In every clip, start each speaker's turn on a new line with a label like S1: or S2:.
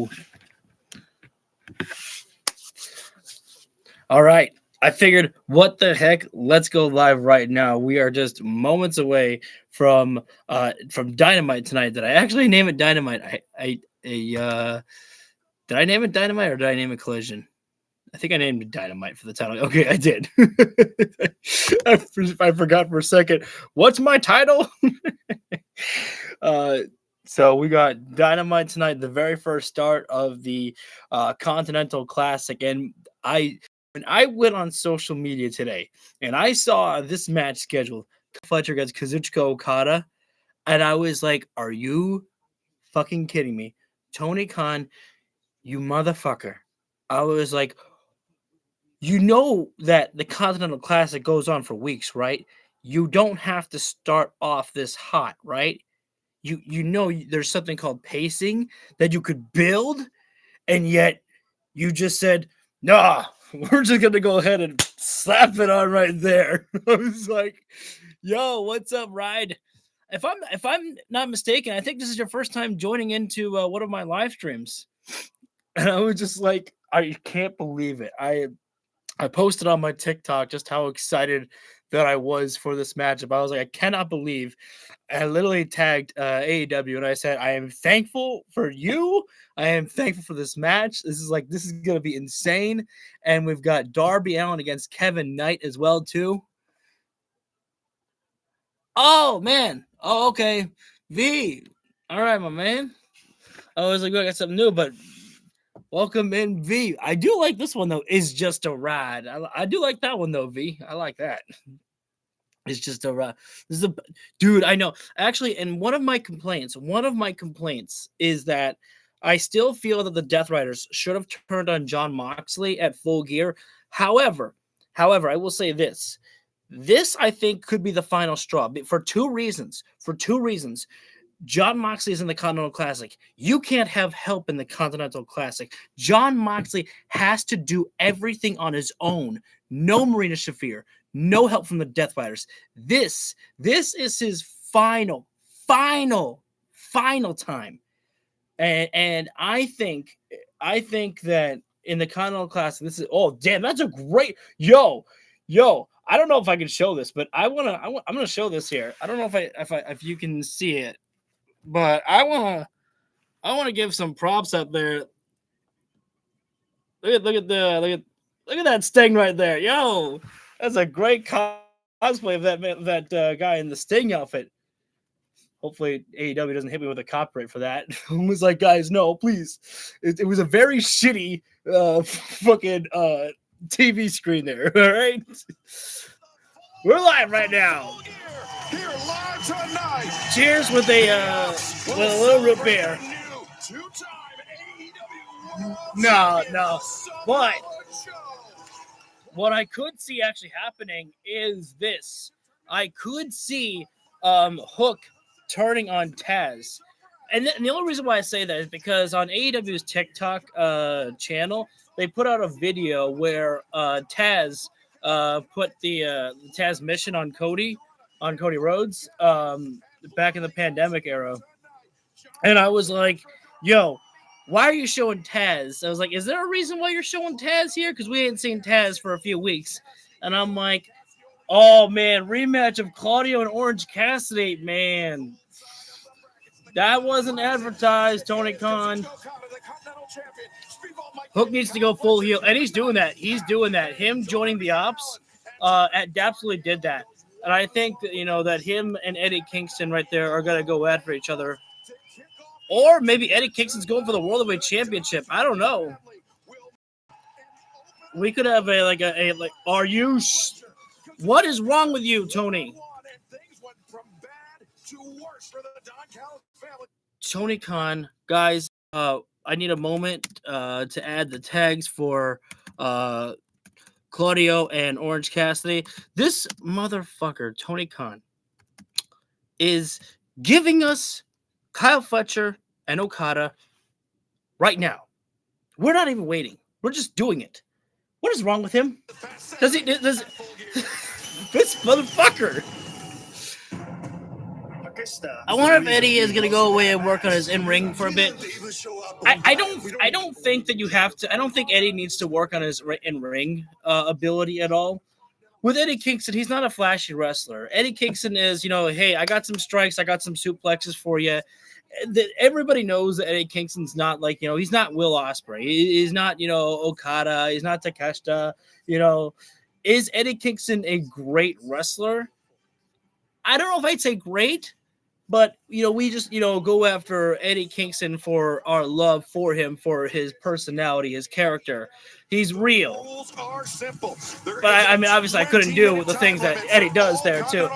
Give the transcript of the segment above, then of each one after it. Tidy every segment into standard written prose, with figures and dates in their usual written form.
S1: go. All right. I figured, what the heck? Let's go live right now. We are just moments away from Dynamite tonight. Did I actually name it Dynamite? Did I name it Dynamite or did I name it Collision? I think I named it Dynamite for the title. Okay, I did. I forgot for a second. What's my title? So we got Dynamite tonight, the very first start of the Continental Classic. And when I went on social media today and I saw this match scheduled, FLETCHER against Kazuchika Okada, and I was like, are you fucking kidding me? Tony Khan, you motherfucker. I was like, you know that the Continental Classic goes on for weeks, right? You don't have to start off this hot, right? You know there's something called pacing that you could build, and yet you just said, nah, we're just going to go ahead and slap it on right there. I was like, yo, what's up, Ride? If I'm not mistaken, I think this is your first time joining into one of my live streams. And I was just like, I can't believe it. I posted on my TikTok just how excited that I was for this matchup. I was like, I cannot believe. I literally tagged AEW and I said, I am thankful for you. I am thankful for this match. This is going to be insane. And we've got Darby Allin against Kevin Knight as well, too. Oh, man. Oh, okay. V. All right, my man. I was like, I got something new, but welcome in, V. I do like this one, though. It's just a ride. I do like that one, though, V. I like that. It's just a ride. This is dude, I know. Actually, and one of my complaints is that I still feel that the Death Riders should have turned on Jon Moxley at Full Gear. However, I will say this. This, I think, could be the final straw for two reasons. Jon Moxley is in the Continental Classic. You can't have help in the Continental Classic. Jon Moxley has to do everything on his own. No Marina Shafir. No help from the Death Riders. This is his final time. And I think that in the Continental Classic, this is, oh damn, that's a great yo. I don't know if I can show this, but I'm gonna show this here. I don't know if you can see it, but I wanna give some props up there. Look at that Sting right there, yo. That's a great cosplay of that guy in the Sting outfit. Hopefully AEW doesn't hit me with a copyright for that. I was like, guys, no, please. It was a very shitty fucking TV screen there. All right, we're live right now. Here live tonight. Cheers with a little root beer. No, but what I could see actually happening is this. I could see Hook turning on Taz. And the only reason why I say that is because on AEW's TikTok channel, they put out a video where Taz put the Taz mission on Cody Rhodes back in the pandemic era. And I was like, yo, why are you showing Taz? I was like, is there a reason why you're showing Taz here? Because we ain't seen Taz for a few weeks. And I'm like, oh, man, rematch of Claudio and Orange Cassidy, man. That wasn't advertised, Tony Khan. Hook needs to go full heel, and he's doing that. Him joining the Ops absolutely did that. And I think that, that him and Eddie Kingston right there are going to go after each other. Or maybe Eddie Kingston's going for the World Heavyweight Championship. I don't know. We could have are you... What is wrong with you, Tony? Tony Khan, guys, I need a moment to add the tags for Claudio and Orange Cassidy. This motherfucker, Tony Khan, is giving us Kyle Fletcher and Okada right now. We're not even waiting. We're just doing it. What is wrong with him? Does this motherfucker? I wonder if Eddie is going to go away and work on his in-ring for a bit. I don't think that you have to. I don't think Eddie needs to work on his in-ring ability at all. With Eddie Kingston, he's not a flashy wrestler. Eddie Kingston is, hey, I got some strikes, I got some suplexes for you. Everybody knows that Eddie Kingston's not like, he's not Will Ospreay. He's not, Okada. He's not Takeshita. Is Eddie Kingston a great wrestler? I don't know if I'd say great, but, we just, go after Eddie Kingston for our love for him, for his personality, his character. He's real. But, I mean, obviously, I couldn't do the things that Eddie does there, too.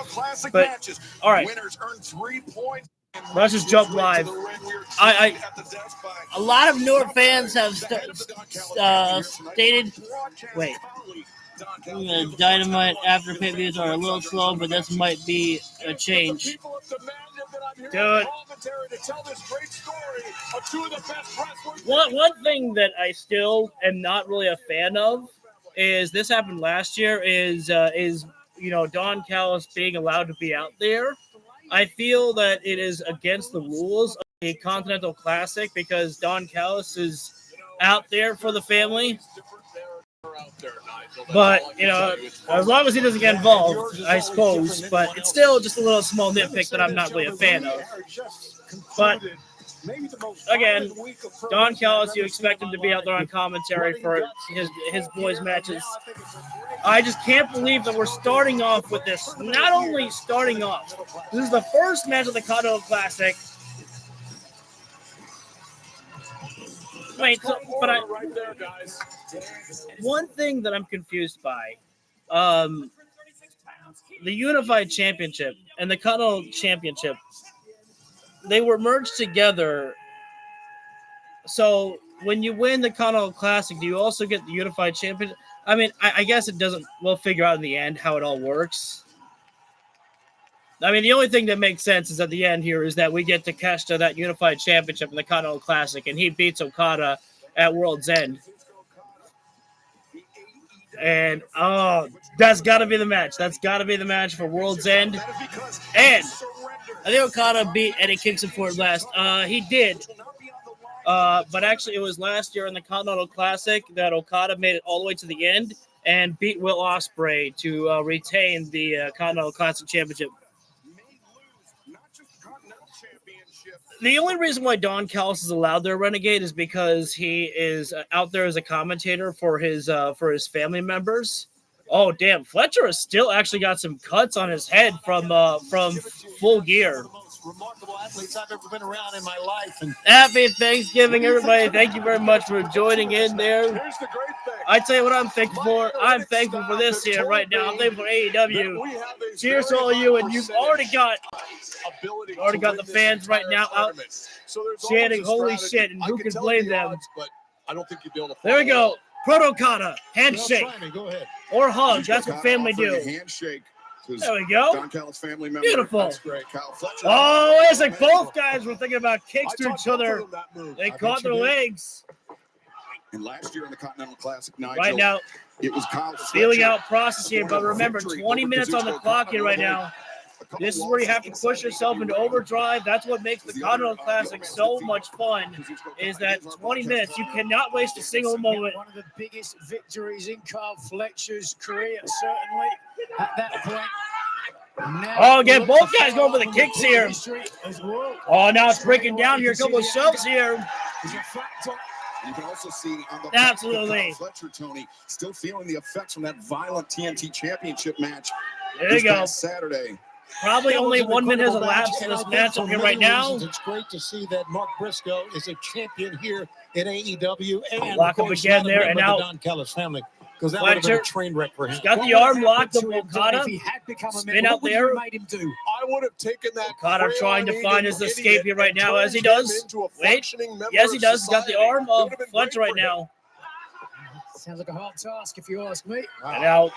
S1: But, all right. Let's just jump live. A lot of newer fans have stated, wait. Dynamite after pay-per-views are a little slow, but this might be a change. Dude. One thing that I still am not really a fan of is this happened last year is Don Callis being allowed to be out there. I feel that it is against the rules of the Continental Classic because Don Callis is out there for the family. But, as long as he doesn't get involved, I suppose. But it's still just a little small nitpick that I'm not really a fan of. But, again, Don Callis, you expect him to be out there on commentary for his boys' matches. I just can't believe that we're starting off with this. Not only starting off, this is the first match of the Continental Classic. Wait, but one thing that I'm confused by, the Unified Championship and the Continental Championship, they were merged together. So when you win the Continental Classic, do you also get the Unified Championship? I mean, I guess it doesn't. We'll figure out in the end how it all works. I mean, the only thing that makes sense is at the end here is that we get Takeshita that Unified Championship in the Continental Classic, and he beats Okada at World's End. And, that's got to be the match. That's got to be the match for World's End. And I think Okada beat Eddie Kingston for it last. He did. But actually, it was last year in the Continental Classic that Okada made it all the way to the end and beat Will Ospreay to retain the Continental Classic Championship. The only reason why Don Callis is allowed there, Renegade, is because he is out there as a commentator for his family members. Oh, damn. FLETCHER has still actually got some cuts on his head from Full Gear.
S2: Remarkable athletes I've ever been around in my life. And
S1: happy Thanksgiving, everybody. Thank you very much for joining in there.
S2: Here's the great thing.
S1: I tell you what I'm thankful for. I'm thankful for this here right now. I'm thankful for AEW. Cheers to all of you, and you've already got the fans right now out chanting, holy shit, and who can blame them?
S2: I don't think you'd be able to.
S1: There we go. Proto-Okada. Handshake.
S2: Go ahead.
S1: Or hug. That's what family do.
S2: Handshake.
S1: There we go.
S2: Don Callis family member.
S1: Beautiful.
S2: That's great. Kyle Fletcher.
S1: Oh, it's like both guys were thinking about kicks to each other. They caught their legs.
S2: And last year in the Continental Classic, Nigel,
S1: right now,
S2: it was Kyle
S1: feeling out process here, but remember, 20 minutes on the clock here right now. This is where you have to push yourself into overdrive. That's what makes the Continental Classic so much fun, is that 20 minutes. You cannot waste a single moment.
S3: One of the biggest victories in Kyle Fletcher's career, certainly, at that point.
S1: Oh, again, both guys going for the kicks here. Oh, now it's breaking down here. A couple of shoves here.
S2: You can also see on the
S1: absolutely
S2: Fletcher, Tony, still feeling the effects from that violent TNT Championship match.
S1: There you go.
S2: Saturday.
S1: Probably only 1 minute has elapsed in this matchup here right now.
S3: It's great to see that Mark Briscoe is a champion here in AEW, and
S1: lock up again there, and now
S3: Don Callis family. Because that would have been a train wreck for him.
S1: He's got the arm locked up Okada.
S3: If he had become a
S1: spin out there.
S3: Made him do?
S2: I would have taken that.
S1: Okada trying to find his escape here right now, as he does. Wait, yes, he does. He's got the arm of Fletcher right now.
S3: Sounds like a hard task, if you ask me.
S1: And now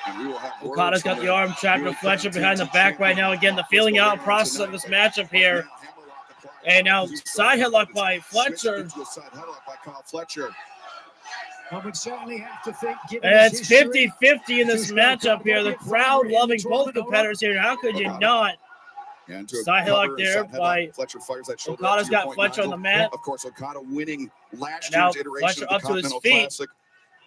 S1: Okada's got the arm trapped with Fletcher behind the back right now. Again, the feeling out process of this matchup here. And now side headlock by Fletcher.
S3: I would certainly have to think.
S1: And it's 50-50 in this matchup here. The crowd loving both competitors here. How could you not?
S2: And to
S1: Side
S2: cover
S1: headlock there
S2: inside
S1: by
S2: headlock, Fletcher fires that shoulder.
S1: Okada's got Fletcher on the mat.
S2: Of course, Okada winning last
S1: Now
S2: year's iteration
S1: Fletcher
S2: of the
S1: up to his
S2: Continental
S1: feet.
S2: Classic,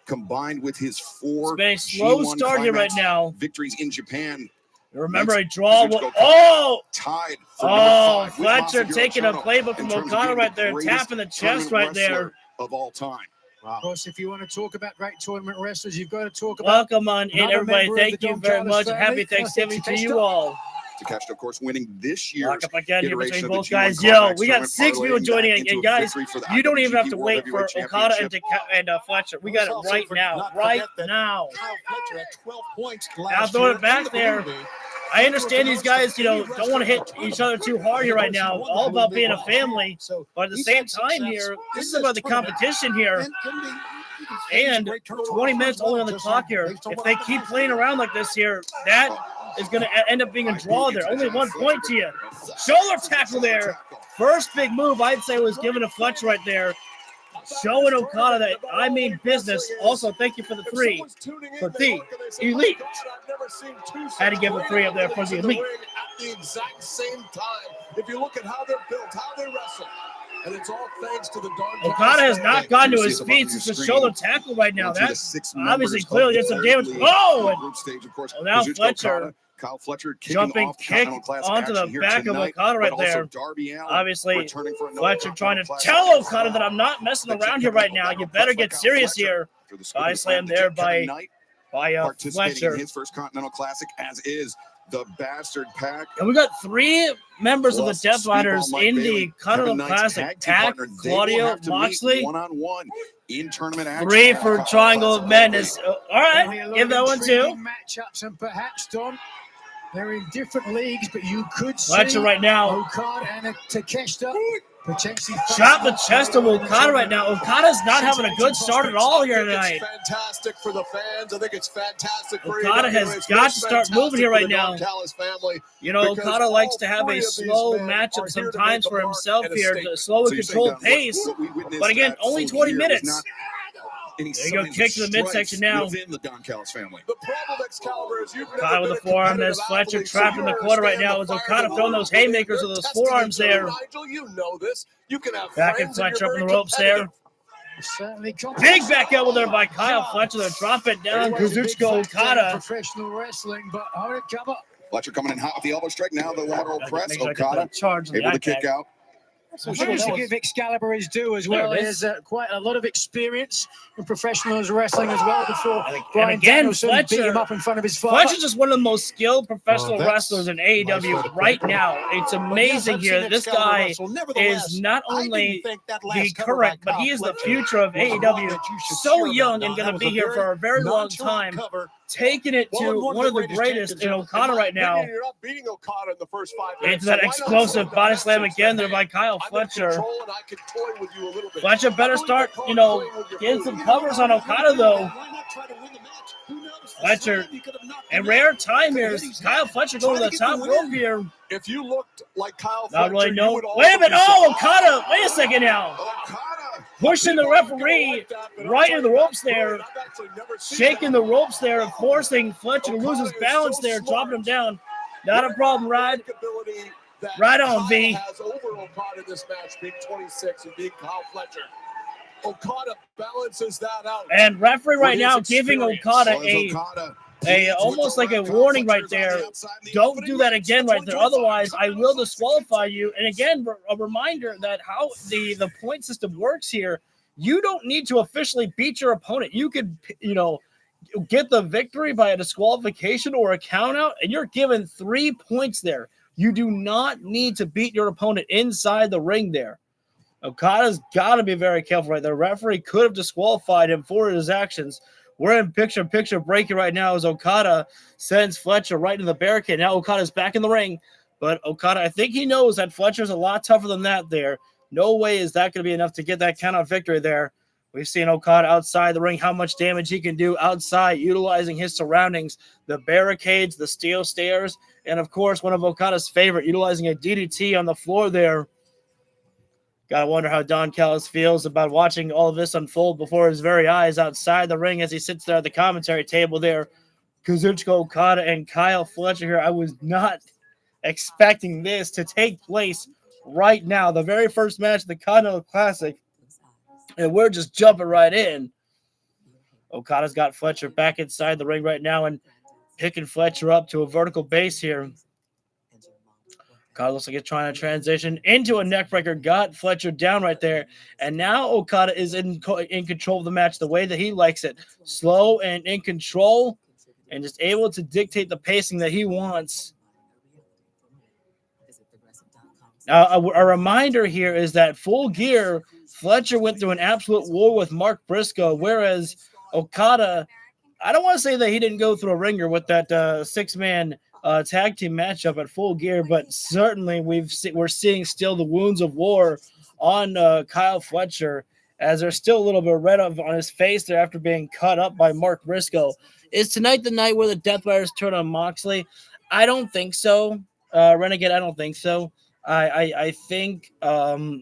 S2: combined with his 4
S1: It's been a slow
S2: G1
S1: start here right
S2: climax
S1: now.
S2: victories in Japan.
S1: Remember,
S2: Makes
S1: a draw.
S2: Kazuchika
S1: Oh!
S2: Tied for
S1: Oh,
S2: number 5 with
S1: Fletcher
S2: Masahiro
S1: taking a
S2: Chono
S1: playbook
S2: in
S1: from
S2: terms of
S1: Okada
S2: being
S1: right
S2: the
S1: there,
S2: greatest
S1: tapping the chest
S2: tournament
S1: right there.
S2: wrestler of all time.
S3: Of course, if you want to talk about great tournament wrestlers, you've got to talk about.
S1: Welcome on in,
S3: another
S1: everybody.
S3: member of
S1: Thank
S3: the
S1: you
S3: Don
S1: very
S3: Callis
S1: much.
S3: family.
S1: Happy Thanksgiving to you
S3: Takeshita.
S1: all.
S2: Takeshita, of course, winning this year's
S1: Lock up again here
S2: iteration
S1: between
S2: of the
S1: both
S2: G1
S1: guys.
S2: Climax
S1: Yo, we got
S2: tournament,
S1: 6 people
S2: parlaying
S1: joining
S2: that
S1: in.
S2: into
S1: And
S2: a
S1: guys,
S2: victory for the
S1: you don't even have
S2: IWGP
S1: to
S2: World
S1: wait for
S2: Heavyweight
S1: Okada
S2: Championship.
S1: and Fletcher. We got it
S4: Also,
S1: right now.
S4: not
S1: Right
S4: forget that
S1: now.
S4: Kyle Fletcher had 12 points
S1: Now
S4: last
S1: throwing
S4: year
S1: it back
S4: in the
S1: there.
S4: Blue League.
S1: I understand these guys, don't want to hit each other too hard here right now. All about being a family. But at the same time here, this is about the competition here. And 20 minutes only on the clock here. If they keep playing around like this here, that is going to end up being a draw there. Only 1 point to you. Shoulder tackle there. First big move, I'd say, was given to Fletcher right there. Showing Okada that I mean business. Also, thank you for the 3. For the Elite. Had to give a 3 up there for the Elite.
S4: At the exact same time, if you look at how they're built, how they wrestle, and it's all thanks to the Don Callis
S1: Okada has
S4: family.
S1: not gotten to his feet since the shoulder tackle right now. That's obviously clearly did some damage. Oh! Well, now Fletcher
S2: Kyle Fletcher
S1: jumping kick onto the back of Okada right there. Obviously, Fletcher trying to tell Okada that I'm not messing around here right now. You better get serious here. Body slam there by
S2: participating
S1: Fletcher.
S2: in his first Continental Classic, as is the Bastard Pack.
S1: And we got 3 members of the
S2: Plus,
S1: Death Riders
S2: Speedball Mike
S1: in
S2: Bailey,
S1: the Continental
S2: Kevin Knight's
S1: Classic.
S2: team
S1: Pack,
S2: partner. They will
S1: Claudio,
S2: have to meet
S1: Moxley.
S2: one-on-one in tournament action.
S1: 3
S2: at
S1: for
S2: the
S1: Triangle of
S2: Classic.
S1: Madness. All right, give that one too.
S3: Matchups, and perhaps, Don, they're in different leagues, but you could see
S1: Fletcher right now.
S3: Okada and Takeshita potentially
S1: Shot the chest of Okada right now. Okada's not having a good start at all here tonight.
S4: It's fantastic for the fans. I think it's fantastic for
S1: Okada
S4: AEW.
S1: has
S4: It's
S1: got to start
S4: fantastic
S1: moving here
S4: for
S1: right
S4: the
S1: now.
S4: Don Callis family.
S1: You know,
S4: Because
S1: Okada likes to
S4: all
S1: have
S4: 3
S1: a
S4: of these
S1: slow
S4: men
S1: matchup
S4: are here to
S1: sometimes
S4: make
S1: for
S4: a mark
S1: himself
S4: and a
S1: here,
S4: statement.
S1: to slow and
S2: So you're saying,
S1: controlled
S2: Don,
S1: pace.
S2: what we witnessed
S1: But again,
S2: that
S1: only
S2: full
S1: 20
S2: year
S1: minutes.
S2: was not any
S1: There you go,
S2: signs
S1: kick
S2: of
S1: to the
S2: strife
S1: midsection now.
S2: within the Don Callis family.
S4: The problem, Excalibur, is you've
S1: Okada
S4: never
S1: with
S4: been
S1: a forearm. There's
S4: competitive
S1: Fletcher
S4: athlete, so
S1: trapped in
S4: you
S1: the corner right
S4: understand
S1: now.
S4: the
S1: As
S4: fire
S1: Okada
S4: of
S1: throwing
S4: the
S1: those
S4: Lord.
S1: haymakers
S4: They're
S1: with those
S4: testing
S1: forearms
S4: each other,
S1: there.
S4: Nigel, you know this. You can have
S1: Back in
S4: friends and
S1: Fletcher
S4: you're
S1: up in the
S4: very
S1: ropes there.
S4: competitive.
S3: certainly
S1: Big back elbow there by Kyle Fletcher. They drop it down. Kazuchika Okada.
S3: Professional wrestling, but how did it cover?
S2: Fletcher coming in hot with the elbow strike. Now the lateral press.
S1: Make sure I get
S2: Okada
S1: the charge on the
S2: able to
S1: eye
S2: kick
S1: tag.
S2: out.
S3: I'm sure you should give Excalibur his due as
S1: There
S3: well.
S1: it
S3: He
S1: is.
S3: has quite a lot of experience in professional wrestling as well before
S1: And
S3: Brian
S1: again,
S3: Danielson beat
S1: Fletcher-
S3: him up in front of his father.
S1: Fletcher's just one of the most skilled professional
S4: Well, that's
S1: wrestlers in AEW
S4: nice way to put
S1: right
S4: it.
S1: now. It's amazing here. This guy is not only the current, but he is the future of AEW. So young and going to be here for a very long time. Taking it to one of the greatest in Okada right now.
S4: You're not beating Okada in the first 5 minutes.
S1: Into that
S4: so why not
S1: explosive
S4: start
S1: body
S4: the
S1: slam
S4: match
S1: again there
S4: instead?
S1: by Kyle
S4: I'm in
S1: Fletcher.
S4: control and I can toy with you a little bit.
S1: Fletcher better start, getting some covers on Okada though. Fletcher, in rare time here, Kyle Fletcher going to the top rope here.
S4: If you looked like Kyle
S1: Not
S4: Fletcher,
S1: really
S4: you
S1: no.
S4: would also
S1: Wait a minute.
S4: be
S1: Oh,
S4: surprised.
S1: Okada. Wait a second now.
S2: Okada
S1: Pushing the referee right in the ropes there.
S4: I've actually never seen
S1: Shaking
S4: that.
S1: the ropes there and forcing Fletcher to lose his balance there, dropping him down. Not a problem, Rod.
S4: Ability that
S1: Right on,
S4: Kyle
S1: V.
S4: has over Okada in this match, being 26 and being Kyle Fletcher. Okada balances that out.
S1: And referee right
S4: With
S1: now
S4: his
S1: giving
S4: experience.
S1: Okada
S2: was
S1: a
S2: Okada.
S1: almost like a warning right there. Don't do that again right there. Otherwise, I will disqualify you. And again, a reminder that how the point system works here, you don't need to officially beat your opponent. You could, get the victory by a disqualification or a count out, and you're given 3 points there. You do not need to beat your opponent inside the ring there. Okada's got to be very careful right there. The referee could have disqualified him for his actions. We're in picture breaking right now as Okada sends Fletcher right into the barricade. Now Okada's back in the ring, but Okada, I think he knows that Fletcher's a lot tougher than that there. No way is that going to be enough to get that count out victory there. We've seen Okada outside the ring, how much damage he can do outside, utilizing his surroundings, the barricades, the steel stairs, and of course, one of Okada's favorite, utilizing a DDT on the floor there. Gotta wonder how Don Callis feels about watching all of this unfold before his very eyes outside the ring as he sits there at the commentary table there. Kazuchika Okada and Kyle Fletcher here. I was not expecting this to take place right now. The very first match of the Continental Classic. And we're just jumping right in. Okada's got Fletcher back inside the ring right now and picking Fletcher up to a vertical base here. Okada looks like he's trying to transition into a neckbreaker. Got Fletcher down right there. And now Okada is in control of the match the way that he likes it. Slow and in control and just able to dictate the pacing that he wants. Now, a reminder here is that Full Gear, Fletcher went through an absolute war with Mark Briscoe, whereas Okada, I don't want to say that he didn't go through a ringer with that six-man tag team matchup at Full Gear, but certainly we're seeing still the wounds of war on Kyle Fletcher, as there's still a little bit of red on his face there after being cut up by Mark Briscoe. Is tonight the night where the Death Riders turn on Moxley? I don't think so. Renegade, I don't think so. I think
S2: Wherever you're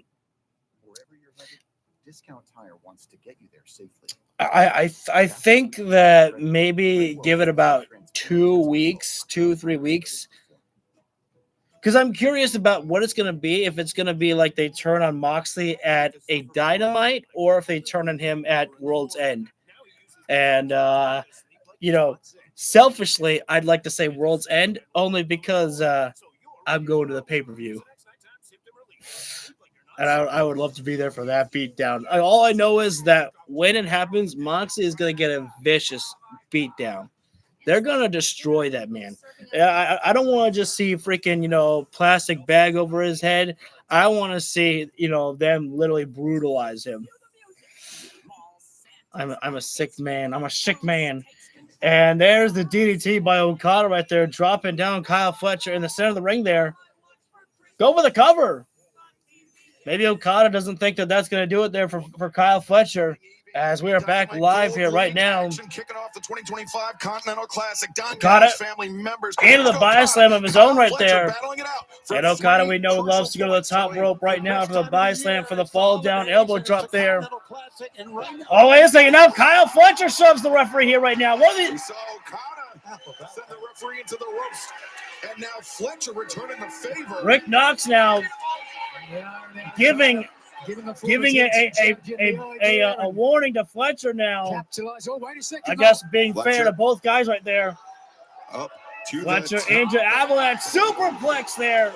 S2: headed, Discount Tire wants to get you there safely.
S1: I think that maybe give it about 2 weeks, 2-3 weeks. Because I'm curious about what it's going to be. If it's going to be like they turn on Moxley at a Dynamite or if they turn on him at World's End. And, selfishly, I'd like to say World's End only because I'm going to the pay-per-view. And I would love to be there for that beatdown. All I know is that when it happens, Moxley is going to get a vicious beatdown. They're going to destroy that man. I don't want to just see freaking, plastic bag over his head. I want to see, them literally brutalize him. I'm a sick man. I'm a sick man. And there's the DDT by Okada right there, dropping down Kyle Fletcher in the center of the ring there. Go for the cover. Maybe Okada doesn't think that that's going to do it there for Kyle Fletcher, as we are back live here right now.
S2: Kicking off the 2025 Continental Classic.
S1: Okada
S2: family members
S1: into the body slam of his own right there. And Okada, we know, loves to go to the top rope right now for the body slam, for the fall down elbow drop there. Oh, wait a second. Now Kyle Fletcher shoves the referee here right now. What are
S2: We saw Okada send the referee into the ropes. And now Fletcher returning the favor.
S1: Rick Knox now giving a warning to Fletcher now. I guess being fair to both guys right there. Fletcher into avalanche superplex there.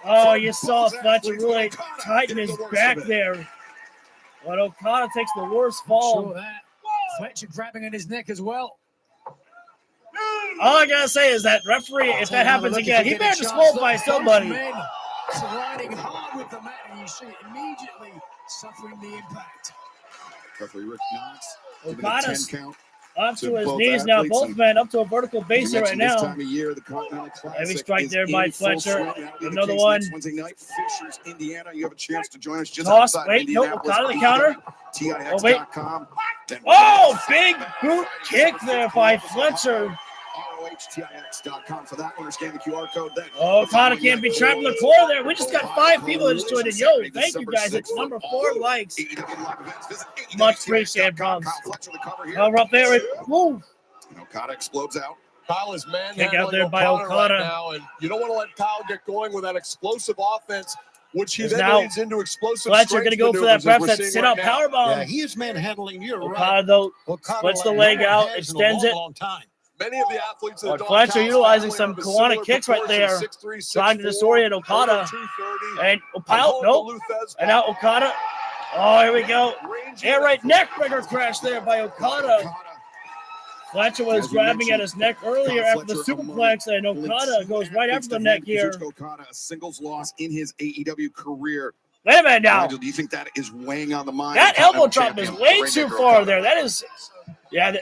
S1: Oh, you saw Fletcher really tighten his back there. But Okada takes the worst fall.
S3: Fletcher grabbing at his neck as well.
S1: All I gotta say is that referee, if that happens again, he better disqualify somebody.
S3: Sliding hard with the mat, and you see it immediately suffering the impact.
S2: Referee Rick Knox.
S1: Okada's up to his knees now. Both men up to a vertical base here right now. Heavy strike there by Fletcher. Another one.
S2: Wednesday night, Fishers, Indiana. You have a chance to join us just
S1: Toss.
S2: outside
S1: Wait, no, Okada the counter.
S2: Oh,
S1: wait. Oh, big boot kick there by Fletcher.
S2: ROHTIX.com for that one, or scan the QR code.
S1: Okada can't be trapped in the corner there. We just got 5 people that just joined in. Yo, thank you guys. It's number 4 likes. Much appreciated, Bums. We're up there. Woo.
S2: Okada explodes out.
S4: Kyle is
S1: Kick out there by Okada.
S4: right now, and you don't want to let Kyle get going with that explosive offense, which he then
S1: now
S4: leads into explosive
S1: Fletcher going to go for that perhaps that sit-up powerbomb.
S5: Yeah, he is manhandling. You're
S1: Okada, though, splits the leg out, extends it.
S4: Many of the athletes that
S1: Fletcher utilizing some Kiwanis kicks right there, trying to disorient Okada. And nope. And now Okada. Oh, here we go. Air right neckbreaker crash there by Okada. Fletcher was grabbing at his neck earlier after the superplex, and Okada goes right after the neck here.
S2: Okada, a singles loss in his AEW career.
S1: Wait a minute now.
S2: Nigel, do you think that is weighing on the mind?
S1: That elbow drop is way too far there. That is, yeah.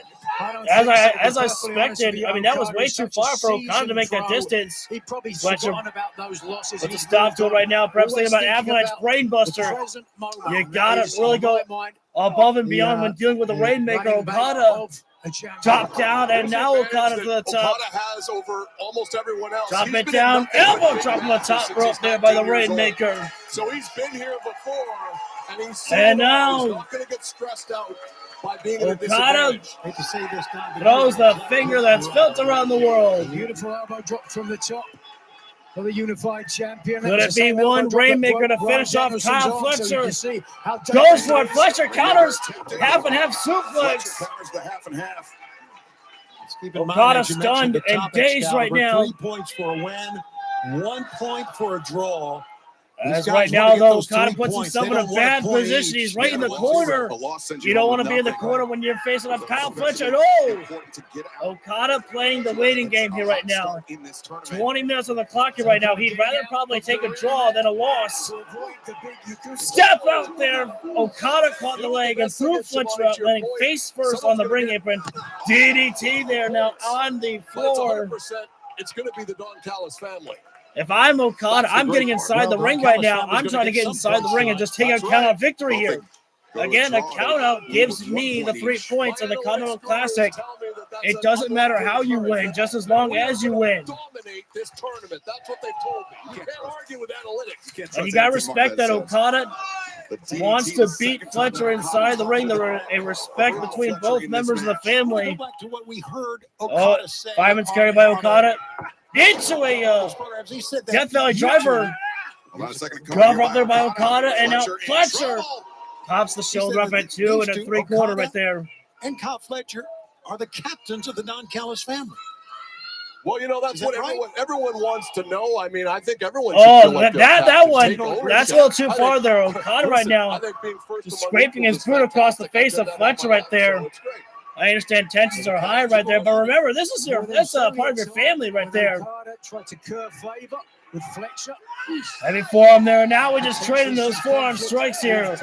S1: As I expected, I mean, that was way too far for Okada to make that distance.
S3: He probably
S1: Fletcher
S3: forgotten about those losses.
S1: Let's stop to it right now. Perhaps thinking about Avalanche Brainbuster. You gotta really go above and beyond when dealing with the Rainmaker. Okada drop down, and now Okada to the top.
S4: Okada has over almost everyone else.
S1: Drop it down. Elbow drop on the top rope there by the Rainmaker.
S4: So he's been here before, And he's
S1: now
S4: not going to get stressed out by being
S1: Okada
S3: Hate to say this now, but
S1: throws the finger that's felt around the world.
S3: beautiful elbow drop from the top for the unified champion.
S1: Could it be one rainmaker to finish off Kyle Fletcher?
S3: So
S1: Goes for it. Fletcher counters. Half and half suplex.
S4: counters the half and half.
S1: Okada stunned and dazed right now.
S4: 3 points for a win, 1 point for a draw.
S1: As right now, though, Okada puts himself in a bad position. He's right in the corner. You don't want to be in the corner when you're facing up Kyle Fletcher. No! Okada playing the waiting game here right now. 20 minutes on the clock here right now. He'd rather probably take a draw than a loss. Step out there. Okada caught the leg and threw Fletcher out, landing face first on the ring apron. DDT there now on the floor.
S4: It's going to be the Don Callis family.
S1: If I'm Okada, I'm getting inside the ring right now. I'm trying to get inside the ring and just take a count out victory here. Again, a count out gives me the 3 points in the Continental Classic. It doesn't matter how you win, just as long as you win.
S4: Dominate this tournament. That's what they've told me. You can't argue with analytics.
S1: And you got to respect that Okada wants to beat Fletcher inside the ring. There is a respect between both members of the family. Oh, fireman's carried by Okada. Into a Death Valley driver. Driver up there by Okada, and now Fletcher pops the shoulder up at 2 and a 3/4 right there.
S2: And Kyle Fletcher are the captains of the Don Callis family.
S4: Well, you know, that's what everyone wants to know. I mean, I think everyone
S1: Oh,
S4: should feel like
S1: that one, that's a little too far there. Okada right now just scraping his boot across the face of Fletcher right there. I understand tensions are high right there, but remember, that's part of your family right there.
S3: Tried to curve favor with Fletcher.
S1: Heavy forearm there. Now we're just trading those forearm strikes here.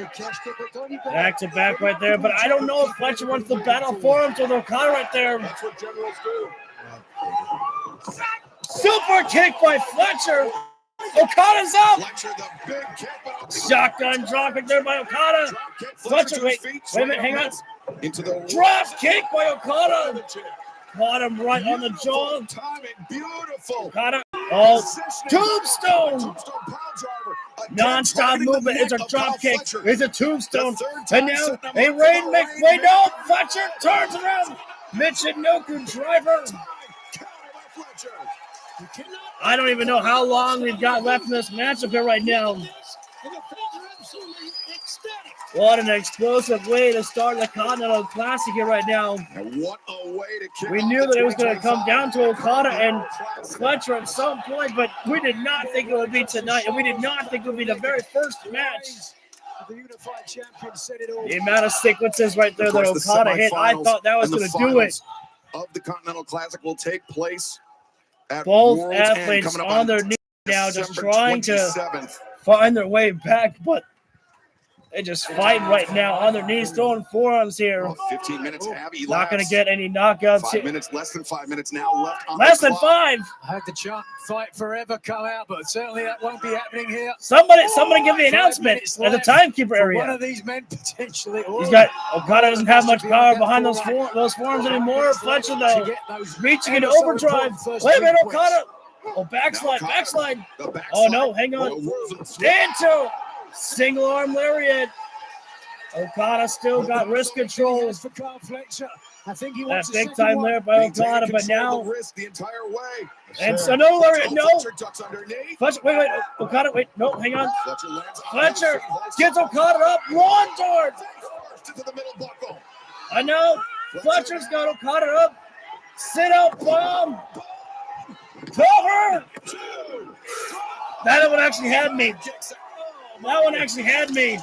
S1: Back to back right there, but I don't know if Fletcher wants to battle forearms with Okada right there.
S4: That's what generals do.
S1: Super kick by Fletcher. Okada's up.
S4: Fletcher, the big kick.
S1: Shotgun drop kick there by Okada. Fletcher, wait a minute, hang on.
S4: Into the
S1: Drop kick by Okada. Caught him right on the jaw.
S4: Timing, beautiful.
S1: Okada. Oh, tombstone. Non-stop movement. It's a drop kick. It's a tombstone. And now a rainmaker. Wait, no. Fletcher turns around. Michinoku driver. I don't even know how long we've got left in this matchup here right now. What an explosive way to start the Continental Classic here right now.
S4: And what a way to kick.
S1: We knew that it was going to come down to Okada and Fletcher at some point, but we did not think it would be tonight, and we did not think it would be the very first match. The amount of sequences right there that Okada hit, I thought that was going to do it.
S4: Of the Continental Classic will take place at
S1: both athletes on their knees now, just trying to find their way back, but they just fighting right now on their knees, throwing forearms here.
S4: 15 minutes have elapsed.
S1: Not going to get any knockouts.
S4: 5 minutes, less than 5 minutes now left.
S1: Less than 5.
S3: I had the chant "Fight Forever" come out, but certainly that won't be happening here.
S1: Somebody give the announcement at the timekeeper area.
S3: One of these men potentially.
S1: He's got Okada doesn't have much power behind those forearms anymore. Fletcher though, reaching into overdrive. Wait a minute, Okada. Oh, backslide. Oh no, hang on. Into single arm lariat. Okada still got wrist control.
S3: For Kyle Fletcher. I think he
S1: That
S3: wants
S1: big time there by Okada, but now
S4: the entire way.
S1: and so no lariat, no.
S4: Fletcher ducks underneath.
S1: Fletcher, wait, Okada, wait, no, hang on.
S4: Fletcher lands on
S1: Fletcher gets Okada up, lawn dart.
S4: into the middle buckle.
S1: I know. Fletcher's got Okada up. Sit out bomb. Cover. That one actually had me. That one actually had me.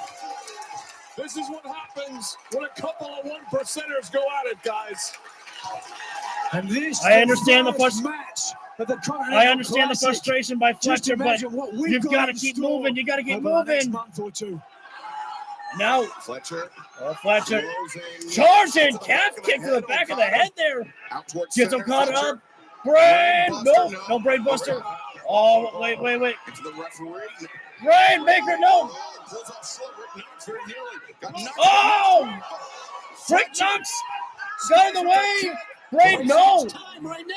S4: This is what happens when a couple of one percenters go at it, guys.
S3: And this
S1: I understand the
S3: I
S1: understand the frustration by Fletcher, but you've got to keep moving. You got to keep moving. Now,
S4: Fletcher.
S1: Fletcher charging calf kick to the back of the head there. Gets Okada up. Brain, no brain buster. Oh, wait.
S4: Into the referee.
S1: Rainmaker, no. Oh! Frick knocks. Got in the way. Great, no.
S3: Time right now.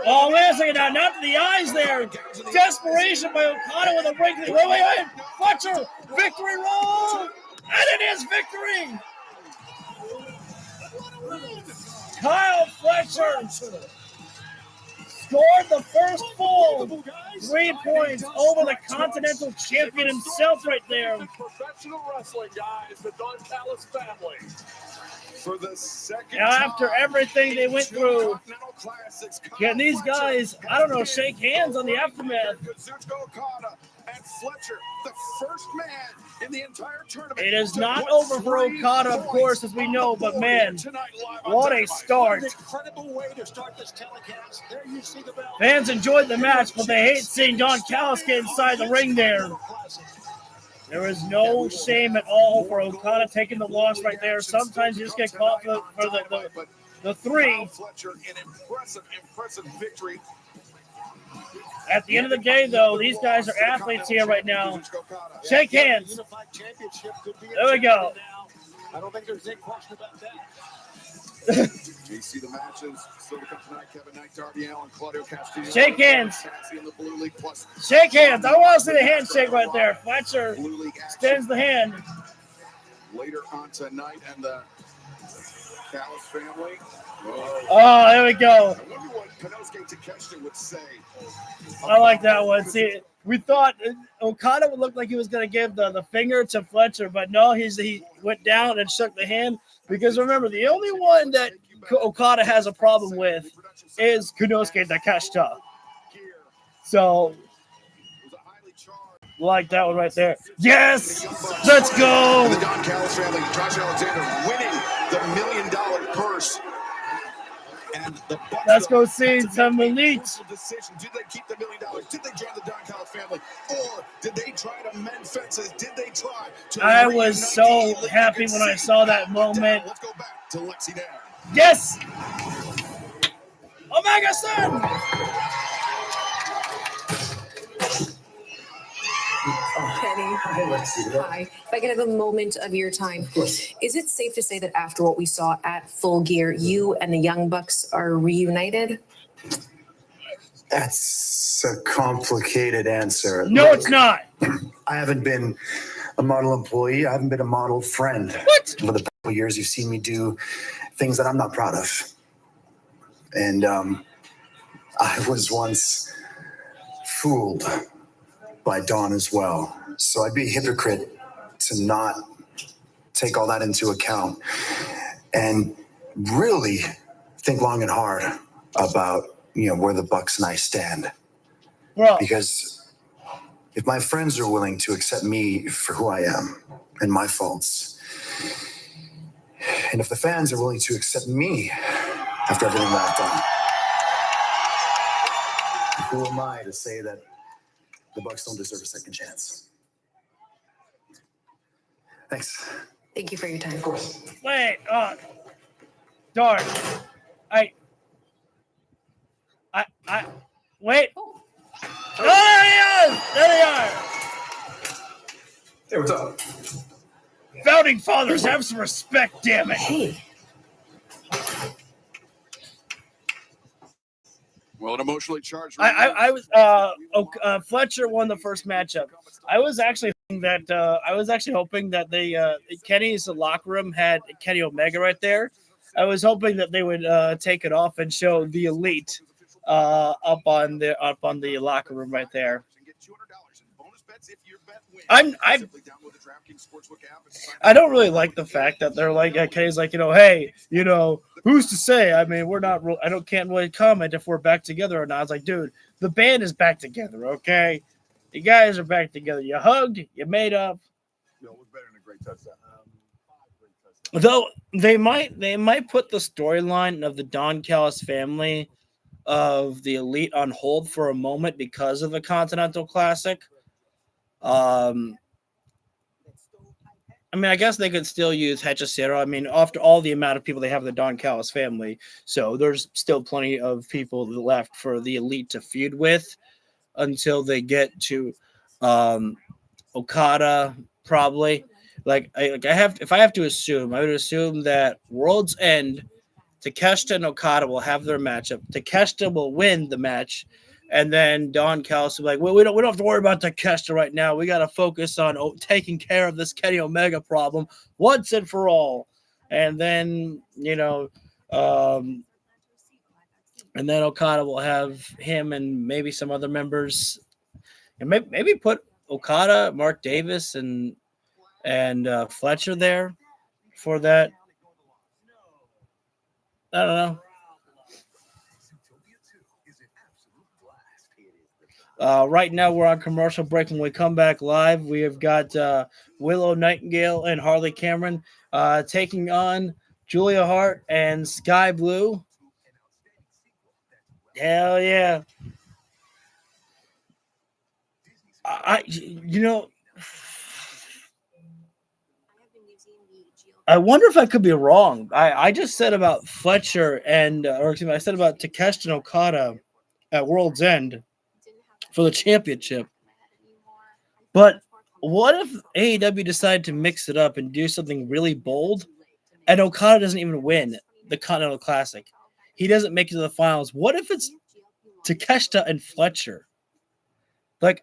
S1: Oh, wait a second now. Not to the eyes there. Desperation by Okada with a break. Wait. Fletcher, victory roll. And it is victory. Kyle Fletcher scored the first full 3 points over the Continental Champion himself right there.
S4: Professional wrestling, guys, the Don Callis family.
S2: For the second
S1: After
S2: time
S1: everything they went through,
S2: Continental Classics,
S1: can these guys, I don't know, shake hands on the aftermath?
S2: Kazuchika Okada and Fletcher, the first man in the entire tournament.
S1: It is not over for Okada, of course, as we know, but man, what a start.
S3: Incredible way to start this telecast. There you see the bell.
S1: Fans enjoyed the match, but they hate seeing Don Callis get inside the ring there. There is no shame at all for Okada taking the loss right there. Sometimes you just get caught for the three.
S2: Fletcher, an impressive victory.
S1: At the end of the day, though, these guys are athletes here right now. Shake hands.
S3: Unified championship could be
S1: There we go.
S3: I don't think there's any question about that.
S2: You see the matches still to come tonight. Kevin Knight, Darby Allin, Claudio Castillo.
S1: Shake hands.
S2: Cassie in the Blue League plus
S1: Shake hands. I want to see the handshake right there. Fletcher
S2: Blue League action
S1: extends the hand.
S2: later on tonight, and the Callis family.
S1: Oh, there we go.
S2: I wonder what Konosuke Takeshita would say.
S1: I like that one. See, we thought Okada would look like he was going to give the finger to Fletcher, but no, he went down and shook the hand. Because remember, the only one that Okada has a problem with is Konosuke Takeshita. So, like that one right there. Yes! Let's go!
S2: The Don Callis family, Josh Alexander winning the $1 million purse. And the Bucks
S1: Let's go see some elites.
S2: Decision. Did they keep the $1 million? Did they join the Don Callis family? Or did they try to mend fences? Did they try to
S1: I was so happy when I saw that moment.
S2: Let's go back to Lexi Down.
S1: Yes! Omega Sun!
S5: Kenny. Hi. If I could have a moment of your time. Is it safe to say that after what we saw at Full Gear, you and the Young Bucks are reunited?
S6: That's a complicated answer.
S1: No, it's not.
S6: I haven't been a model employee. I haven't been a model friend.
S1: What?
S6: Over the past couple years, you've seen me do things that I'm not proud of. And I was once fooled by Dawn as well. So I'd be a hypocrite to not take all that into account and really think long and hard about, where the Bucks and I stand.
S1: Bro.
S6: Because if my friends are willing to accept me for who I am and my faults, and if the fans are willing to accept me after everything that I've done, who am I to say that the Bucks don't deserve a second chance? Thanks.
S5: Thank you for your time. Of course.
S1: Wait, darn. Wait. Oh, there he is! There they are!
S6: Hey, what's up?
S1: Founding fathers, have some respect, damn it.
S5: Hey.
S2: Well, an emotionally charged.
S1: I was Fletcher won the first matchup. I was actually hoping that they Kenny's locker room had Kenny Omega right there. I was hoping that they would take it off and show the Elite up on the locker room right there. I don't really like the fact that they're like Kenny's like, hey, who's to say? I mean, can't really comment if we're back together or not. I was like, dude, the band is back together, okay? You guys are back together. You hugged, you made up.
S2: It was better than a great touchdown.
S1: Though they might put the storyline of the Don Callis family of the Elite on hold for a moment because of the Continental Classic. I mean, I guess they could still use Hechicero. I mean, after all the amount of people they have in the Don Callis family, so there's still plenty of people left for the Elite to feud with until they get to Okada, probably. If I have to assume, I would assume that World's End Takeshita and Okada will have their matchup. Takeshita will win the match, and then Don Callis will be like, well, we don't have to worry about Takeshita right now. We got to focus on taking care of this Kenny Omega problem once and for all. And then, and then Okada will have him and maybe some other members, and maybe put Okada, Mark Davis, and Fletcher there for that. I don't know. Right now, we're on commercial break. When we come back live, we have got Willow Nightingale and Harley Cameron taking on Julia Hart and Sky Blue. Hell yeah. I wonder if I could be wrong. I just said about Fletcher I said about Takeshita and Okada at World's End for the championship. But what if AEW decided to mix it up and do something really bold, and Okada doesn't even win the Continental Classic? He doesn't make it to the finals. What if it's Takeshita and Fletcher? Like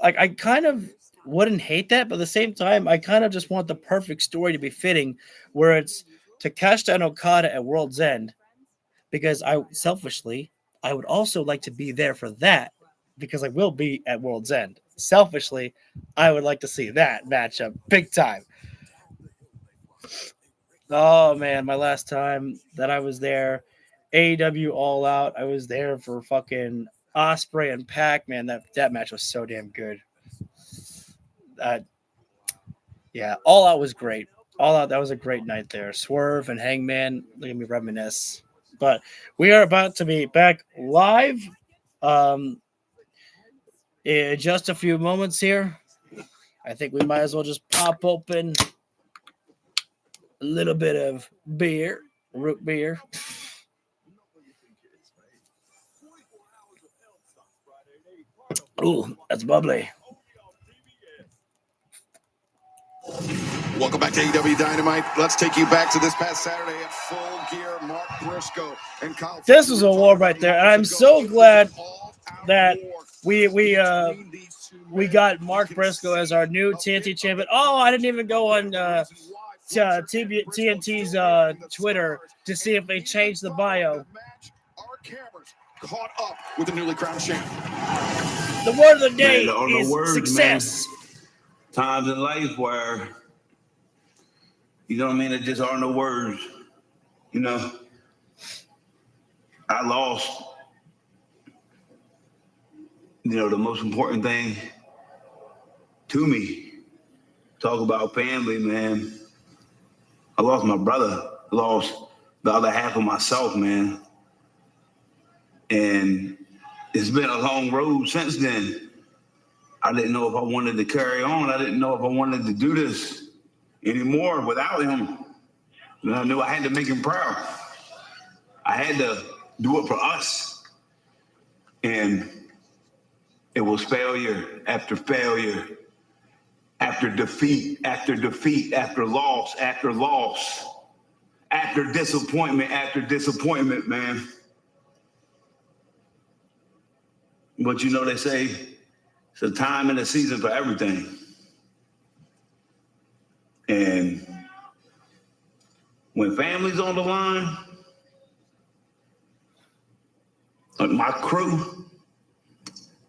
S1: I kind of wouldn't hate that, but at the same time, I kind of just want the perfect story to be fitting, where it's Takeshita and Okada at World's End, because I would also like to be there for that, because I will be at World's End. Selfishly, I would like to see that matchup big time. Oh man, my last time that I was there, AEW All Out, I was there for fucking Osprey and Pac. Man, that match was so damn good. Yeah, All Out was great. All Out, that was a great night there. Swerve and Hangman, look at me reminisce. But we are about to be back live in just a few moments here. I think we might as well just pop open a little bit of beer, root beer. Ooh, that's bubbly.
S2: Welcome back to AEW Dynamite. Let's take you back to this past Saturday at Full Gear. Mark Briscoe and Kyle.
S1: This was a war right there. And I'm so glad that we got Mark Briscoe as our new TNT champion. Oh, I didn't even go on TNT's Twitter to see if they changed the bio.
S2: Our cameras caught up with the newly crowned champ.
S1: The word of the day is success.
S7: Man. Times in life where, you know what I mean, there just are no words. You know, I lost, the most important thing to me. Talk about family, man. I lost my brother. I lost the other half of myself, man. And it's been a long road since then. I didn't know if I wanted to carry on. I didn't know if I wanted to do this anymore without him. And I knew I had to make him proud. I had to do it for us. And it was failure after failure, after defeat, after defeat, after loss, after loss, after disappointment, man. But they say it's a time and a season for everything. And when family's on the line, like my crew,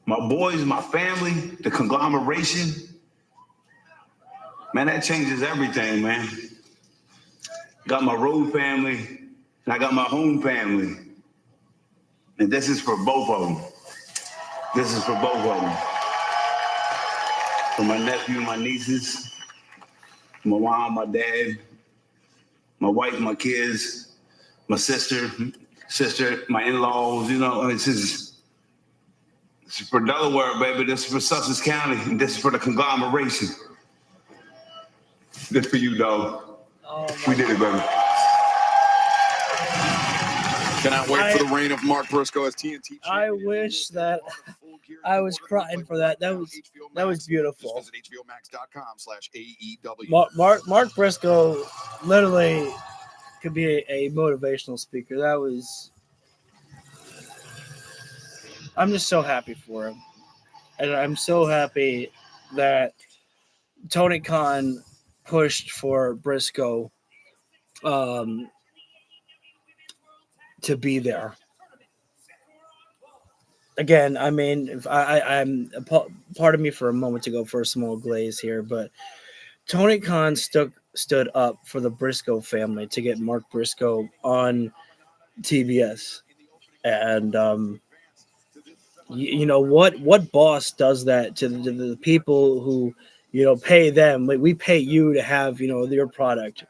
S7: my boys, my family, the conglomeration, man, that changes everything, man. Got my road family, and I got my home family. And this is for both of them. This is for both of them. For my nephew, my nieces, my mom, my dad, my wife, my kids, my sister, my in-laws, it's for Delaware, baby. This is for Sussex County, and this is for the conglomeration. This for you, dog. We did it, baby.
S2: Cannot wait for the reign of Mark Briscoe as TNT champion.
S1: I wish that I was crying for that. That was beautiful.
S2: Visit HBOMax.com/AEW.
S1: Mark Briscoe literally could be a motivational speaker. That was. I'm just so happy for him, and I'm so happy that Tony Khan pushed for Briscoe to be there. Again, I mean, if I'm part of me for a moment to go for a small glaze here, but Tony Khan stood up for the Briscoe family to get Mark Briscoe on TBS, and you know what boss does that to the people who pay them? We pay you to have your product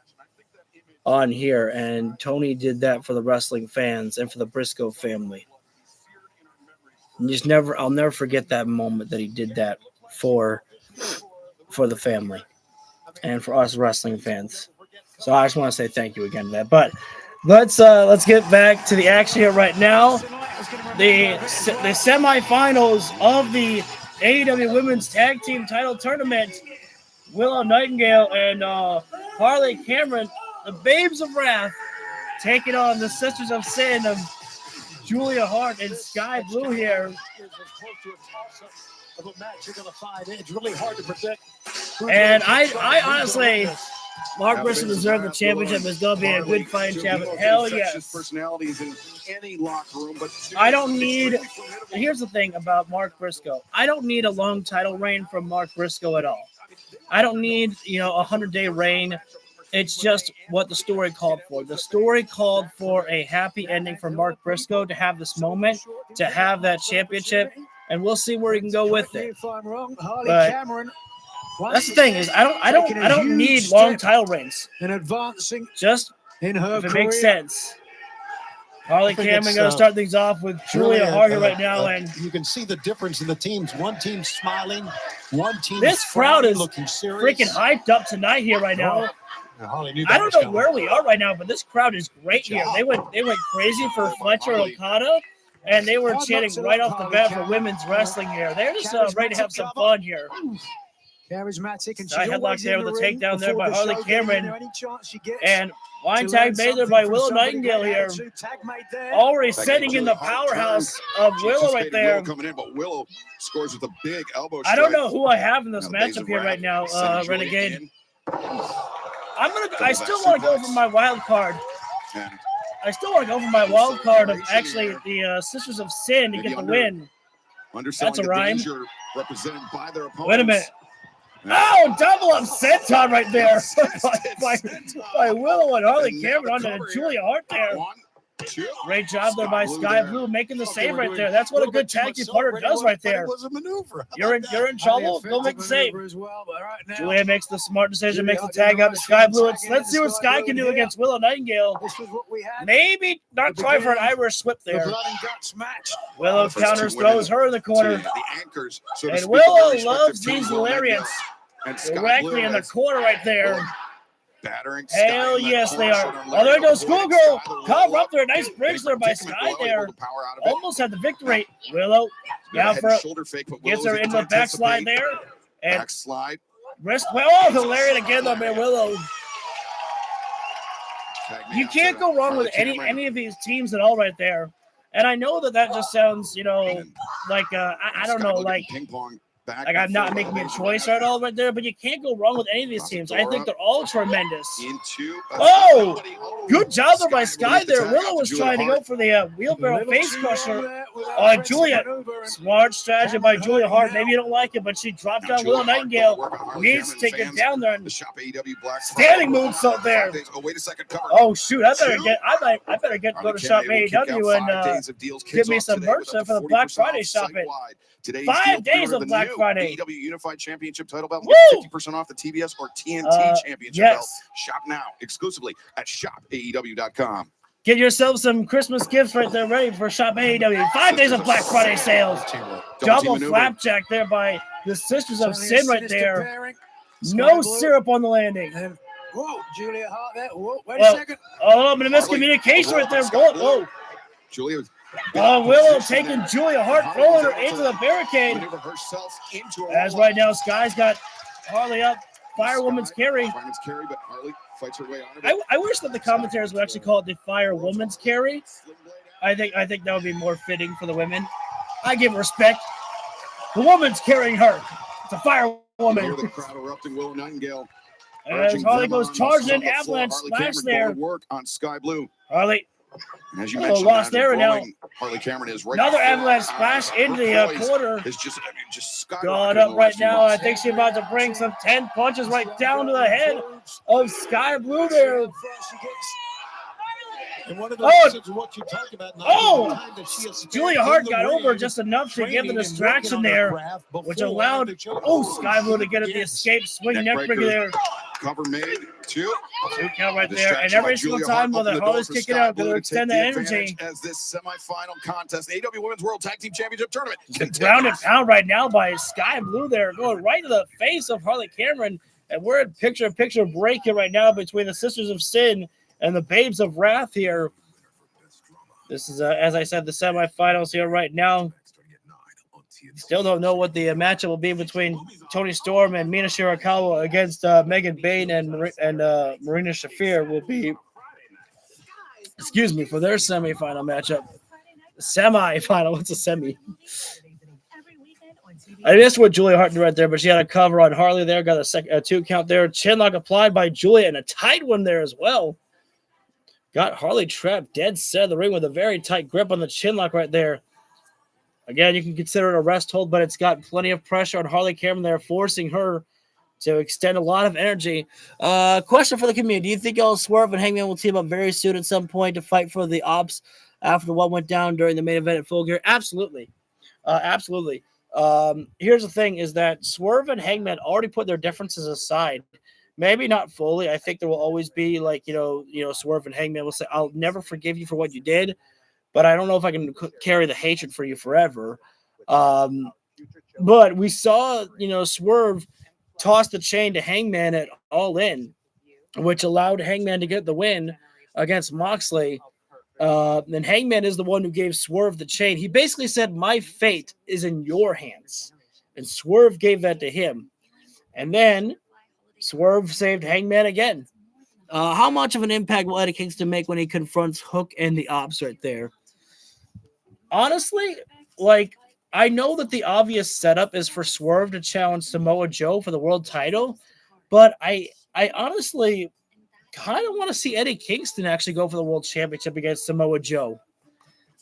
S1: on here, and Tony did that for the wrestling fans and for the Briscoe family. And I'll never forget that moment that he did that for the family and for us wrestling fans. So I just want to say thank you again to that. But let's get back to the action here right now. The semifinals of the AEW Women's Tag Team Title Tournament. Willow Nightingale and Harley Cameron, the Babes of Wrath, taking on the Sisters of Sin of Julia Hart and Sky Blue here.
S3: It's really hard to predict.
S1: And I honestly, Mark Briscoe deserved the championship. It's going to be a good fighting champion. Hell yes.
S2: Personalities in any locker room, but
S1: I don't need. Here's the thing about Mark Briscoe. I don't need a long title reign from Mark Briscoe at all. I don't need a 100-day reign. It's just what the story called for. The story called for a happy ending for Mark Briscoe to have this moment, to have that championship, and we'll see where he can go with it. But that's the thing is, I don't need long title reigns.
S3: In advancing
S1: just
S3: in her
S1: if it
S3: career.
S1: makes sense. Harley Cameron going to start things off with Julia Hart here right now, and
S4: you can see the difference in the teams. One team smiling, one team.
S1: This crowd is
S4: looking serious.
S1: Freaking hyped up tonight here right now. I don't know where we are right now, but this crowd is great here. They went crazy for FLETCHER OKADA, and they were chanting right off the bat for women's wrestling here. They're just ready to have some fun here.
S3: Charismatic, and
S1: I headlock there with a takedown there by Harley Cameron, and line
S3: to
S1: tag
S3: learn
S1: made there
S3: something
S1: by
S3: from
S1: Willow
S3: somebody
S1: Nightingale
S3: great
S1: here.
S3: attitude. Tag made there.
S1: Already setting in the powerhouse of Willow right there.
S2: Coming in, but Willow scores with a big elbow
S1: I don't
S2: strike.
S1: know who I have in this
S2: Now, Babes
S1: matchup
S2: of
S1: here
S2: Wrath
S1: right now,
S2: sending Julia
S1: Renegade.
S2: in,
S1: I still want to go for my wild card.
S2: and
S1: I still want to go for my wild card of actually the Sisters of Sin to get the win.
S2: underselling
S1: That's a
S2: the
S1: rhyme.
S2: danger represented by their opponents.
S1: Wait a minute. Oh, double up senton right there by Willow and Harley Cameron onto Julia Hart there.
S2: One, two.
S1: Great job there by
S2: Blue
S1: Sky
S2: there.
S1: Blue making the
S4: Okay,
S1: save
S4: we're
S1: right
S4: doing
S1: there. That's what a
S4: little
S1: good
S4: bit too
S1: tag
S4: much
S1: team partner
S4: celebrating,
S1: does right
S4: but it
S1: there.
S4: was a maneuver. How
S1: You're in
S4: about
S1: trouble. Go make the save.
S3: As well, but right now,
S1: Julia makes the smart decision, makes the
S3: Julia
S1: tag out to
S3: Hart
S1: Sky Blue.
S3: tagging
S1: Let's see what
S3: into
S1: Sky
S3: Sky
S1: can
S3: Blue
S1: do
S3: here.
S1: against Willow Nightingale.
S3: this was what we had.
S1: Maybe not try for an Irish whip
S3: The
S1: there.
S3: blood and guts match.
S1: Willow
S2: The first
S1: counters,
S2: two women
S1: throws her in the corner.
S2: to the anchors, so to
S1: And
S2: speak,
S1: Willow
S2: of their
S1: loves
S2: respective
S1: these
S2: teams. Willow
S1: lariats
S2: Nightingale and Sky
S1: directly
S2: Blue
S1: in the
S2: as
S1: corner right there.
S2: Willow battering Sky
S1: Hell
S2: in that
S1: yes, they
S2: corner,
S1: are.
S2: showing
S1: Oh, there goes
S2: avoiding
S1: Schoolgirl.
S2: Sky, the
S1: Cover
S2: roll
S1: up there. Nice bridge there by
S2: particularly
S1: Sky
S2: Willow able
S1: there.
S2: to power out of it.
S1: Almost had the victory. Willow
S2: Got a
S1: down
S2: head
S1: for
S2: and shoulder fake, but
S1: gets
S2: Willow's
S1: her
S2: able
S1: into
S2: to
S1: the backslide
S2: anticipate.
S1: there. And
S2: Backslide.
S1: wrist. Oh, the lariat again though, man. Willow.
S2: Tag me
S1: You
S2: out
S1: can't
S2: to
S1: go wrong with
S2: Harley Cameron.
S1: any of these teams at all right there. And I know that just sounds, like I don't
S2: Sky
S1: know,
S2: Blue
S1: like
S2: getting ping-pong back
S1: I'm
S2: and
S1: not
S2: forth.
S1: making a choice at all right there. But you can't go wrong with any of these teams. I think they're all tremendous.
S2: Into
S1: Oh, good job there by
S2: Sky
S1: Sky
S2: with the
S1: there.
S2: tag
S1: Willow
S2: out
S1: was
S2: to
S1: trying to
S2: Julia
S1: go for the wheelbarrow
S3: Little
S1: face
S3: too
S1: crusher
S3: long there with that
S1: on
S3: offensive
S1: Julia.
S3: maneuver, and
S1: Smart strategy by
S3: Cameron
S1: Julia Hart.
S3: hurting
S1: Maybe you don't like it, but she dropped
S2: Now
S1: down
S2: Julia
S1: Willow
S2: Hart
S1: Nightingale.
S2: going to work on Harley
S1: Needs to
S2: Cameron
S1: take it
S2: fans.
S1: down there.
S2: The
S1: And
S2: Shop AEW Black
S1: standing moonsault there.
S2: Oh, wait a second. Cover.
S1: oh shoot, I better go
S2: Harley
S1: to Shop
S2: Cameron able to kick
S1: AEW
S2: out 5
S1: and
S2: days of deals.
S1: get
S2: Kids
S1: me
S2: off
S1: some
S2: today
S1: merch
S2: with
S1: there
S2: up
S1: for
S2: to
S1: the Black
S2: 40%
S1: Friday
S2: off
S1: shopping.
S2: site-wide. Today's
S1: 5
S2: deal,
S1: days
S2: pre-order
S1: of
S2: the
S1: Black
S2: new
S1: Friday.
S2: AEW Unified Championship title belt.
S1: Woo!
S2: Get 50% off the TBS or TNT Championship
S1: yes.
S2: belt. Shop now exclusively at shopaew.com.
S1: Get yourself some Christmas gifts right there ready for Shop AEW. 5 days of Black Friday sales. Double flapjack there by the Sisters of
S3: certainly a
S1: Sin right
S3: sinister
S1: there.
S3: pairing.
S1: No
S3: Sky Blue.
S1: syrup on the landing.
S3: And, whoa, Julia Hart there. Whoa, wait
S1: Well,
S3: a second.
S1: Oh, but a miscommunication right there. Whoa.
S2: Julia was
S1: Willow taking Julia Hart, throwing her into the barricade.
S2: maneuver herself into a
S1: As
S2: roll-up.
S1: right now, Sky's got Harley up, Fire Woman's Carry.
S2: Fireman's carry, but Harley fights her way out of it.
S1: I wish that the commentators would actually call it the Fire Woman's Carry. I think that would be more fitting for the women. I give respect. The woman's carrying her. It's a fire woman.
S2: The crowd erupting. Willow Nightingale.
S1: As Harley goes charging in, avalanche splash there.
S2: Work on Sky Blue.
S1: Harley.
S2: And as you mentioned,
S1: lost there and now.
S2: Harley Cameron is right.
S1: Another avalanche splash into the quarter.
S2: It's just
S1: Got up right now. I think she's about to bring some 10 punches right down to the head of Sky Blue there.
S4: And one of those is what you talk about.
S1: Julia Hart got over just enough to give the distraction there, which allowed Sky Blue to get at the escape swing neck breaker there.
S2: Cover made. Two
S1: count right there, and every single time when the Harley's kicking out, they'll extend the energy.
S2: As this semifinal contest, AEW Women's World Tag Team Championship Tournament.
S1: Ground and pound right now by Sky Blue there, going right to the face of Harley Cameron, and we're in picture-in-picture break here right now between the Sisters of Sin and the Babes of Wrath here. This is, as I said, the semifinals here right now. Still don't know what the matchup will be between Toni Storm and Mina Shirakawa against Megan Bayne and Marina Shafir will be, for their semifinal matchup. Semifinal, what's a semi? I missed what Julia Hart did right there, but she had a cover on Harley there, got a 2 count there. Chinlock applied by Julia and a tight one there as well. Got Harley trapped dead center of the ring with a very tight grip on the chinlock right there. Again, you can consider it a rest hold, but it's got plenty of pressure on Harley Cameron there, forcing her to extend a lot of energy. Question for the community. Do you think Swerve and Hangman will team up very soon at some point to fight for the Ops after what went down during the main event at Full Gear? Absolutely. Absolutely. Here's the thing is that Swerve and Hangman already put their differences aside. Maybe not fully. I think there will always be Swerve and Hangman will say, I'll never forgive you for what you did, but I don't know if I can carry the hatred for you forever. But we saw, Swerve toss the chain to Hangman at All In, which allowed Hangman to get the win against Moxley. And Hangman is the one who gave Swerve the chain. He basically said, my fate is in your hands. And Swerve gave that to him. And then Swerve saved Hangman again. How much of an impact will Eddie Kingston make when he confronts Hook and the Ops right there? Honestly, I know that the obvious setup is for Swerve to challenge Samoa Joe for the world title, but I honestly kind of want to see Eddie Kingston actually go for the world championship against Samoa Joe.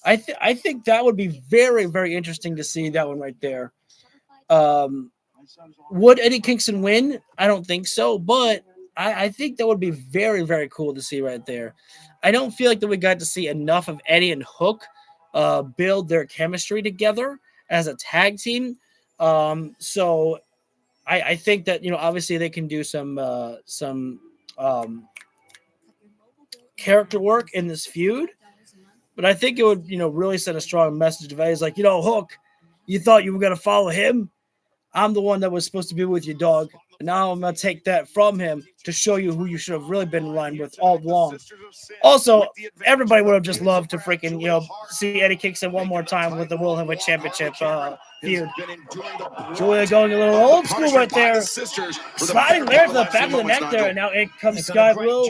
S1: I think that would be very, very interesting to see that one right there. Would Eddie Kingston win? I don't think so, but I think that would be very, very cool to see right there. I don't feel like that we got to see enough of Eddie and Hook build their chemistry together as a tag team. So I think that, obviously they can do some character work in this feud, but I think it would, really send a strong message to Eddie's like, Hook, you thought you were going to follow him? I'm the one that was supposed to be with you, dog. And now I'm going to take that from him to show you who you should have really been in line with all along. Also, everybody would have just loved to freaking, see Eddie Kingston one more time with the World Heavyweight Championship feud. Julia going a little old school right there. Sliding there to the back of the neck there, and now it comes Sky Blue.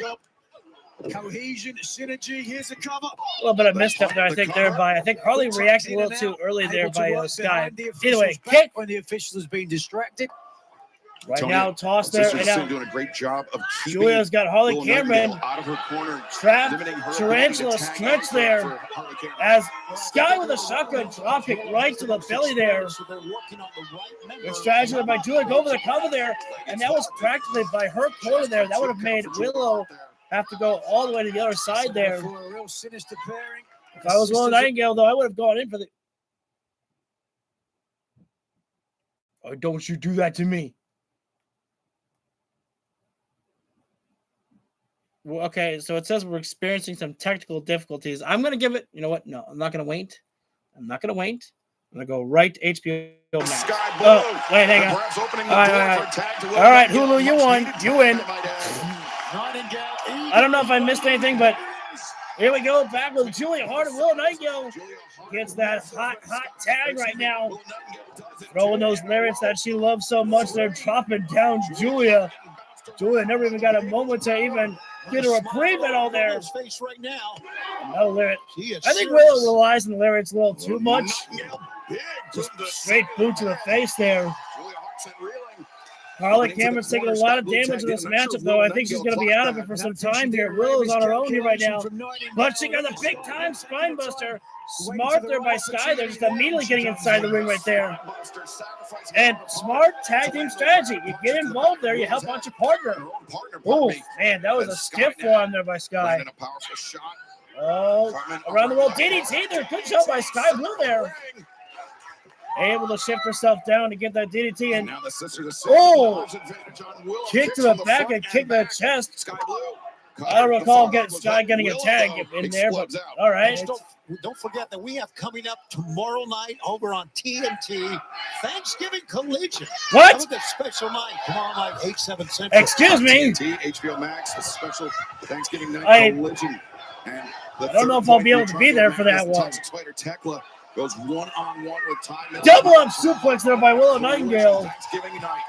S3: Cohesion, synergy, here's a cover.
S1: A little bit of misstep there, I think Harley reacted a little too early there by Sky. Anyway, kick.
S3: When the official has been distracted.
S1: Right now, toss there. Right now,
S2: doing a great job of
S1: Julia's got Harley Cameron
S2: out of her corner.
S1: Trapped, tarantula stretch there. As Sky with a shotgun drop kick right to the belly there. Good strategy by Julia, go for the cover there. And that was practically by her corner there. That would have made Willow have to go all the way to the other side there.
S3: For a real sinister pairing.
S1: If I was Willow Nightingale, though, I would have gone in for the. Oh, don't you do that to me. Well, okay, so it says we're experiencing some technical difficulties. I'm going to give it, you know what? No, I'm not going to wait. I'm going to go right to HBO Max. Oh, wait, hang on. All right, Hulu, you won. You win. I don't know if I missed anything, but here we go. Back with Julia Hart and Willow Nightingale. Gets that hot tag right now. Throwing those lyrics that she loves so much. They're dropping down Julia. Julia never even got a moment to even get a reprieve at all there.
S3: Face right now.
S1: No lariat.
S3: He is
S1: I think
S3: serious.
S1: Willow relies on the lariats a little too much.
S2: Big
S1: Just straight boot to the face there.
S2: Julia Hart's reeling.
S1: Harley Cameron's taking a lot of damage in this matchup, though. I think she's going to be out of it for some time here. Willow's on her own here right now. But she got a big-time spine buster. Smart there by Sky. They're just immediately getting inside the ring right there. And smart tag team strategy. You get involved there, you help out your partner. Oh, man, that was a stiff forearm there by Sky.
S2: A powerful shot.
S1: Oh, around the world DDT there. Good job by Sky Blue there. Able to shift herself down to get that DDT. And oh, kick to the back and kick to the chest. I don't recall Sky getting a tag in there, but all right.
S3: Don't forget that we have coming up tomorrow night over on TNT, Thanksgiving Collision.
S1: What?
S3: Look at special night tomorrow night, 8/7 Central.
S1: Excuse me.
S2: TNT, HBO Max, a special Thanksgiving night collision. And
S1: I don't know if I'll be able to be there for that one.
S2: Spider Tekla goes one-on-one with time.
S1: Double up suplex there by Willow Nightingale.
S2: Thanksgiving night.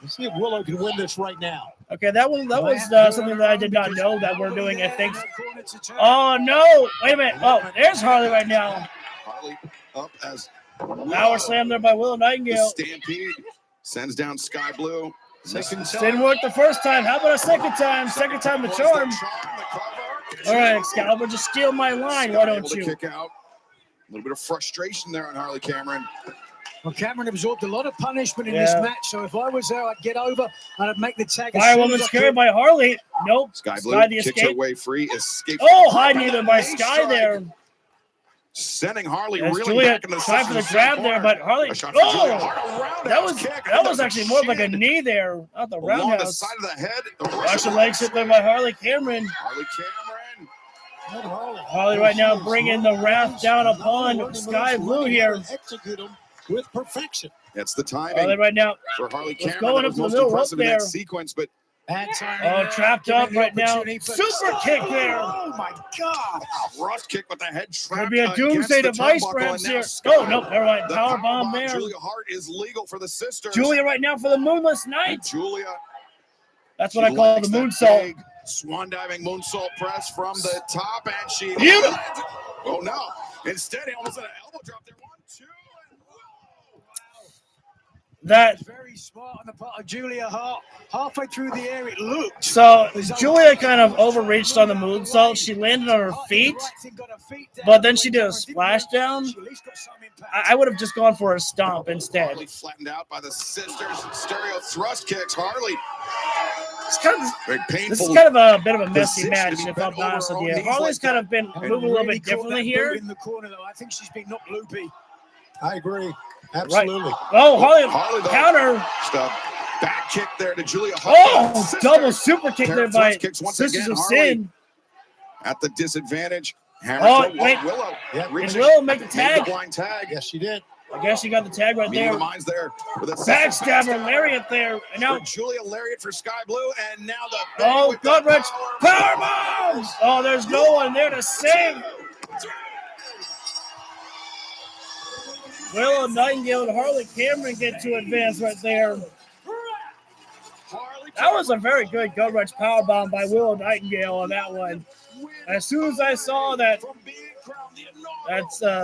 S3: Let's see if Willow can win this right now.
S1: Okay, that was something that I did not know that we're doing. I think. Oh no! Wait a minute! Oh, there's Harley right now.
S2: Harley up as
S1: Power slam there by Willow Nightingale.
S2: Stampede sends down Sky Blue.
S1: Didn't work the first time. How about a second time? Second time the charm. All right, Excalibur, just steal my line. Why don't you?
S2: Kick out. A little bit of frustration there on Harley Cameron.
S3: Well, Cameron absorbed a lot of punishment in this match, so if I was there, I'd get over and I'd make the tag.
S1: Firewoman's carried by Harley. Nope.
S2: Sky Blue kicks her way free. Escapes.
S1: Oh, high knee there by Sky there.
S2: Sending Harley
S1: As
S2: really
S1: Julia
S2: back in the
S1: tried for the grab there, but Harley. Oh, that was actually more of like a knee there, not the
S2: roundhouse.
S1: roundhouse.
S2: The side of the head.
S1: Russian leg sit there by Harley Cameron.
S2: Harley Cameron.
S1: Harley right now bringing the wrath down upon Sky Blue here.
S3: Execute him with perfection.
S2: That's the timing.
S1: Harley right now.
S2: For Harley Cameron,
S1: going up to the middle rope there.
S2: Sequence, but
S1: trapped up right now. Super kick there.
S3: Oh my God!
S2: Rough kick with the head trapped.
S1: Could be a doomsday device perhaps here. Oh no, never mind. Power bomb there.
S2: Julia Hart is legal for the sisters.
S1: Julia right now for the Moonless Night.
S2: And Julia.
S1: That's what I call the moonsault.
S2: Swan diving moonsault press from the top, and she.
S1: Beautiful.
S2: Oh no! Instead, he almost had an elbow drop there. 1, 2, and
S1: that
S3: very smart on the part of Julia Hart. Halfway through the air, it looked.
S1: So Julia kind of overreached on the moonsault. She landed on her feet, but then she did a splashdown. I would have just gone for a stomp instead.
S2: Harley flattened out by the sisters. Stereo thrust kicks. Harley.
S1: This is kind of a bit of a messy match, if I'm honest with you. Harley's kind of been moving a little bit differently here.
S3: In the corner, though, I think she's been knocked loopy. I agree. Absolutely.
S1: Right. Oh, Harley counter.
S2: Back kick there to Julia Hart.
S1: Oh, double super kick there by Sisters of Sin.
S2: At the disadvantage.
S1: Oh, wait.
S2: Willow.
S1: Did Willow make the tag?
S2: Blind tag.
S3: Yes, she did.
S1: I guess she got the tag right there. Backstabber lariat there. And now
S2: Julia lariat for Sky Blue, and now the
S1: gut-wrench power bombs. Oh, there's no one there to save. Willow Nightingale and Harley Cameron get to advance right there. That was a very good gut-wrench powerbomb by Willow Nightingale on that one. As soon as I saw that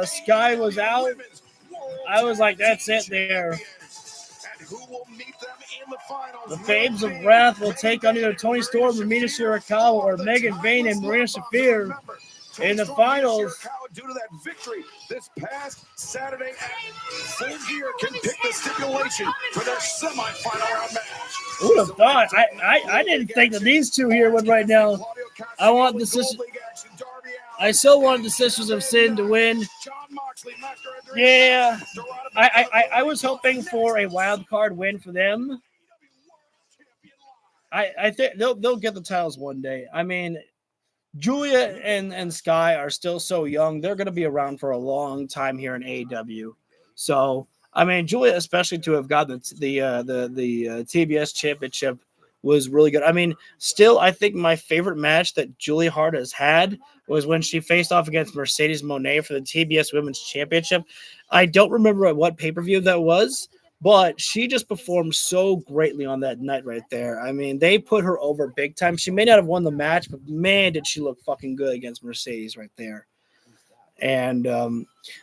S1: Sky was out, I was like, that's it there. The Babes of Wrath will take on either Toni Storm, Ramina Shirakawa, or Megan Vane and Marina Shafir in the finals.
S2: Due to that victory this past Saturday at Full Gear can pick the stipulation for their semifinal round match.
S1: Who would have thought? I didn't think that these two here would right now. I still wanted the Sisters of Sin to win. Yeah, I was hoping for a wild card win for them. I think they'll get the titles one day. I mean, Julia and Sky are still so young. They're going to be around for a long time here in AEW. So, I mean, Julia, especially to have gotten the TBS championship was really good. I mean, still, I think my favorite match that Julia Hart has had was when she faced off against Mercedes Moné for the TBS Women's Championship. I don't remember at what pay-per-view that was, But she just performed so greatly on that night right there. I mean, they put her over big time. She may not have won the match, but man, did she look fucking good against Mercedes right there. And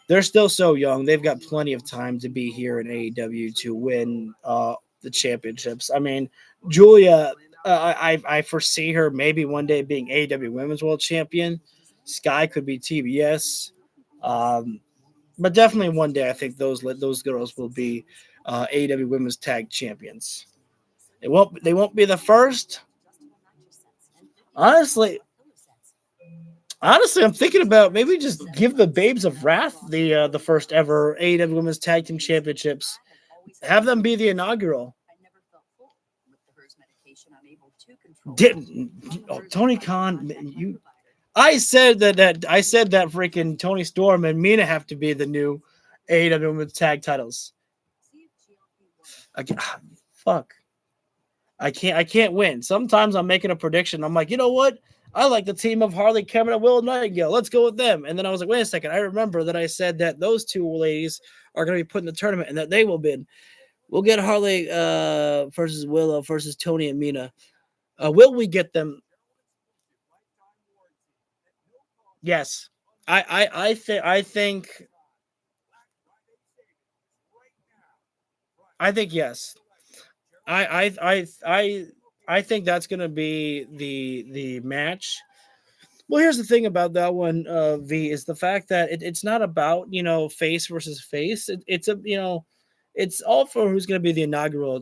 S1: they're still so young. They've got plenty of time to be here in AEW to win the championships. I mean, Julia, I foresee her maybe one day being AEW Women's World Champion. Sky could be TBS. But definitely one day, I think those girls will be AEW Women's Tag Champions. They won't be the first. Honestly, I'm thinking about maybe just give the Babes of Wrath the first ever AEW Women's Tag Team Championships. Have them be the inaugural. Tony Khan, you. I said that freaking Tony Storm and Mina have to be the new AEW Women's Tag titles. Fuck. I can't win. Sometimes I'm making a prediction. I'm like, you know what? I like the team of Harley Cameron and Willow Nightingale. Let's go with them. And then I was like, wait a second. I remember that I said that those two ladies are going to be put in the tournament and that they will win. We'll get Harley versus Willow versus Tony and Mina. Will we get them? Yes. I think yes. I think that's going to be the match. Well, here's the thing about that one, V, is the fact that it's not about, face versus face. It's all for who's going to be the inaugural,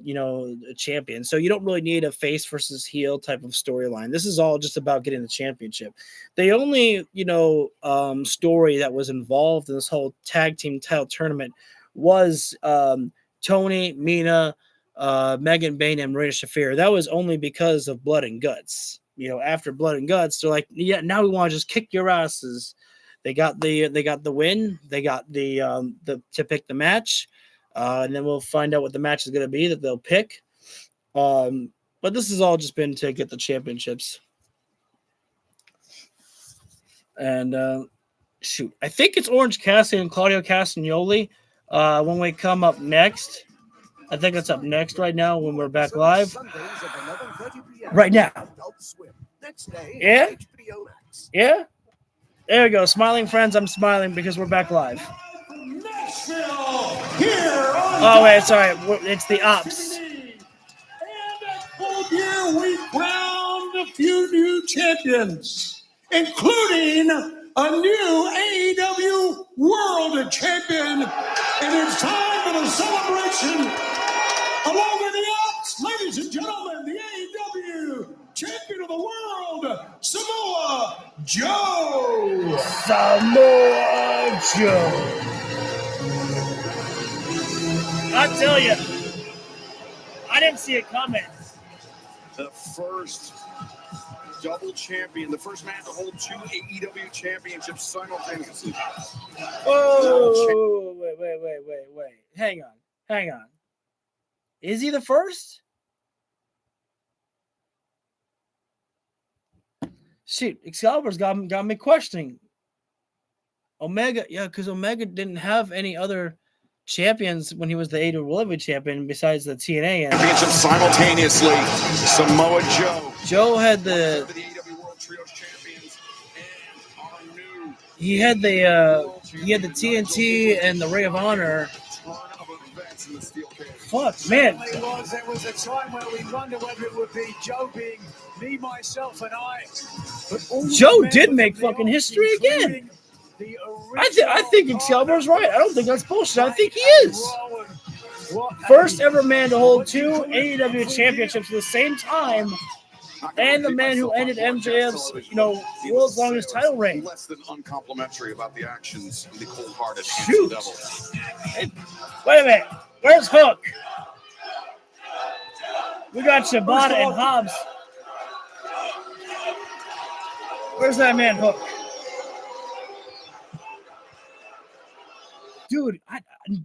S1: champion. So you don't really need a face versus heel type of storyline. This is all just about getting the championship. The only, story that was involved in this whole tag team title tournament was Tony, Mina, Megan Bain, and Marina Shafir. That was only because of Blood and Guts. After Blood and Guts, they're like, yeah, now we want to just kick your asses. They got the win. They got the to pick the match. And then we'll find out what the match is going to be that they'll pick. But this has all just been to get the championships. And I think it's Orange Cassidy and Claudio Castagnoli when we come up next. I think it's up next right now when we're back live. Right now. Yeah? Yeah? There we go. Smiling friends, I'm smiling because we're back live. Oh, wait, sorry. It's the Ops.
S3: And at Full Gear, we crowned a few new champions, including a new AEW World Champion. And it's time for the celebration. Along with the Ops, ladies and gentlemen, the AEW Champion of the World, Samoa Joe.
S1: Samoa Joe. I tell you, I didn't see it coming.
S2: The first double champion, the first man to hold two AEW championships simultaneously.
S1: Oh, wait. Hang on. Is he the first? Shoot, Excalibur's got me questioning. Omega, yeah, because Omega didn't have any other champions when he was the AEW World Heavyweight Champion besides the TNA.
S2: Championship simultaneously. Samoa Joe.
S1: Joe had the
S2: AEW World Trios Champions and our new.
S1: He had the TNT and the Ring of Honor. Fuck, man.
S3: There was a time where we wondered whether it would be Joe being me, myself, and I.
S1: Joe did make fucking history again. I think Excalibur's right. I don't think that's bullshit. I think he is. First ever man to hold two AEW championships at the same time, and the man who ended MJF's, world's longest title reign.
S2: Less than uncomplimentary about the actions of the cold-hearted
S1: Shoot.
S2: devil.
S1: Hey, wait a minute. Where's Hook? We got Shibata and Hobbs. Where's that man Hook? Dude,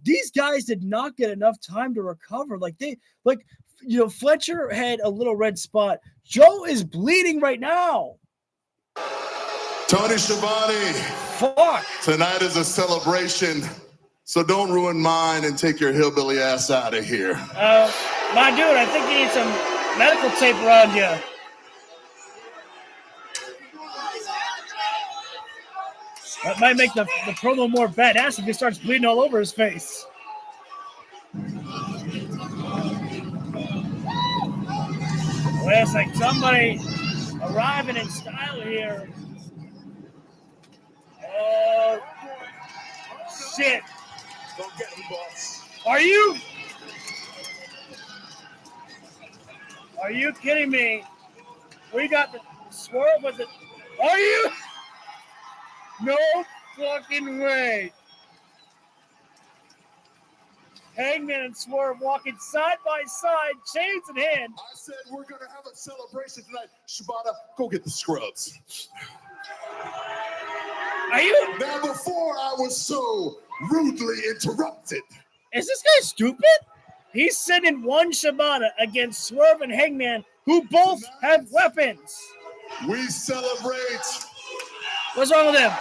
S1: these guys did not get enough time to recover. Fletcher had a little red spot. Joe is bleeding right now.
S8: Tony Schiavone.
S1: Fuck.
S8: Tonight is a celebration
S2: So don't ruin mine and take your hillbilly ass out of here.
S1: My dude, I think you need some medical tape around you. That might make the promo more badass if he starts bleeding all over his face. Well, it's like somebody arriving in style here. Oh, shit.
S4: Don't get him, boss.
S1: Are you kidding me? We got the Swerve with it. Are you? No fucking way. Hangman and Swerve walking side by side, chains in hand.
S2: I said we're going to have a celebration tonight. Shibata, go get the scrubs.
S1: Are you?
S2: Now, before I was so rudely interrupted.
S1: Is this guy stupid? He's sending one Shibata against Swerve and Hangman, who both have weapons.
S2: We celebrate.
S1: What's wrong with him?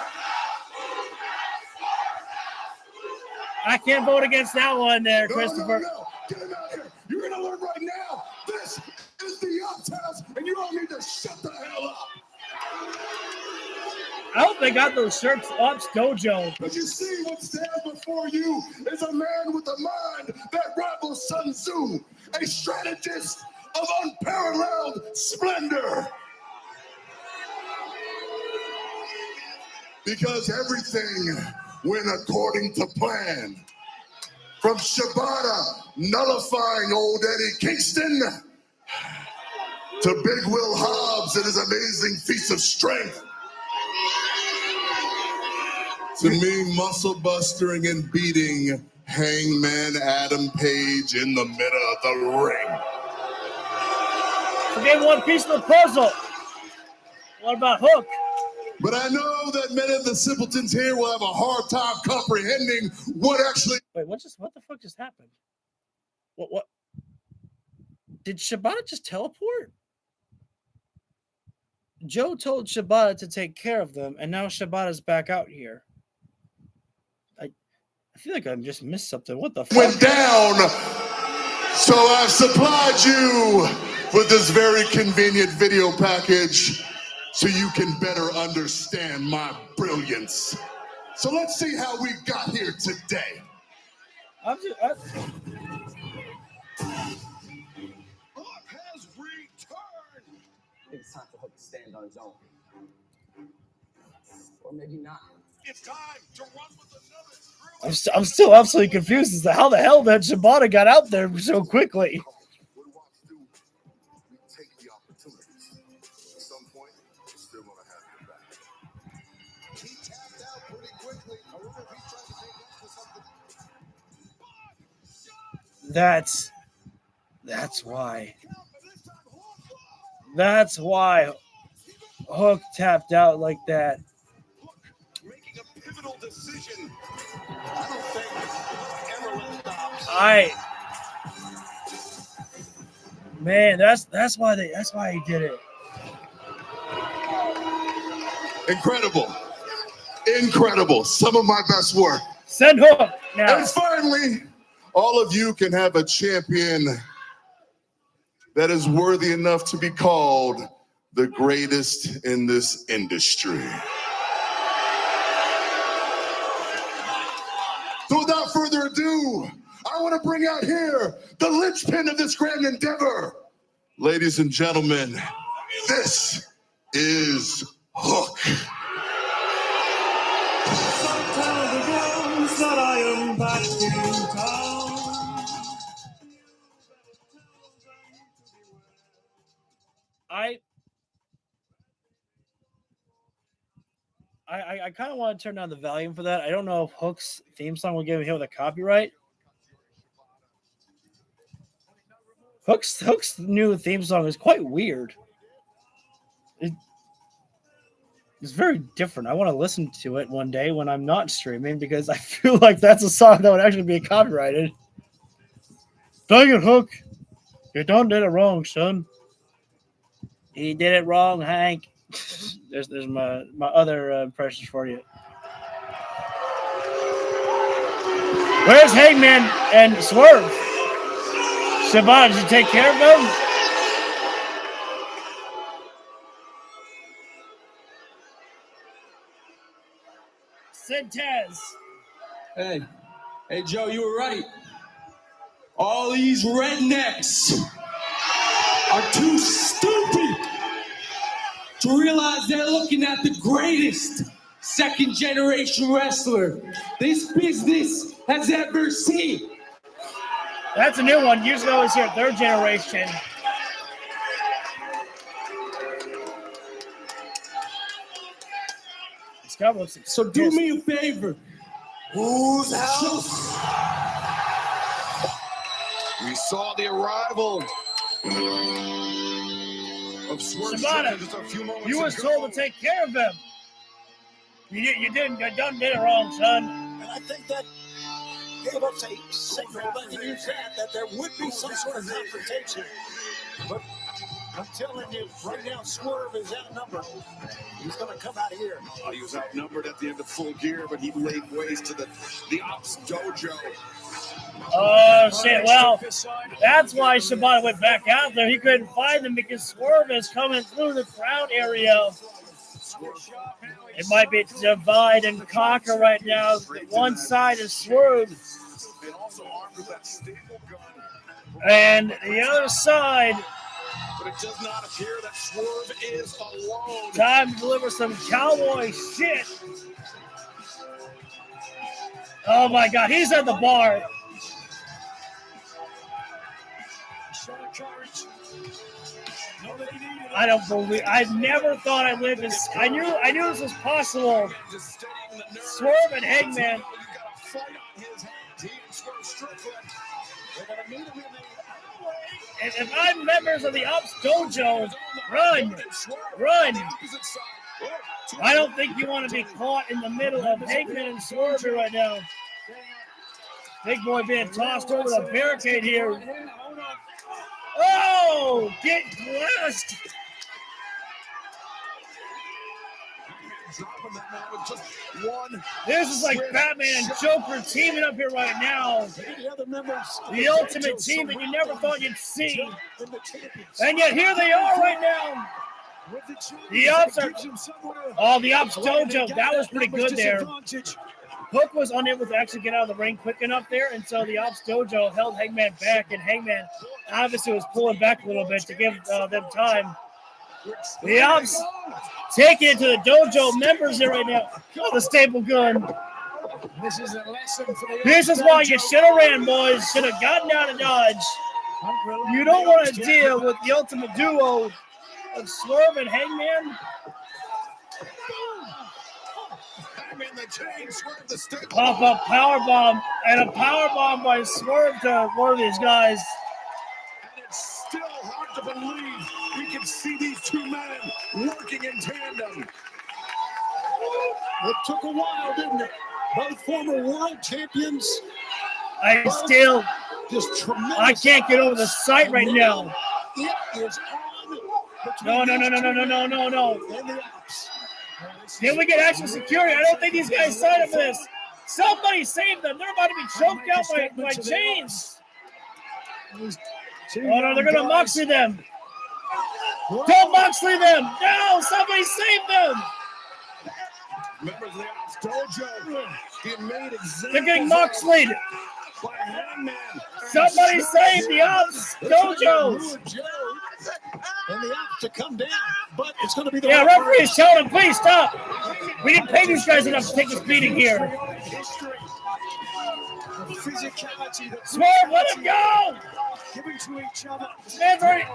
S1: I can't vote against that one there, Christopher.
S2: No. Get him out here. You're going to learn right now. This is the Uptowns, and you don't need to shut the hell up.
S1: I hope they got those shirts Ups Dojo.
S2: But you see, what stands before you is a man with a mind that rivals Sun Tzu, a strategist of unparalleled splendor. Because everything went according to plan. From Shibata nullifying old Eddie Kingston to Big Will Hobbs and his amazing feats of strength. To me, muscle bustering and beating Hangman Adam Page in the middle of the ring.
S1: Forget one piece of the puzzle. What about Hook?
S2: But I know that many of the simpletons here will have a hard time comprehending what actually.
S1: Wait, what the fuck just happened? What? Did Shibata just teleport? Joe told Shibata to take care of them, and now Shibata's back out here. I feel like I just missed something. What the fuck?
S2: Went down. So I've supplied you with this very convenient video package so you can better understand my brilliance. So let's see how we got here today.
S4: Hook has returned.
S8: It's time for Hook to stand on his own. Or maybe not.
S4: It's time to run with another screw.
S1: I'm still absolutely confused as to how the hell that Shibata got out there so quickly.
S2: What do I do? We take the opportunities. At some point, we're still going to have to back.
S4: He tapped out pretty quickly. I wonder if he's trying to make up for something.
S1: That's why. That's why Hook tapped out like that.
S4: Making a pivotal decision. I don't think Emerald stops.
S1: Man, that's why he did it.
S2: Incredible. Some of my best work.
S1: Send Hook now.
S2: And finally, all of you can have a champion that is worthy enough to be called the greatest in this industry. So without further ado, I want to bring out here the linchpin of this grand endeavor. Ladies and gentlemen, this is Hook.
S1: I kind of want to turn down the volume for that. I don't know if Hook's theme song will give him with a copyright. Hook's new theme song is quite weird. It's very different. I want to listen to it one day when I'm not streaming because I feel like that's a song that would actually be copyrighted. Dang it, Hook. You done did it wrong, son. He did it wrong, Hank. There's my other impressions for you. Where's Hangman and Swerve? Shabbat, did you take care of them? Sentez.
S3: Hey, Joe, you were right. All these rednecks are too stupid to realize they're looking at the greatest second-generation wrestler this business has ever seen.
S1: That's a new one. Usually always hear third generation.
S3: So do me a favor. Who's out?
S4: We saw the arrival of Swerve
S1: Shibata,
S4: just a few moments
S1: you was
S4: ago.
S1: told to take care of them. You didn't. You done did it wrong, son.
S3: And I think that gave us a signal that there would be some sort of confrontation. But I'm telling you, right now, Swerve is outnumbered. He's going to come out of here.
S4: He was outnumbered at the end of Full Gear, but he laid waste to the Ops Dojo.
S1: Oh, shit. Well, that's why Shibata went back out there. He couldn't find them because Swerve is coming through the crowd area. It might be divide and conquer right now. One side is Swerve. And the other side.
S4: But it does not appear that Swerve is alone.
S1: Time to deliver some cowboy shit. Oh my God, he's at the bar. I don't believe. I never thought I'd live this. I knew this was possible. Swerve and Hangman. And if I'm members of the Ops Dojo, run. I don't think you want to be caught in the middle of Hangman and Swerve right now. Big boy being tossed over the barricade here. Oh, get blessed. This is like Batman and Joker teaming up here right now. The ultimate team that you never thought you'd see. And yet here they are right now. The Ops are... Oh, the Ops Dojo. That was pretty good there. Hook was unable to actually get out of the ring quick enough there, and so the Ops Dojo held Hangman back, and Hangman obviously was pulling back a little bit to give them time. The Ops taking it to the dojo members here right now. Oh, the staple gun.
S3: This is a lesson for the
S1: This is why you should have ran, boys. Should have gotten out of Dodge. You don't want to deal with the ultimate duo of Swerve and Hangman. Pop up powerbomb and a powerbomb by Swerve to one of these guys.
S4: And it's still hard to believe we can see these two men working in tandem.
S3: It took a while, didn't it? Both former world champions.
S1: I can't get over the sight right now.
S3: It is
S1: No.
S3: on.
S1: Can we get actual security? I don't think these guys signed up for this. Somebody save them. They're about to be choked out by chains. Oh, no, they're going to Moxley them. Don't Moxley them. No, somebody save them.
S4: Members of the Ops Dojo being made
S1: They're getting Moxleyed.
S4: by Hangman.
S1: Somebody save the Ops Dojo.
S3: And the Ops to come down, but it's going to be the
S1: referee's telling them, please stop. We didn't pay these guys enough to take this beating here. Swerve, let him go.
S3: Giving to each other.
S1: This man's already...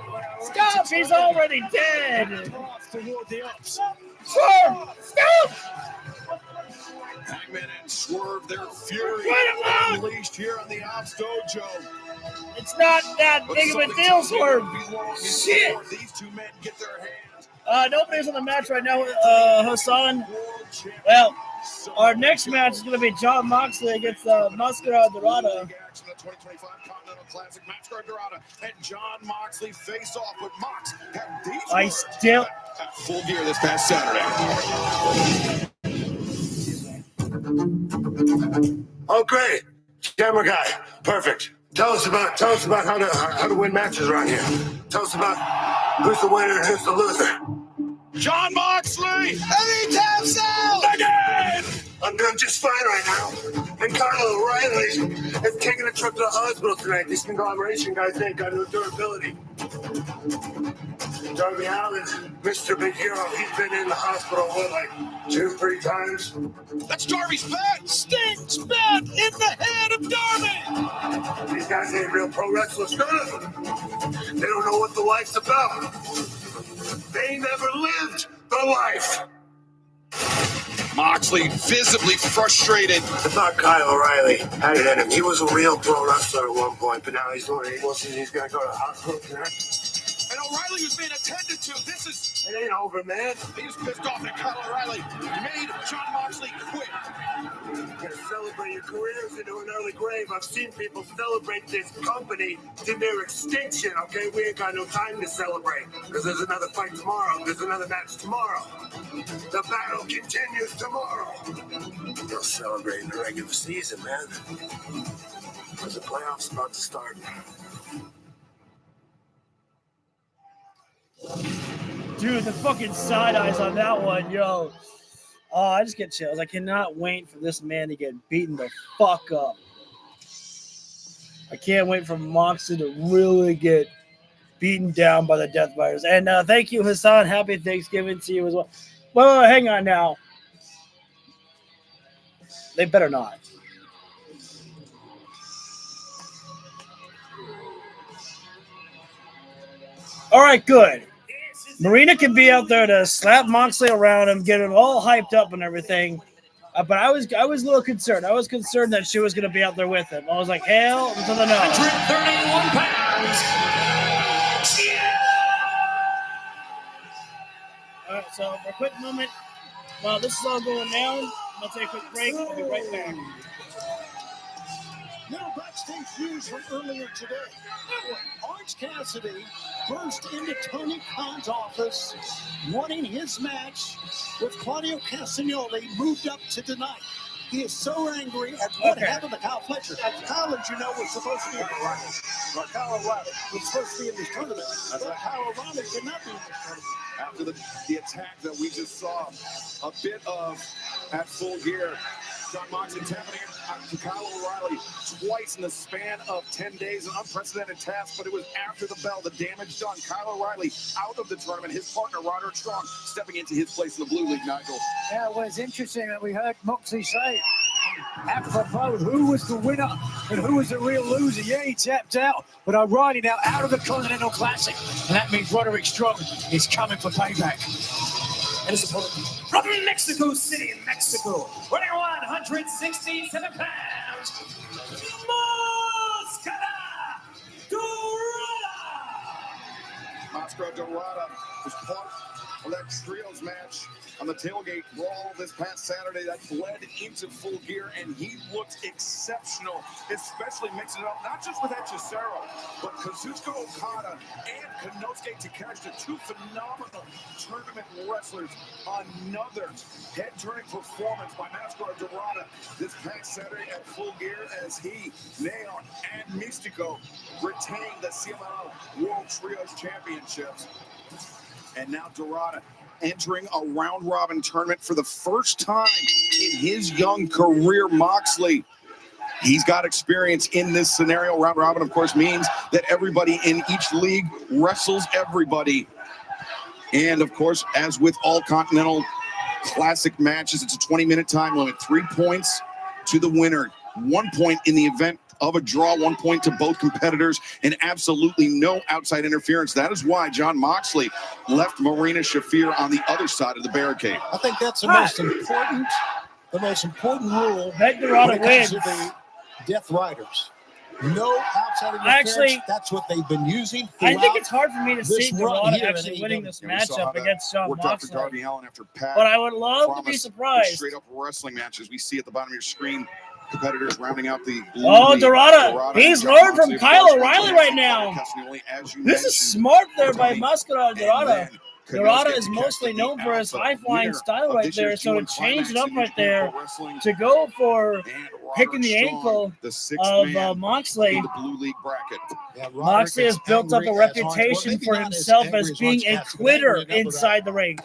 S1: Stop, he's already dead. Swerve, stop.
S4: Hangman and Swerve, their fury unleashed here on the Ops Dojo.
S1: It's not that big of a deal, Swerve. Shit.
S4: These two men get their hands.
S1: Nobody's on the match right now, Hassan. Well, our next match is going to be John Moxley against Mascara Dorada.
S4: The 2025 Continental Classic, Mascara Dorada and John Moxley face off with Mox. Have these at Full Gear this past Saturday.
S3: Oh, great.
S9: Camera guy, perfect. Tell us about how to win matches around here. Tell us about who's the winner and who's the loser.
S4: John Moxley!
S9: Anytime sound! Again! I'm doing just fine right now. And Kyle O'Reilly is taking a trip to the hospital tonight. These conglomeration guys ain't got no durability. Darby Allin, Mr. Big Hero, he's been in the hospital, like 2-3 times?
S4: That's Darby's bat! Sting's bat in the head of Darby!
S9: These guys ain't real pro wrestlers, none of them. They don't know what the life's about. They never lived the life.
S4: Moxley visibly frustrated.
S9: I thought Kyle O'Reilly had it in him. He was a real pro wrestler at one point, but now he's going to go to the hospital tonight.
S4: And O'Reilly was being attended to.
S9: It ain't over, man.
S4: He was pissed off that Kyle O'Reilly made John Moxley quit.
S9: You're gonna celebrate your careers into an early grave. I've seen people celebrate this company to their extinction, okay? We ain't got no time to celebrate because there's another fight tomorrow. There's another match tomorrow. The battle continues tomorrow. You'll celebrate in the regular season, man. Because the playoffs about to start.
S1: Dude, the fucking side eyes on that one, yo. Oh, I just get chills. I cannot wait for this man to get beaten the fuck up. I can't wait for Moxley to really get beaten down by the Death Riders. And thank you, Hassan. Happy Thanksgiving to you as well. Well, hang on now. They better not. All right, good. Marina can be out there to slap Moxley around him, get him all hyped up and everything. But I was a little concerned. I was concerned that she was going to be out there with him. I was like, hell to the no.
S3: 131 pounds.
S1: All right, so for a quick moment, while this is all going down, I'm going to take a quick break. I'll be right back.
S3: Now backstage news from earlier today. Orange Cassidy burst into Tony Khan's office, wanting his match with Claudio Castagnoli moved up to tonight. He is so angry at what happened to Kyle Fletcher. Kyle, as you know, was supposed to be in this tournament. Kyle O'Reilly was supposed to be in this tournament. But Kyle O'Reilly could not be in this tournament.
S4: After the attack that we just saw, a bit of at Full Gear, John Moxley tapping to Kyle O'Reilly twice in the span of 10 days, an unprecedented task, but it was after the bell, the damage done. Kyle O'Reilly out of the tournament, his partner Roderick Strong stepping into his place in the Blue League, Nigel.
S10: Yeah, well, it's interesting that we heard Moxley say, apropos, who was the winner and who was the real loser? Yeah, he tapped out, but O'Reilly now out of the Continental Classic, and that means Roderick Strong is coming for payback.
S3: And his opponent from Mexico City, Mexico, weighing 167 pounds,
S4: Mascara Dorada was part of that trios match on the tailgate brawl this past Saturday that bled into Full Gear, and he looked exceptional, especially mixing it up, not just with Hechicero, but Kazuchika Okada and Konosuke Takeshita, two phenomenal tournament wrestlers. Another head-turning performance by Mascara Dorada this past Saturday at Full Gear as he, Neon, and Mystico retained the CMLL World Trios Championships. And now Dorada entering a round-robin tournament for the first time in his young career. Moxley, he's got experience in this scenario. Round-robin, of course, means that everybody in each league wrestles everybody. And, of course, as with all Continental Classic matches, it's a 20-minute time limit. 3 points to the winner. 1 point in the event of a draw, 1 point to both competitors, and absolutely no outside interference. That is why John Moxley left Marina Shafir on the other side of the barricade.
S3: I think that's the most important rule
S1: Bet Dorada wins.
S3: to the Death Riders. No outside interference.
S1: Actually,
S3: that's what they've been using.
S1: I think it's hard for me to see
S3: this run
S1: Dorada
S3: here
S1: actually
S3: in
S1: winning
S3: AEW.
S1: this
S4: Yeah, we saw
S1: matchup
S4: that
S1: against John
S4: worked out for
S1: Moxley.
S4: Darby Allin after Pat
S1: But I would love to be
S4: promised
S1: surprised.
S4: straight-up wrestling matches. We see at the bottom of your screen competitors rounding out the Blue
S1: Oh,
S4: League.
S1: Dorada. He's
S4: John
S1: learned from
S4: Moxley, of
S1: Kyle
S4: course,
S1: O'Reilly right now.
S4: As you
S1: This is
S4: mentioned,
S1: smart there by
S4: Tony.
S1: Mascara
S4: And
S1: Dorada.
S4: then
S1: Dorado is mostly known for his high-flying style right there, so to change it up right there, to go for picking the ankle of Moxley. Moxley has built up a reputation for himself as being a quitter inside the ring,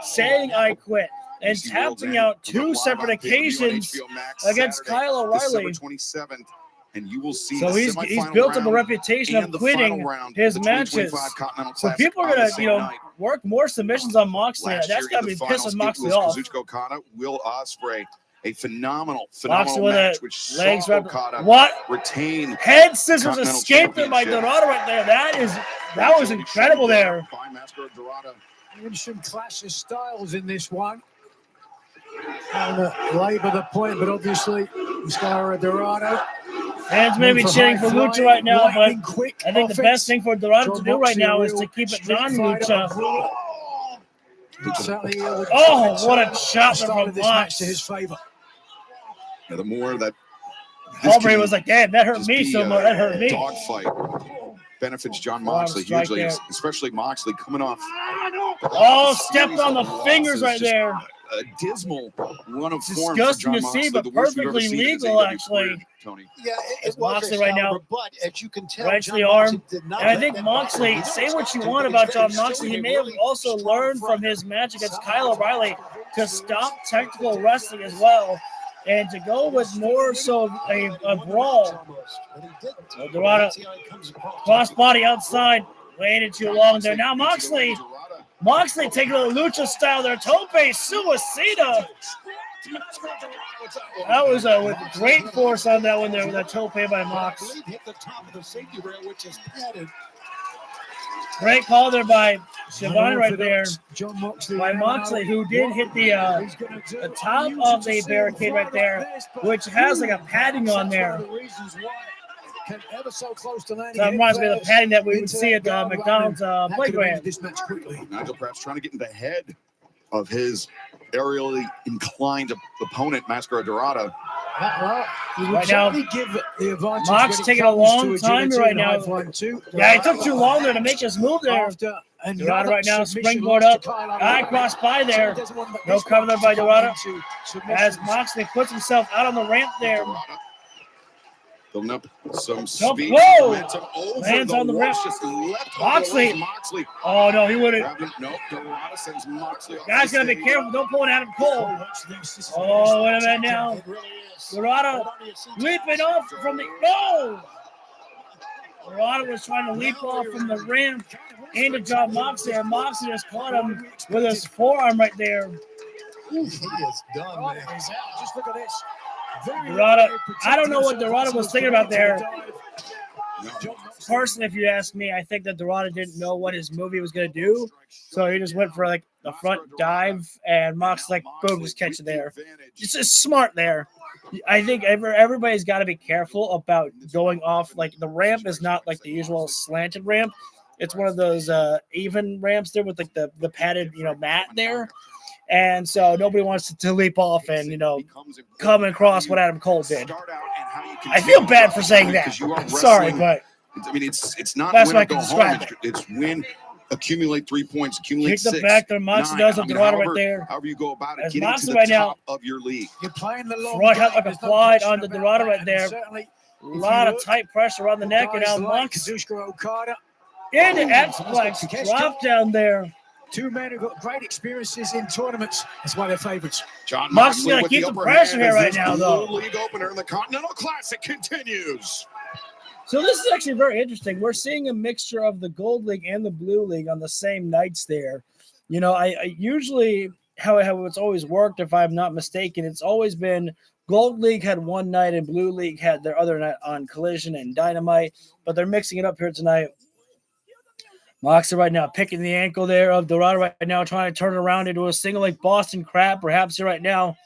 S1: saying "I quit," and tapping out 2 separate occasions against Kyle O'Reilly.
S4: And you will see
S1: so he's built up a reputation of quitting his matches. So people are gonna, work more submissions on Moxley. That's gotta be pissing Moxley off.
S4: Kazuchika Okada, Will Ospreay, a phenomenal
S1: with
S4: match, which
S1: legs
S4: saw Okada retain
S1: head scissors escaped by Dorado right there. That was incredible there.
S10: Some clash of styles in this one. Trying to labor the point, but obviously Dorado.
S1: Fans may be cheering for Lucha right now, but I think the best thing for Dorado to do right now is to keep it non-Lucha. Oh, what a chop from Mox.
S10: To his favor.
S4: Yeah, the more that
S1: Aubrey was like, damn, that hurt me so much. That hurt me.
S4: Dogfight benefits John Moxley hugely, especially Moxley coming off.
S1: Oh, stepped on the fingers right there.
S4: A dismal run of form.
S1: Disgusting to see, but perfectly legal, actually.
S4: Tony.
S10: Yeah,
S1: it's Moxley right now.
S10: But as you can tell,
S1: right to the arm. And I think Moxley, say what you want about John Moxley, he may have also learned from his match against Kyle O'Reilly to stop technical wrestling as well, and to go with more so a brawl. Dorado, crossbody outside, waited too long there. Now Moxley taking a Lucha style there. Tope Suicida. That was with great force on that one there with that tope by Mox. Great call there by Siobhan right there by Moxley, who did hit the top of the barricade right there, which has like a padding on there. That reminds me of the padding that we would see at McDonald's playground.
S4: Nigel perhaps trying to get in the head of his aerially inclined opponent, Mascara Dorada.
S1: Right now, Mox taking a long time right now. Yeah, it took too long there to make this move there. Dorado right now, springboard up. Eye cross by there. No cover there by Dorado. As Moxley puts himself out on the ramp there.
S4: Building up some speed.
S1: Whoa! Lands on the ramp. Moxley. Oh, no, he wouldn't.
S4: Nope, Dorado sends Moxley off.
S1: Guys, gotta be careful. Don't pull an Adam Cole. Oh, wait a minute now. Dorado leaping off from the. No! Dorado was trying to leap off from the ramp into John Moxley, and Moxley just caught him with his forearm right there.
S10: He is done, man. Just look at this.
S1: Dorado, I don't know what Dorado was thinking about there. Personally, if you ask me, I think that Dorado didn't know what his movie was going to do. So he just went for like the front dive, and Mox like, boom, just catch it there. Just smart there. I think everybody's got to be careful about going off. Like the ramp is not like the usual slanted ramp. It's one of those even ramps there with like the padded, mat there. And so nobody wants to leap off and, come across what Adam Cole did. I feel bad for saying that. Sorry, but
S4: I mean, it's not
S1: that's
S4: win
S1: what
S4: or
S1: I can
S4: go
S1: describe
S4: home. It's win, accumulate 3 points, accumulate
S1: kick
S4: 6.
S1: the back there. Moxley does it. Dorado right there.
S4: However you go about it,
S1: As
S4: getting
S1: Moxley
S4: to the
S1: right
S4: top
S1: now,
S4: of your league.
S10: You're playing the long
S1: front hook like
S10: game.
S1: a slide onto Dorado right there. A lot of tight pressure on the neck, and now Mox
S10: Okada
S1: into X-Flex drop down there.
S10: Two men who've got great experiences in tournaments. That's why they're favorites.
S4: John
S1: Mox is
S4: Moxley
S1: going to
S4: with
S1: keep
S4: the
S1: the
S4: upper
S1: pressure
S4: hand
S1: here
S4: as
S1: right
S4: this
S1: now,
S4: Blue
S1: though.
S4: League opener in the Continental Classic continues.
S1: So this is actually very interesting. We're seeing a mixture of the Gold League and the Blue League on the same nights there. I usually, how it's always worked, if I'm not mistaken, it's always been Gold League had one night and Blue League had their other night on Collision and Dynamite, but they're mixing it up here tonight. Moxley right now picking the ankle there of Dorado right now, trying to turn it around into a single like Boston Crab, perhaps here right now.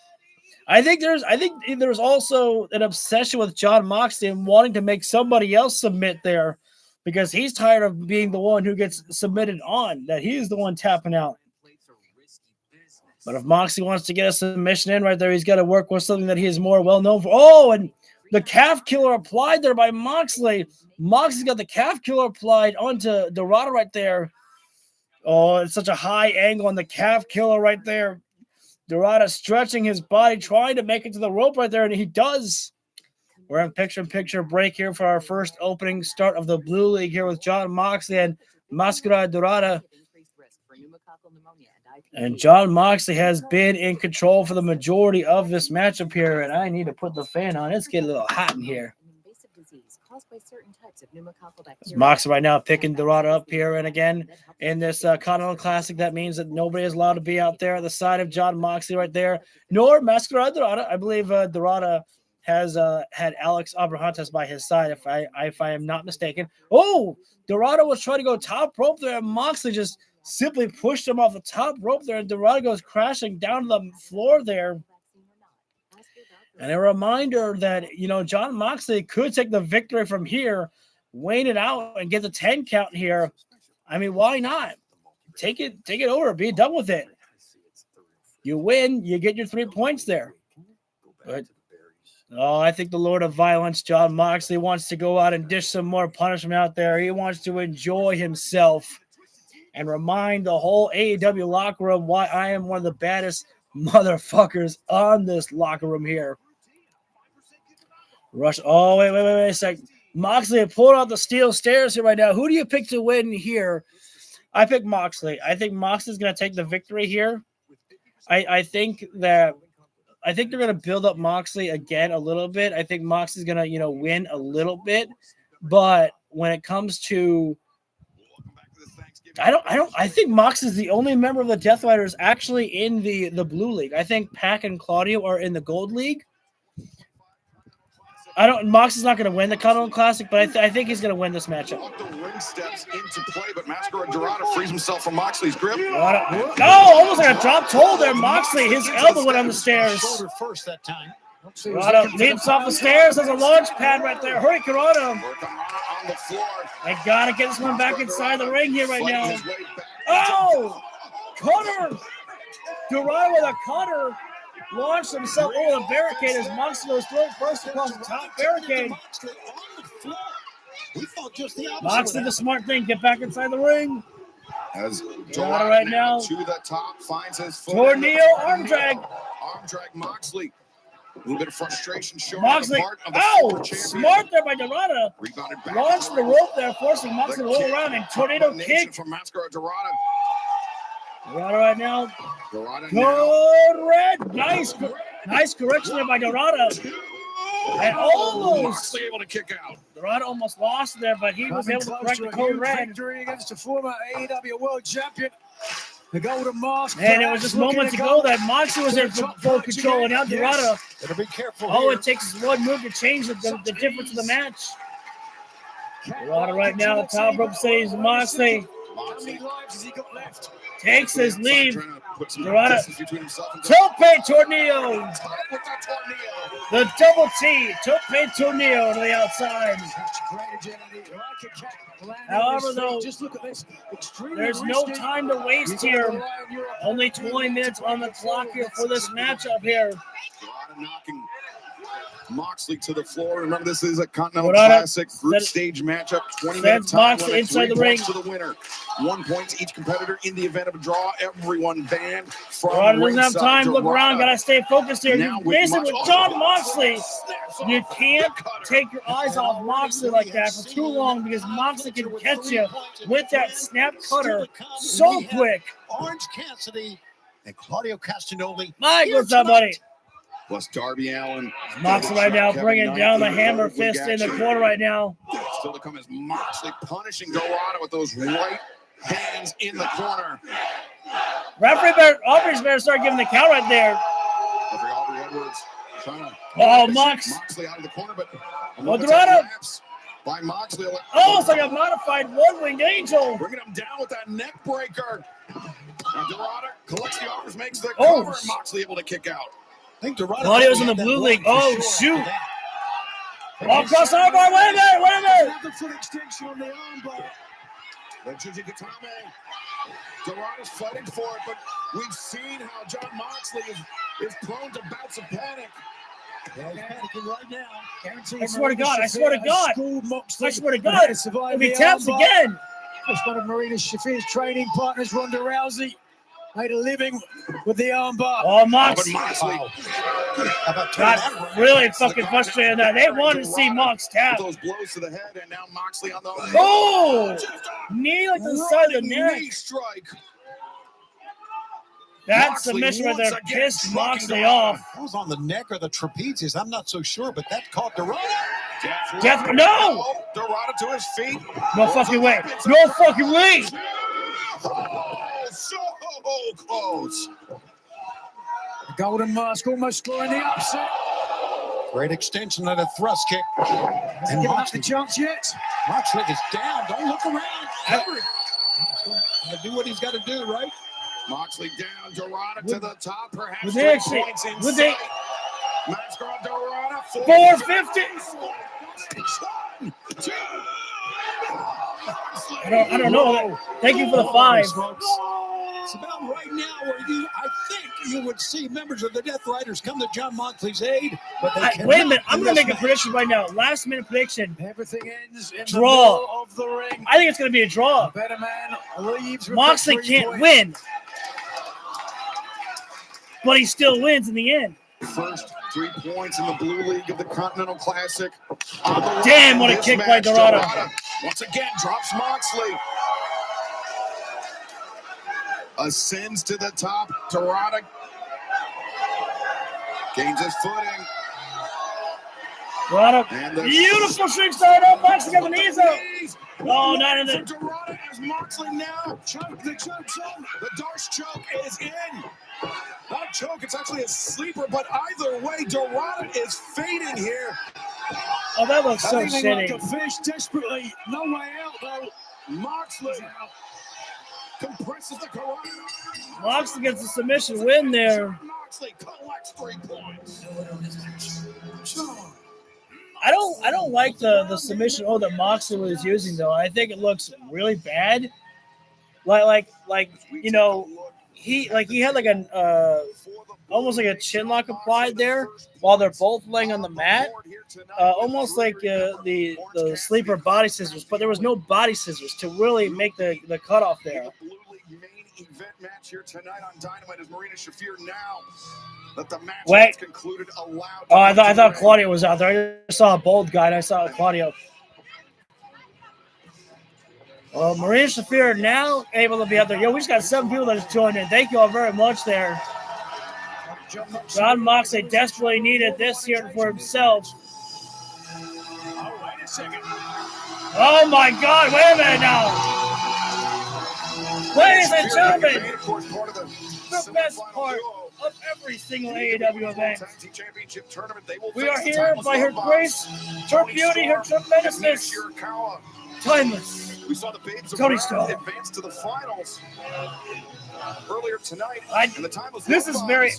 S1: I think there's also an obsession with John Moxley and wanting to make somebody else submit there because he's tired of being the one who gets submitted on, that he's the one tapping out. But if Moxley wants to get a submission in right there, he's got to work with something that he is more well known for. Oh, and the calf killer applied there by Moxley. Moxley's got the calf killer applied onto Dorado right there. Oh, it's such a high angle on the calf killer right there. Dorada stretching his body, trying to make it to the rope right there, and he does. We're in picture-in-picture break here for our first opening start of the Blue League here with Jon Moxley and Mascara Dorada. And Jon Moxley has been in control for the majority of this matchup here, and I need to put the fan on. It's getting a little hot in here. Moxley right now picking Dorada up here, and again, in this Continental Classic, that means that nobody is allowed to be out there at the side of Jon Moxley right there, nor Mascara Dorada. I believe Dorada has had Alex Abrahantes by his side, if I am not mistaken. Oh, Dorada was trying to go top rope there, and Moxley just simply pushed him off the top rope there, and Dorada goes crashing down to the floor there. And a reminder that, you know, Jon Moxley could take the victory from here, wane it out, and get the 10 count here. I mean, why not? Take it over, be done with it. You win, you get your 3 points there. But I think the Lord of Violence, Jon Moxley, wants to go out and dish some more punishment out there. He wants to enjoy himself and remind the whole AEW locker room why I am one of the baddest motherfuckers on this locker room here. Rush. Oh, wait a sec. Moxley pulled out the steel stairs here right now. Who do you pick to win here? I pick Moxley. I think Moxley's going to take the victory here. I think they're going to build up Moxley again a little bit. I think Moxley's going to, you know, win a little bit. But when it comes to, I think Mox is the only member of the Death Riders actually in the Blue League. I think Pac and Claudio are in the Gold League. Mox is not going to win the Continental Classic, but I think he's going to win this matchup.
S4: The ring steps into play, but Mascara Dorada frees himself from Moxley's grip.
S1: Almost like a drop toe there. Moxley, his elbow went on the stairs.
S10: Shoulder first that time.
S1: Dorada leaps off the stairs. There's a launch pad right there. Hurry, Dorada.
S4: On the floor.
S1: I got to get this one back inside the ring here right now. Oh! Cutter! Dorada with a cutter. Launched himself over the barricade as Moxley goes through first across the top barricade. Moxley, the smart thing, get back inside the ring.
S4: As
S1: Dorada right now
S4: to the top, finds his foot.
S1: Tornado arm drag.
S4: Arm drag Moxley. A little bit of frustration showing
S1: Moxley.
S4: on the part of the
S1: Smart there by Dorada.
S4: Rebounded back.
S1: Launched the rope there, forcing Moxley to roll around and tornado kick.
S4: From Mascara Dorada.
S1: Dorada right now.
S4: Dorada
S1: Code red. Nice correction there by Dorada. And almost
S4: Moxley able to kick out.
S1: Dorada almost lost there, but he was able to correct the code red.
S10: Victory against the former AEW World Champion. The Golden Mask.
S1: And it was just moments ago that Moxley was in full control, and now Dorada.
S10: Better be careful.
S1: Oh, it takes one move to change the difference of the match. Dorada right now, top rope saves Moxley.
S10: How many lives has he got left?
S1: Takes his leave. Dorada. Tope Tornillo. The double T. Tope Tornillo to the outside. However, though,
S10: just look at this.
S1: There's no time to waste here. Only 20 minutes on the clock here for this matchup here.
S4: Knocking Moxley to the floor. Remember, this is a Continental Classic group stage matchup. 20-minute time limit.
S1: Inside the ring.
S4: To the winner. 1 point to each competitor in the event of a draw. Everyone banned from
S1: Dorada doesn't have time. Look around. Gotta stay focused here. You're basically with Jon Moxley. You can't take your eyes off Moxley like that for too long because Moxley can catch you with that snap cutter so quick.
S10: Orange Cassidy and Claudio Castagnoli.
S1: Mike, what's up, buddy?
S4: Plus Darby Allin.
S1: Moxley right now bringing down the hammer fist in the corner right now.
S4: Still to come as Moxley punishing Dorada with those right hands in the corner.
S1: Aubrey's better start giving the count right there.
S4: Referee Aubrey Edwards trying to
S1: Moxley
S4: out of the corner, but
S1: Dorada
S4: by Moxley.
S1: Oh, it's like a modified one-winged angel.
S4: Bringing him down with that neck breaker. And Dorada collects the offers, makes the cover, and Moxley able to kick out.
S10: I think Dorada.
S1: Claudio's in the Blue League. Oh, shoot. Oh, cross arm bar. Wait a minute.
S10: The foot extension on the arm bar.
S4: Dorada's fighting for it, but we've seen how Jon Moxley is prone to bouts of panic.
S10: Panicking right now.
S1: I swear to God. If he taps again.
S10: It's one of Marina Shafir's training partners, Ronda Rousey. Made a living with the armbar.
S1: Oh, Mox.
S4: Got
S1: really fucking frustrated that they wanted to see Mox tap.
S4: Those blows to the head, and now Moxley on the
S1: knee like the side of the neck.
S4: knee strike.
S1: That
S4: Moxley
S1: submission where
S4: once
S1: they
S4: again
S1: pissed Moxley
S4: Dorado.
S1: off.
S11: That was on the neck or the trapezius. I'm not so sure, but that caught Dorado.
S1: No!
S4: Dorado to his feet.
S1: No fucking way. No fucking way.
S4: Oh, so close.
S10: The Golden Mask almost scoring the upset.
S11: Great extension of the thrust kick.
S10: And giving up the chance yet.
S11: Moxley is down. Don't look around. Cover it. He's going to do what he's got to do, right?
S4: Moxley down, Dorado to the top, perhaps
S1: Would
S4: 3
S1: they
S4: points
S1: actually-
S4: in
S1: would they-
S4: sight. Mask on Dorado,
S1: 450. I don't know. Thank you for the 5.
S11: It's about right now where I think you would see members of the Death Riders come to John Moxley's aid, but they
S1: Wait a minute. I'm going to make a prediction right now. Last minute prediction.
S10: Everything ends in
S1: Draw.
S10: the middle of the ring.
S1: I think it's going to be a draw.
S10: Better man leaves with
S1: Moxley
S10: the 3
S1: can't
S10: points.
S1: win. But he still wins in the end.
S4: First 3 points in the Blue League of the Continental Classic. On the line
S1: Damn, what a
S4: this
S1: kick by
S4: match,
S1: Dorado.
S4: once again drops Moxley. Ascends to the top. Dorado gains his footing.
S1: Dorado.
S4: And the
S1: Beautiful streak start up. Moxley got the knees up. Oh, not in the.
S4: Dorado as Moxley now. Choke, the choke zone. The Darce choke is in. Not a choke, it's actually a sleeper, but either way, Dorado is fading here.
S1: Oh, that looks so
S10: Feeling like
S1: shitty.
S10: a fish desperately. No way out, though.
S4: Moxley compresses the carotid.
S1: Moxley gets a submission win there.
S4: Moxley collects 3 points.
S1: I don't like the submission that Moxley was using though. I think it looks really bad. Like you know, he had like an almost like a chin lock applied there while they're both laying on the mat, almost like the sleeper body scissors, but there was no body scissors to really make the cutoff there.
S4: Blue League main event match here tonight on Dynamite as Marina Shafir now that the match has concluded allowed.
S1: Oh, I thought Claudio was out there. I just saw a bold guy and I saw Claudio. Well, Marina Shafir now able to be out there. Yo, we just got 7 people that just joined in. Thank you all very much there. John Moxley desperately needed this here for himself.
S10: Oh, wait a second.
S1: Oh my God! Wait a minute now. Ladies and gentlemen, the best part of every single AEW event. We are here by her grace, her beauty, her tremendousness. Timeless.
S4: We saw the Babes of
S1: Tony
S4: Brown
S1: Storm.
S4: advance to the finals earlier tonight. And the time was
S1: This is very.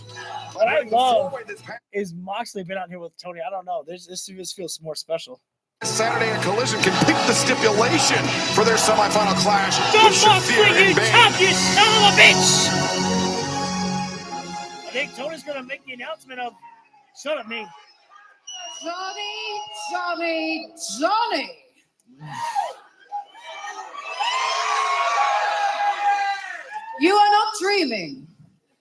S1: What I
S4: winning the
S1: love
S4: four-way this past
S1: is Moxley been out here with Tony. I don't know. This just feels more special.
S4: Saturday at Collision can pick the stipulation for their semifinal clash.
S1: John
S4: with
S1: Moxley,
S4: Shafir
S1: you
S4: and Bane.
S1: top, you son of a bitch! I think Tony's gonna make the announcement of "Shut up, me."
S12: Johnny. You are not dreaming.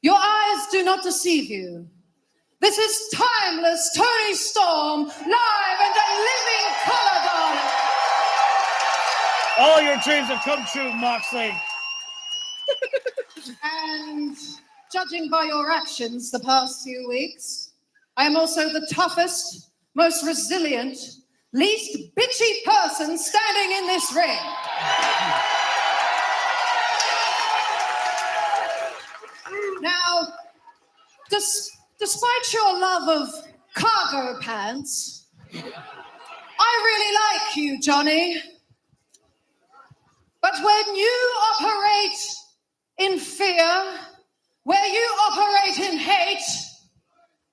S12: Your eyes do not deceive you. This is timeless Tony Storm, live and a living color, darling.
S1: All your dreams have come true, Moxley.
S12: And judging by your actions the past few weeks, I am also the toughest, most resilient, least bitchy person standing in this ring. Now, despite your love of cargo pants, I really like you, Johnny. But when you operate in fear, where you operate in hate,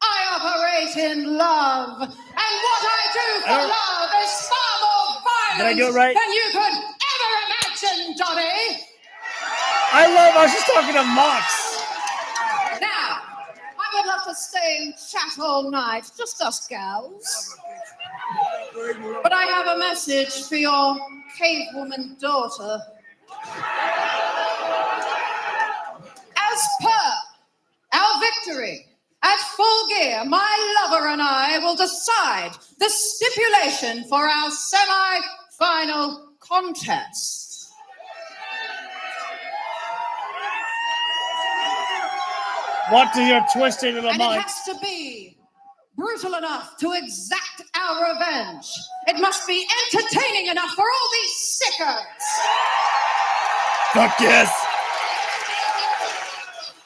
S12: I operate in love. And what I do for love is far more
S1: Did I
S12: violent
S1: do it right?
S12: than you could ever imagine, Johnny.
S1: I was just talking to Mox.
S12: Now, I would love to stay and chat all night, just us gals. But I have a message for your cavewoman daughter. As per our victory at Full Gear, my lover and I will decide the stipulation for our semi-final contest.
S1: What are you twisting in the
S12: And
S1: mind?
S12: it has to be brutal enough to exact our revenge. It must be entertaining enough for all these sickos.
S1: Fuck yes.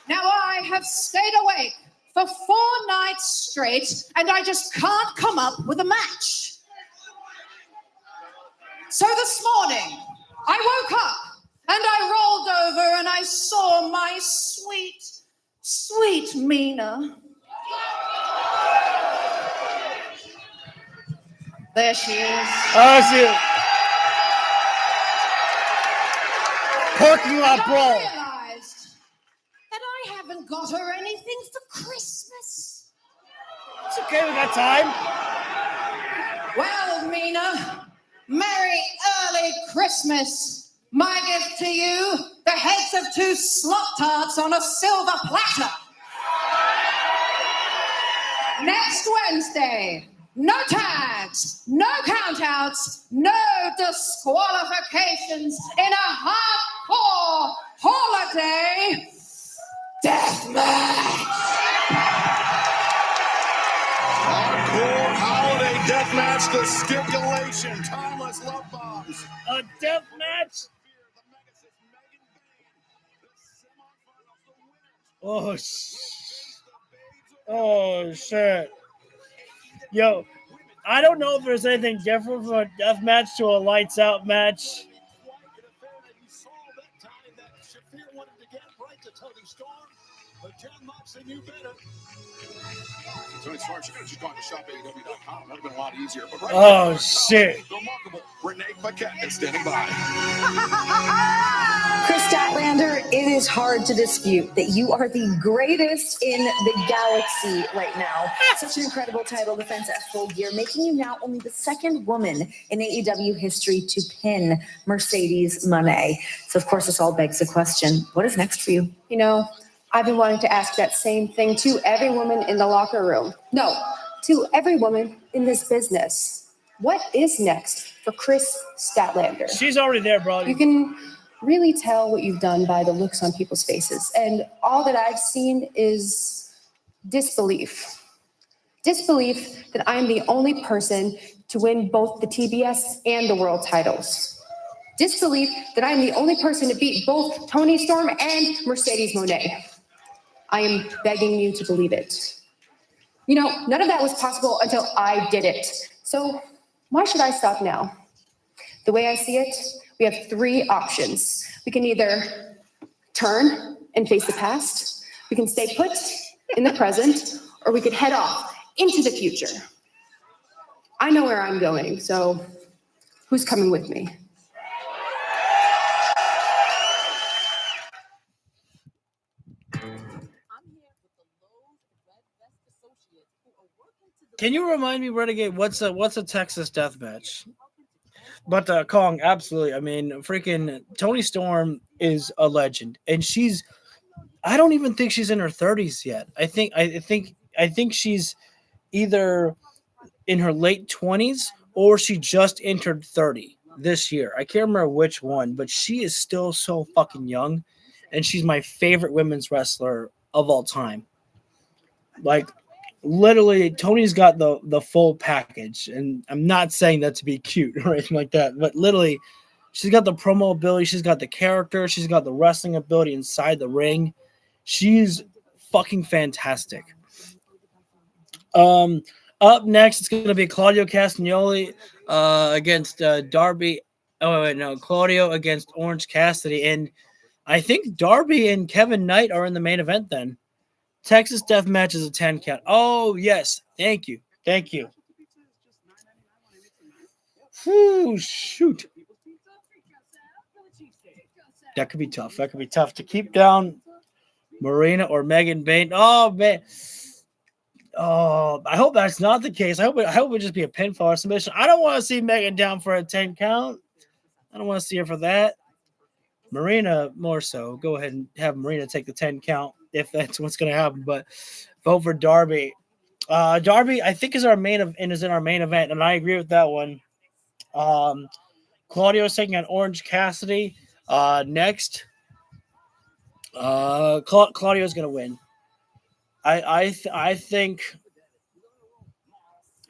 S12: Now I have stayed awake for 4 nights straight, and I just can't come up with a match. So this morning, I woke up and I rolled over and I saw my sweet, sweet Mina. There she is.
S1: Oh, shit. Parking lot brawl.
S12: I realized that I haven't got her anything for Christmas.
S1: It's okay, we got time.
S12: Well, Mina, Merry early Christmas. My gift to you, the heads of 2 slot tarts on a silver platter. Next Wednesday, no tags, no countouts, no disqualifications in a hardcore holiday death match.
S4: Hardcore holiday death match, the stipulation. Timeless love bombs.
S1: A death match? Oh, oh, shit. Yo, I don't know if there's anything different from a death match to a lights out match.
S4: Tony Storm, she could have just gone to shopaew.com. That would have been a lot easier. But right
S1: Oh,
S4: now,
S1: shit.
S4: the remarkable Renee Paquette is standing by.
S13: Chris Statlander, it is hard to dispute that you are the greatest in the galaxy right now. Such an incredible title defense at Full Gear, making you now only the 2nd woman in AEW history to pin Mercedes Moné. So, of course, this all begs the question, what is next for you?
S14: You know, I've been wanting to ask that same thing to every woman in the locker room. No, to every woman in this business. What is next for Chris Statlander?
S1: She's already there, bro.
S14: You can really tell what you've done by the looks on people's faces. And all that I've seen is disbelief. Disbelief that I'm the only person to win both the TBS and the world titles. Disbelief that I'm the only person to beat both Tony Storm and Mercedes Moné. I am begging you to believe it. You know, none of that was possible until I did it. So why should I stop now? The way I see it, we have 3 options. We can either turn and face the past, we can stay put in the present, or we could head off into the future. I know where I'm going, so who's coming with me?
S1: Can you remind me, Renegade, what's a Texas death match? But Kong, absolutely. I mean, freaking Tony Storm is a legend, and I don't even think she's in her 30s yet. I think she's either in her late 20s or she just entered 30 this year. I can't remember which one, but she is still so fucking young, and she's my favorite women's wrestler of all time. Like, literally, Tony's got the full package, and I'm not saying that to be cute or anything like that, but literally, she's got the promo ability, she's got the character, she's got the wrestling ability inside the ring. She's fucking fantastic. Up next, it's going to be Claudio Castagnoli against Darby. Oh, wait, no, Claudio against Orange Cassidy, and I think Darby and Kevin Knight are in the main event then. Texas Death Match is a 10 count. Oh, yes. Thank you. Thank you. Whew, shoot. That could be tough. That could be tough to keep down Marina or Megan Bain. Oh, man. Oh, I hope that's not the case. I hope it would just be a pinfall or submission. I don't want to see Megan down for a 10 count. I don't want to see her for that. Marina more so. Go ahead and have Marina take the 10 count if that's what's going to happen. But vote for Darby. Darby, I think, is in our main event, and I agree with that one. Claudio's taking on Orange Cassidy next. Claudio's going to win. I think.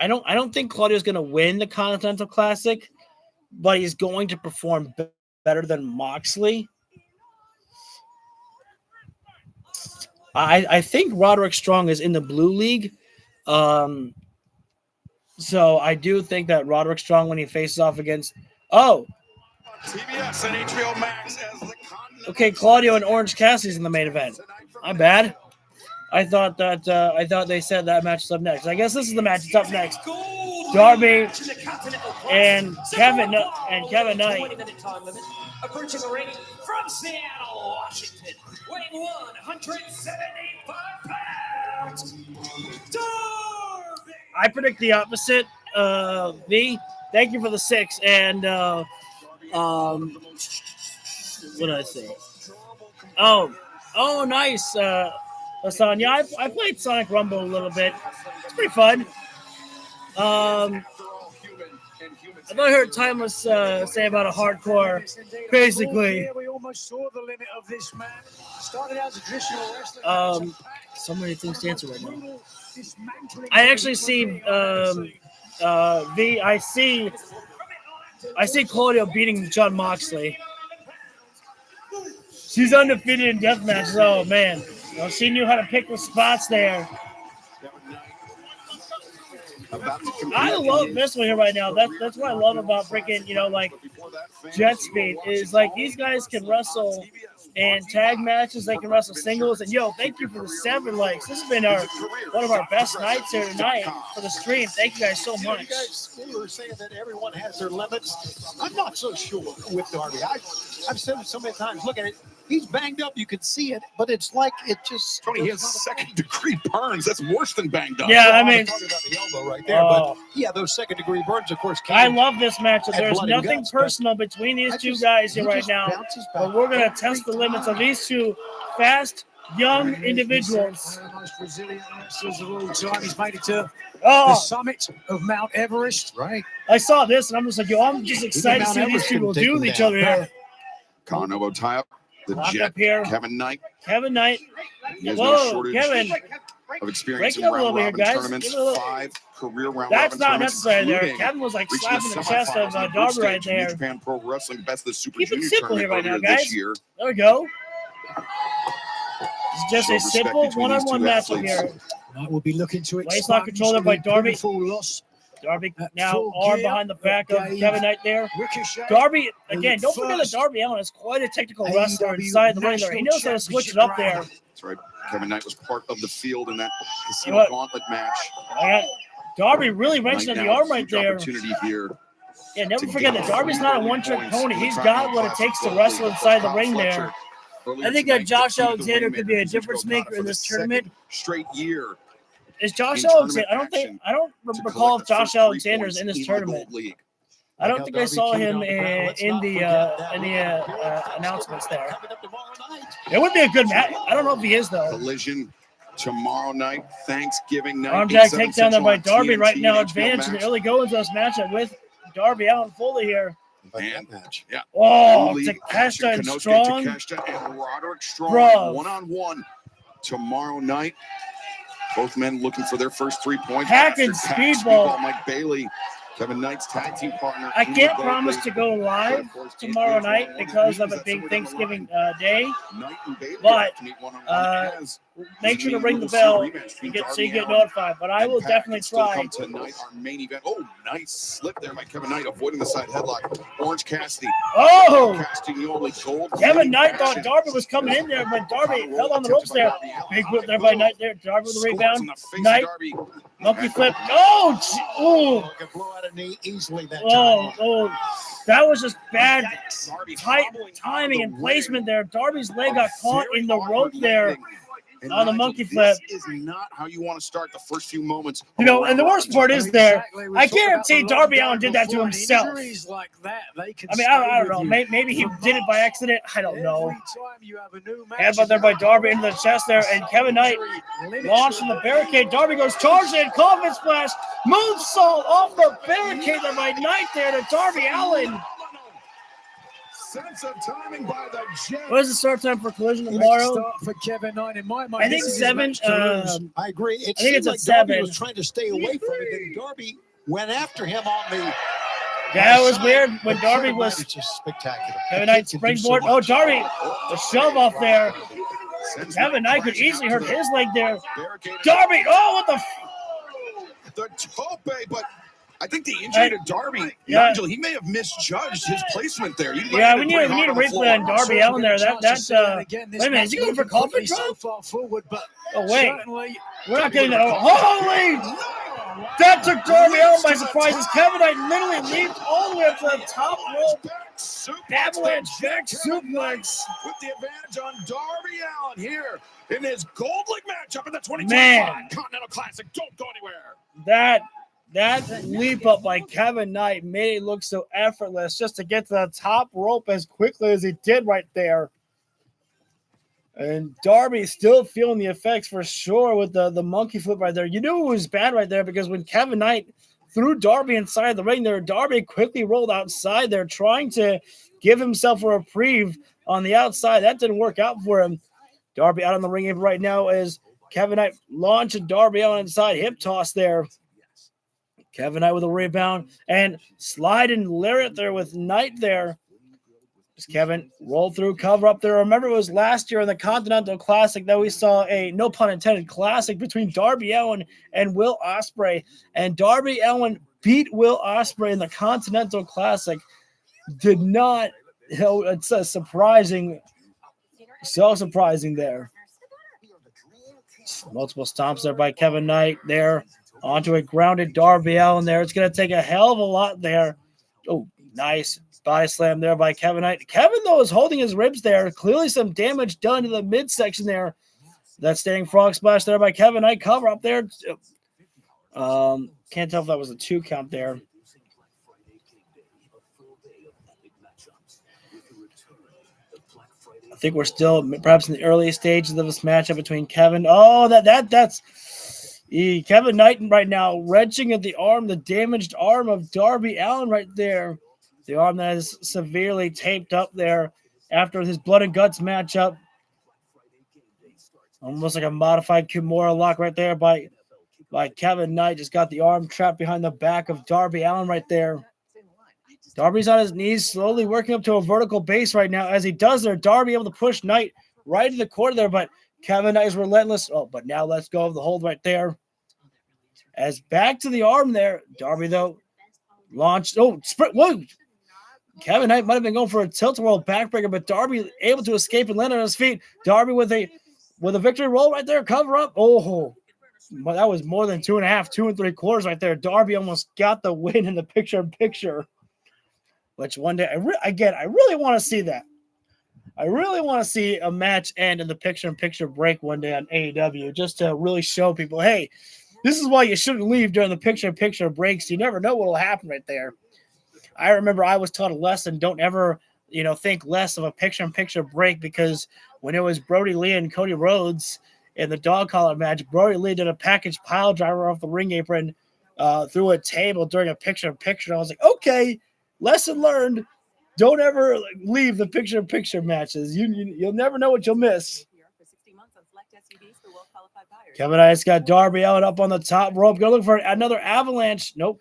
S1: I don't think Claudio's going to win the Continental Classic, but he's going to perform better than Moxley. I think Roderick Strong is in the Blue League. So I do think that Roderick Strong, when he faces off against
S4: TBS and HBO Max as the
S1: okay, Claudio and Orange Cassidy's in the main event. My bad. I thought they said that match is up next. I guess this is the match that's up next. Darby and Kevin Knight.
S15: Approaching the ring from Seattle, Washington, weighing 175 pounds. Darby.
S1: I predict the opposite. V, thank you for the 6. And what did I say? Oh, nice. Hassan. Yeah, I played Sonic Rumble a little bit. It's pretty fun. I thought I heard Timeless say about a hardcore, basically.
S10: We almost saw the limit of this man. Started out as a traditional wrestler.
S1: So many things to answer right now. I actually see V. I see Claudio beating John Moxley. She's undefeated in death matches. Oh man, well, she knew how to pick the spots there. I love this one here right now. That's what I love about freaking, like Jet Speed is like these guys can wrestle in tag matches. They can wrestle singles. And thank you for the 7 likes. This has been one of our best nights here tonight for the stream. Thank you guys so much.
S11: You guys were saying that everyone has their limits. I'm not so sure with Darby. I've said it so many times. Look at it. He's banged up. You can see it, but it's like it just.
S4: Tony, he has second-degree burns. That's worse than banged up.
S1: Yeah, I mean,
S11: talking about the elbow right there. But yeah, those second-degree burns, of course.
S1: I love this matchup. There's nothing personal between these two guys here right now, but we're gonna test the limits of these two fast, young individuals.
S10: Most resilient wrestlers of all time. He's made it to the summit of Mount Everest.
S11: Right.
S1: I saw this and I'm just like, I'm just excited to see what these people do with each other here.
S4: Collar elbow tie up. The Jet,
S1: here.
S4: Kevin Knight.
S1: He has
S4: no shortage
S1: Kevin.
S4: of experience in
S1: Break it up a
S4: round
S1: little bit here,
S4: robin
S1: guys.
S4: tournaments. 5 career round
S1: That's
S4: robin
S1: not
S4: tournaments,
S1: necessary there.
S4: including
S1: Kevin was like
S4: reaching
S1: slapping the chest of
S4: semifinals in
S1: Darby
S4: group
S1: right
S4: stage in New
S1: there.
S4: Japan Pro Wrestling Best of the Super
S1: Keep it
S4: Junior
S1: simple here
S4: tournament
S1: right now,
S4: earlier
S1: guys.
S4: this year.
S1: There we go. It's just
S4: Show
S1: a
S4: respect
S1: simple
S4: between these
S1: one-on-one
S4: two
S1: matchup
S4: athletes.
S1: here.
S10: We'll be looking to
S1: Waistlock controller by Darby.
S10: Loss.
S1: Darby now arm behind the back of Kevin Knight there. Darby, again, don't forget that Darby Allin is quite a technical wrestler inside the ring there. He knows how to switch it up there.
S4: That's right. Kevin Knight was part of the field in that Casino Gauntlet match.
S1: Darby really wrenching at the arm right there.
S4: Opportunity here.
S1: Yeah, never forget that Darby's not a one-trick pony. He's got what it takes to wrestle inside the ring there. I think that Josh Alexander could be a difference maker in this tournament.
S4: Straight year.
S1: Is Josh Alexander? I don't recall if Josh Alexander is in this tournament. I don't think I saw him in the announcements there. It would be a good match. I don't know if he is though.
S4: Collision tomorrow night, Thanksgiving night.
S1: Arm drag takedown there by Darby right now. Advantage in the early goings of this matchup with Darby Allin Foley here.
S4: And yeah.
S1: Oh, Takeshita and Strong.
S4: Takeshita and Roderick Strong
S1: Bro.
S4: one-on-one tomorrow night. Both men looking for their first 3 points.
S1: Hacking Speedball.
S4: Mike Bailey, Kevin Knight's tag team partner.
S1: I can't promise to go live tomorrow night because of a big Thanksgiving day, but make sure to ring the bell so you get notified. But I will definitely try.
S4: Tonight, our main event. Oh, nice slip there by Kevin Knight, avoiding the side headlock. Orange Cassidy.
S1: Oh!
S4: Gold.
S1: Kevin Knight thought Darby was coming in there, but Darby held on the ropes there. Big whip there by Knight there. Darby with the rebound. Knight. Monkey flip. Oh! Oh, that was just bad timing and placement there. Darby's leg got caught in the rope there.
S4: And
S1: on the
S4: Nigel,
S1: monkey flip.
S4: This is not how you want to start the first few moments.
S1: You know, and the worst part is there. I guarantee Darby Allin did that to himself.
S10: Like that, they can
S1: I mean, I don't know. Maybe he did it by accident. I don't know. Headbutt there by Darby into the chest there, and Kevin Knight launched in the barricade. Darby goes charging in, Coffin splash, moonsault off the barricade there by Knight there to Darby Allin.
S4: Sense of timing by the Jet.
S1: What is the start time for Collision tomorrow?
S10: Start for Kevin Knight in my mind.
S1: I think 7.
S11: I agree.
S1: I think it's at 7.
S11: Darby was trying to stay away from it, and Darby went after him on the.
S1: Yeah, it was weird when Darby was
S11: just spectacular.
S1: Kevin Knight springboard. Oh, Darby, the shove off there. Kevin Knight could easily hurt his leg there. Darby, oh, what the?
S4: The tope, but I think the injury to Darby, Nigel, he may have misjudged his placement there. We need a
S1: replay on Darby Allin there. Wait a minute, is he going for Coffin Drop? Oh, wait. We're not getting that. Holy! That took Darby Allin by surprise as Kevin Knight literally leaped all the way up to the top rope. Avalanche back suplex.
S4: With the advantage on Darby Allin here in his Gold League matchup in the 2025 Continental Classic. Don't go anywhere.
S1: That leap up by Kevin Knight made it look so effortless just to get to the top rope as quickly as he did right there. And Darby still feeling the effects for sure with the monkey flip right there. You knew it was bad right there because when Kevin Knight threw Darby inside the ring there, Darby quickly rolled outside there trying to give himself a reprieve on the outside. That didn't work out for him. Darby out on the ring apron right now as Kevin Knight launching Darby out inside, hip toss there. Kevin Knight with a rebound and sliding lariat there with Knight there. As Kevin rolled through, cover up there. Remember, it was last year in the Continental Classic that we saw a, no pun intended, classic between Darby Allin and Will Ospreay. And Darby Allin beat Will Ospreay in the Continental Classic. Did not, it's a surprising, so surprising there. Multiple stomps there by Kevin Knight there. Onto a grounded Darby Allin there. It's going to take a hell of a lot there. Oh, nice body slam there by Kevin Knight. Kevin, though, is holding his ribs there. Clearly some damage done to the midsection there. That standing frog splash there by Kevin Knight. Cover up there. Can't tell if that was a 2 count there. I think we're still perhaps in the early stages of this matchup between Kevin. Oh, that's Kevin Knight right now wrenching at the arm, the damaged arm of Darby Allin right there. The arm that is severely taped up there after his blood and guts matchup. Almost like a modified Kimura lock right there by Kevin Knight. Just got the arm trapped behind the back of Darby Allin right there. Darby's on his knees, slowly working up to a vertical base right now. As he does there, Darby able to push Knight right to the corner there, but Kevin Knight is relentless. Oh, but now let's go of the hold right there. As back to the arm there, Darby, though, launched. Oh, sprint. Whoa. Kevin Knight might have been going for a tilt-a-whirl backbreaker, but Darby able to escape and land on his feet. Darby with a victory roll right there, cover up. Oh, but that was more than 2.5, 2 3/4 right there. Darby almost got the win in the picture-in-picture. Which one day, I really want to see that. I really want to see a match end in the picture-in-picture break one day on AEW, just to really show people, hey, this is why you shouldn't leave during the picture-in-picture breaks. You never know what will happen right there. I remember I was taught a lesson. Don't ever, think less of a picture-in-picture break, because when it was Brody Lee and Cody Rhodes in the dog collar match, Brody Lee did a package pile driver off the ring apron through a table during a picture-in-picture. I was like, okay, lesson learned. Don't ever leave the picture-in-picture matches. You'll never know what you'll miss. Kevin Knight's got Darby Allin up on the top rope. Go look for another avalanche. Nope.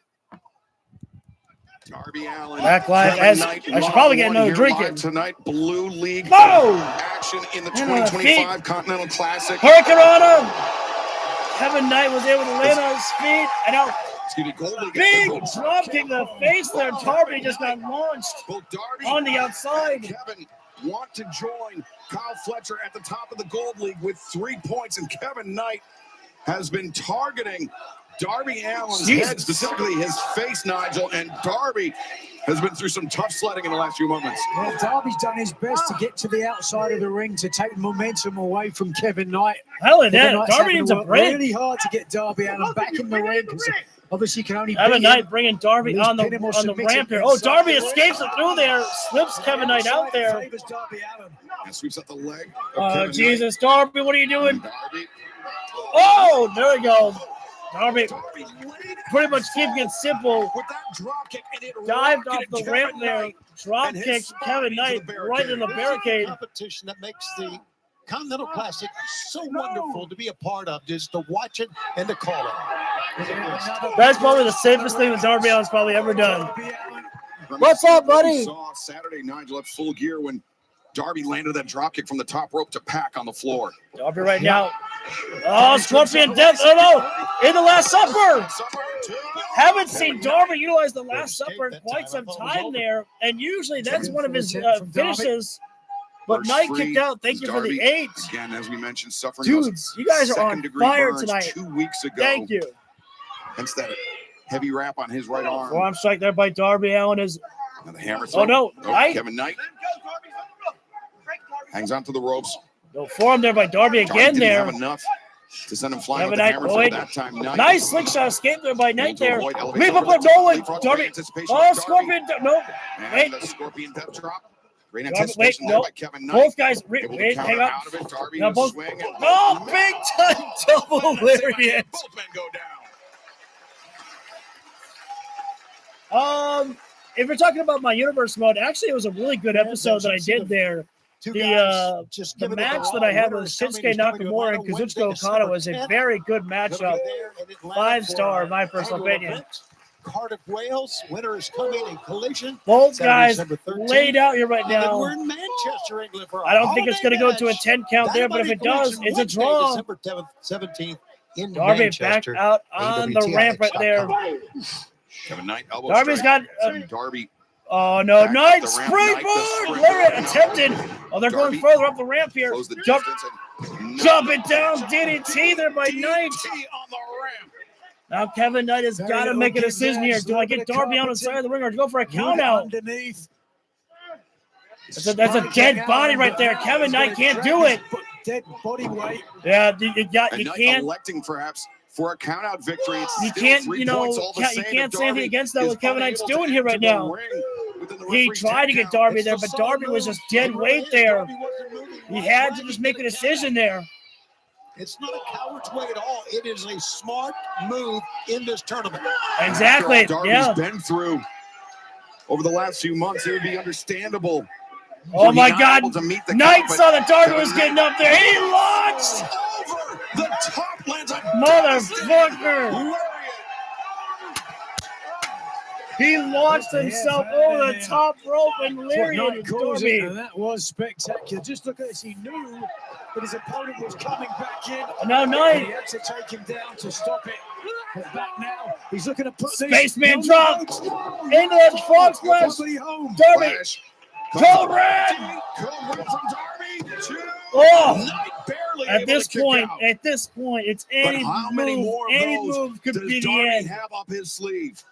S4: Darby Allin.
S1: Back live. I should probably get another drink in.
S4: Tonight, Blue League
S1: action
S4: in the 2025 Continental Classic.
S1: Hurricane on him. Kevin Knight was able to land on his feet. And now, big drop kick in the face there. Darby just got launched on the outside.
S4: Kevin want to join Kyle Fletcher at the top of the Gold League with 3 points, and Kevin Knight has been targeting Darby Allin's head, specifically his face, Nigel, and Darby has been through some tough sledding in the last few moments.
S10: Well, Darby's done his best to get to the outside of the ring to take momentum away from Kevin Knight.
S1: Hell of that.
S10: Knight's
S1: Darby
S10: having
S1: needs
S10: to
S1: a
S10: work
S1: break.
S10: really hard to get Darby Allin back in the ring. Obviously, you can only
S1: Kevin
S10: beat
S1: Knight
S10: him.
S1: bringing Darby
S10: At least
S1: on the
S10: pin him or submit
S1: ramp
S10: him
S1: here. Oh,
S10: inside
S1: Darby
S10: the ring.
S1: escapes it through there. Slips Kevin Knight out there.
S10: Favors Darby Allin.
S4: And sweeps up the leg.
S1: Oh, Jesus. Darby, what are you doing? Oh, there we go. Darby pretty much keeping it simple.
S4: With that drop kick, and it
S1: Dived off
S4: rocketed
S1: the
S4: Kevin
S1: ramp there.
S4: Knight
S1: Drop
S4: and his
S1: kick
S4: spine
S1: Kevin
S4: into
S1: Knight
S4: the
S1: right in the barricade.
S11: Competition that makes the Continental Classic so wonderful to be a part of, just to watch it and to call it.
S1: That's probably the safest thing that Darby Allin's probably ever done.
S4: What's
S1: up, buddy?
S4: We saw Saturday, Nigel, at Full Gear when Darby landed that drop kick from the top rope to Pac on the floor.
S1: Darby right now. Oh, Scorpion Death. Oh, no. In the Last Supper. Haven't seen Darby utilize the Last Supper in quite some time there. And usually that's one of his finishes. But
S4: First
S1: Knight
S4: free
S1: kicked out. Thank you for the
S4: Darby,
S1: 8.
S4: Again, as we mentioned, suffering
S1: Dudes, you guys are on
S4: second-degree
S1: fire
S4: burns
S1: tonight.
S4: 2 weeks ago.
S1: Thank you.
S4: Hence that heavy wrap on his right arm.
S1: Forearm strike there by Darby Allin is.
S4: And the hammer
S1: Oh, no. Knight.
S4: Kevin Knight hangs onto the ropes.
S1: No forearm there by Darby
S4: Darby
S1: again
S4: didn't
S1: there.
S4: have enough to send him flying
S1: Kevin
S4: with the
S1: Knight,
S4: hammer
S1: Lloyd.
S4: that time. Knight.
S1: Nice slingshot escape there by Knight
S4: to
S1: there.
S4: avoid elevates
S1: Leap up
S4: over
S1: with
S4: the top,
S1: Nolan.
S4: leapfrog,
S1: Darby.
S4: anticipation
S1: Oh,
S4: by Darby.
S1: Scorpion. No.
S4: And
S1: Wait.
S4: the Scorpion death drop. Great
S1: Darby,
S4: anticipation
S1: wait,
S4: there
S1: no.
S4: by Kevin Knight.
S1: Both guys.
S4: Able to
S1: Wait,
S4: counter
S1: hang up.
S4: out of it. Darby
S1: Now
S4: in
S1: both.
S4: swing. And
S1: Oh, big time double lariat.
S4: both men go down.
S1: If you're talking about my universe mode, actually, it was a really good episode that I did there. The match that I had with Shinsuke Nakamura and Kazuchika Okada was a very good matchup. 5-star, in my personal opinion.
S11: Cardiff, Wales. Winner is coming in Collision.
S1: Both
S11: Saturday,
S1: guys
S11: December 13th.
S1: laid out here right
S11: And then
S1: now.
S11: we're in Manchester, England for a
S1: I don't think it's
S11: holiday
S1: going to go to a
S11: match.
S1: 10 count there, but if it does,
S11: Collision,
S1: it's a
S11: Wednesday,
S1: draw.
S11: December 17th in
S1: Darby
S11: Manchester.
S1: back out on the ramp right there.
S4: Kevin Knight elbow
S1: Darby's
S4: strike.
S1: got.
S4: Darby.
S1: Oh no!
S4: Back
S1: Knight
S4: up the ramp, Knight, the
S1: springboard!
S4: springboard.
S1: Lariat attempted. Oh, they're
S4: Darby
S1: going further up the ramp here.
S4: Close the
S1: Jump,
S4: distance and
S1: jump it down, DDT there by Knight.
S4: DDT on the ramp.
S1: Now Kevin Knight has got to make a decision here. Do I get Darby on the side of the ring or go for a count out?
S10: Underneath.
S1: That's a dead body right there. Kevin Knight can't do it.
S10: Dead body weight.
S1: Yeah, you
S4: And Knight
S1: can't.
S4: electing perhaps for a count out victory. It's
S1: You
S4: still
S1: can't,
S4: 3
S1: you know,
S4: points all the
S1: you
S4: same.
S1: can't
S4: If
S1: say anything
S4: Darby
S1: against that
S4: is
S1: what Kevin Knight's
S4: unable to
S1: doing here right
S4: enter the
S1: now.
S4: ring within the
S1: He
S4: referee's
S1: tried to
S4: 10
S1: get
S4: count.
S1: Darby
S11: It's
S1: there,
S11: the
S1: but
S11: solid
S1: Darby was
S11: move.
S1: just dead
S11: It
S1: weight
S11: really is.
S1: there.
S11: Darby wasn't moving.
S1: He had to just make a decision there.
S11: It's not a coward's way at all. It is a smart move in this tournament.
S1: Exactly.
S4: After all Darby's
S1: Yeah.
S4: been through over the last few months, it would be understandable.
S1: Oh
S4: for
S1: my
S4: not
S1: God!
S4: able to meet the
S1: Knight
S4: count,
S1: saw
S4: but
S1: that Darby
S4: Kevin
S1: was getting
S4: Knight
S1: up there. He launched.
S4: over the top, lands a
S1: Motherfucker!
S4: lariat.
S1: He launched himself over the top rope and lariated Darby.
S10: And that was spectacular. Just look at this. He knew that his opponent was coming back in.
S1: Now
S10: And
S1: Knight.
S10: he had to take him down to stop it. But back now. He's looking to put this.
S1: Spaceman drop into that frog splash.
S10: Darby home.
S1: Darby.
S4: Flash.
S1: Code Red.
S4: Code Red from Darby to
S1: Oh.
S4: Knight, barely
S1: At
S4: able
S1: this
S4: to kick
S1: point,
S4: out.
S1: it's
S4: But
S1: any
S4: how many
S1: move.
S4: more of
S1: Any
S4: those
S1: move could
S4: does
S1: be the
S4: Darby
S1: end.
S4: have up his sleeve?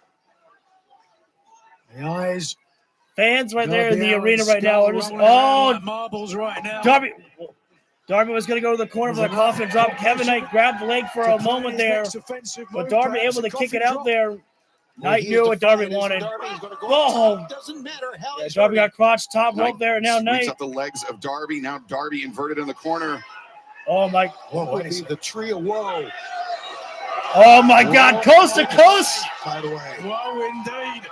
S10: The eyes.
S1: Fans right there in the
S10: Darby
S1: arena
S10: Allin's
S1: right now are just,
S10: skull rolling around
S1: oh,
S10: like marbles right now.
S1: Darby was going to go to the corner for the coffin drop. Kevin Knight grabbed the leg for a moment there, but Darby able to kick it out there. Knight knew what Darby wanted. Oh,
S11: Doesn't matter how
S1: yeah,
S11: he's
S1: Darby got crotch top
S4: Knight
S1: rope there, and now
S4: sweeps
S1: Knight.
S4: up the legs of Darby. Now Darby inverted in the corner.
S1: Oh my!
S11: What would be the tree of woe?
S1: Oh my God! Coast to coast!
S11: By the way.
S10: Whoa, indeed.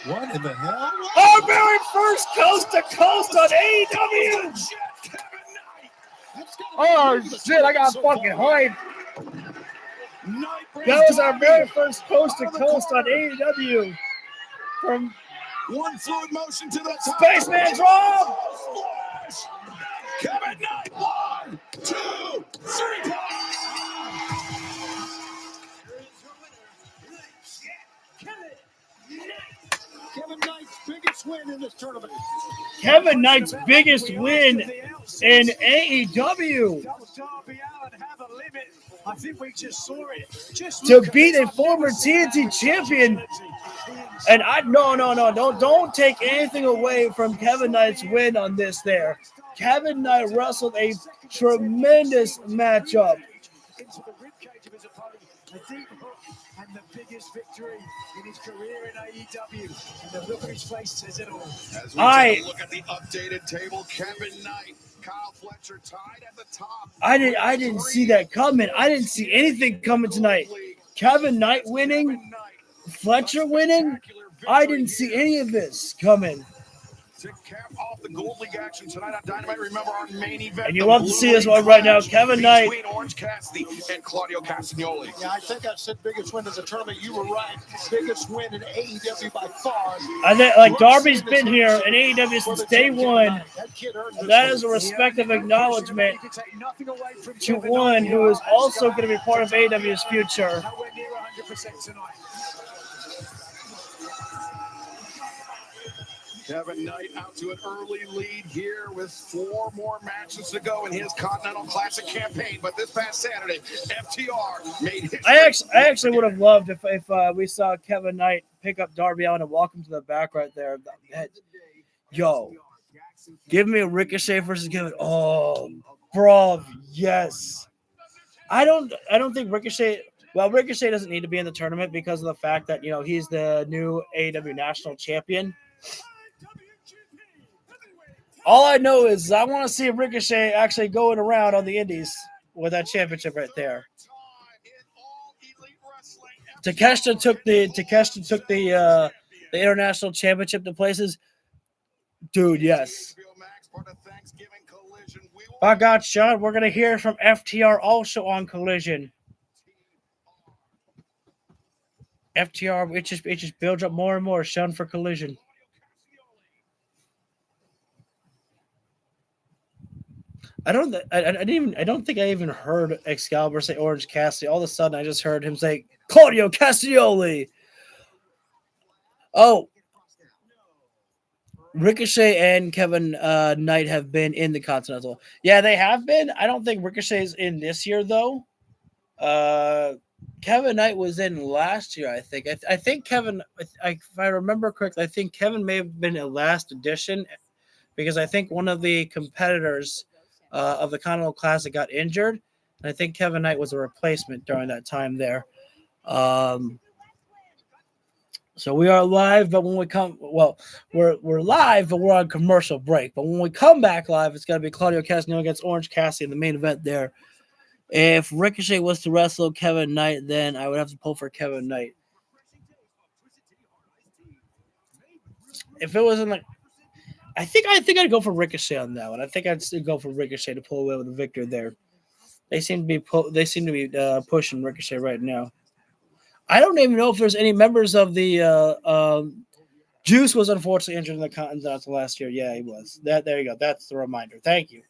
S11: What in the hell?
S1: Our very first coast to coast on AEW. Oh shit! I got fucking hyped. That was our very first coast to coast on AEW. From
S4: One fluid motion to the top.
S1: Spaceman drop.
S4: Splash. Kevin Knight, 1, 2, 3.
S11: Kevin Knight's biggest win in this tournament.
S1: Kevin Knight's biggest win in AEW
S10: Darby Allin have a limit. I think we just saw it. Just
S1: to
S10: look at
S1: beat
S10: this.
S1: a former TNT champion. And don't take anything away from Kevin Knight's win on this there. Kevin Knight wrestled a tremendous matchup.
S10: Into the ribcage of his opponent, a deep hook, and the biggest victory in his career in AEW. And the look on his face says it all.
S4: As we take a look at the updated table, Kevin Knight, Kyle Fletcher tied at the top.
S1: I didn't see that coming. I didn't see anything coming tonight. Kevin Knight winning, Fletcher winning. I didn't see any of this coming.
S4: To cap off the Gold League action tonight on Dynamite, remember our main event.
S1: And you love to see this one right now. Kevin Knight.
S4: Between Orange Cassidy and Claudio Castagnoli.
S11: Yeah, I think I said biggest win of the tournament. You were right. Biggest win in AEW by far.
S1: I think like Darby's been here in AEW since day one. That is a respective acknowledgement to one who is also going to be part of AEW's future.
S10: Nowhere near 100% tonight.
S4: Kevin Knight out to an early lead here with 4 more matches to go in his Continental Classic campaign. But this past Saturday, FTR made history.
S1: I actually would have loved if we saw Kevin Knight pick up Darby Allin and walk him to the back right there. Yo, give me a Ricochet versus Kevin. Oh, bro, yes. I don't think Ricochet. Well, Ricochet doesn't need to be in the tournament because of the fact that he's the new AEW National Champion. All I know is I want to see Ricochet actually going around on the Indies with that championship right there. Takeshita took the international championship to places. Dude, yes. By God, Sean, we're gonna hear from FTR also on Collision. FTR, it just builds up more and more, Sean, for Collision. I don't think I even heard Excalibur say Orange Cassidy. All of a sudden, I just heard him say Claudio Castagnoli. Oh, Ricochet and Kevin Knight have been in the Continental. Yeah, they have been. I don't think Ricochet's in this year though. Kevin Knight was in last year, I think. I think Kevin. If I remember correctly, I think Kevin may have been a last edition because I think one of the competitors of the Continental Classic got injured, and I think Kevin Knight was a replacement during that time there. So we are live, but when we come, we're live, but we're on commercial break. But when we come back live, it's got to be Claudio Castagnoli against Orange Cassidy in the main event there. If Ricochet was to wrestle Kevin Knight, then I would have to pull for Kevin Knight. If it wasn't like, I think I'd go for Ricochet on that one. I think I'd still go for Ricochet to pull away with the victor there. They seem to be pushing Ricochet right now. I don't even know if there's any members of the Juice was unfortunately injured in the Continental last year. Yeah, he was. There you go. That's the reminder. Thank you.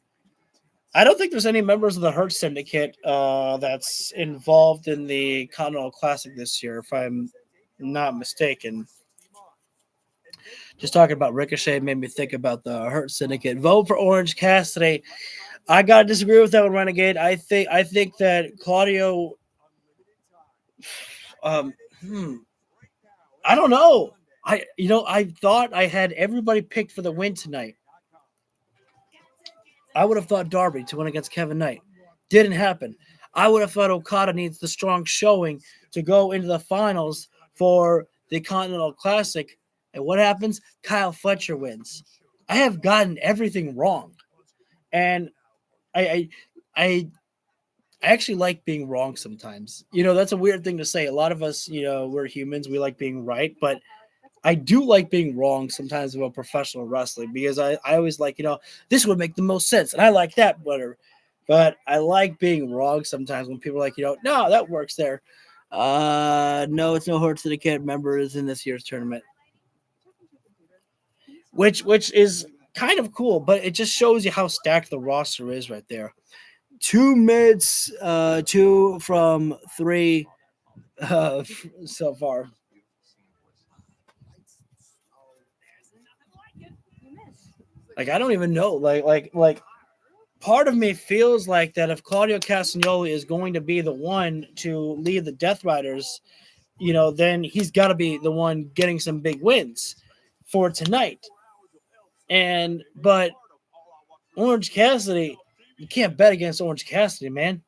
S1: I don't think there's any members of the Hurt Syndicate that's involved in the Continental Classic this year, if I'm not mistaken. Just talking about Ricochet made me think about the Hurt Syndicate. Vote for Orange Cassidy. I gotta disagree with that one, Renegade. I think that Claudio. I don't know. I thought I had everybody picked for the win tonight. I would have thought Darby to win against Kevin Knight. Didn't happen. I would have thought Okada needs the strong showing to go into the finals for the Continental Classic. And what happens? Kyle Fletcher wins. I have gotten everything wrong. And I actually like being wrong sometimes. That's a weird thing to say. A lot of us, we're humans. We like being right. But I do like being wrong sometimes about professional wrestling because I always like, this would make the most sense. And I like that better. But I like being wrong sometimes when people are like, no, that works there. No, it's no Hurt Syndicate members in this year's tournament. Which is kind of cool, but it just shows you how stacked the roster is right there. 2 mids, 2 from 3 so far. Like I don't even know. Like part of me feels like that if Claudio Castagnoli is going to be the one to lead the Death Riders, then he's got to be the one getting some big wins for tonight. But Orange Cassidy, you can't bet against Orange Cassidy, man.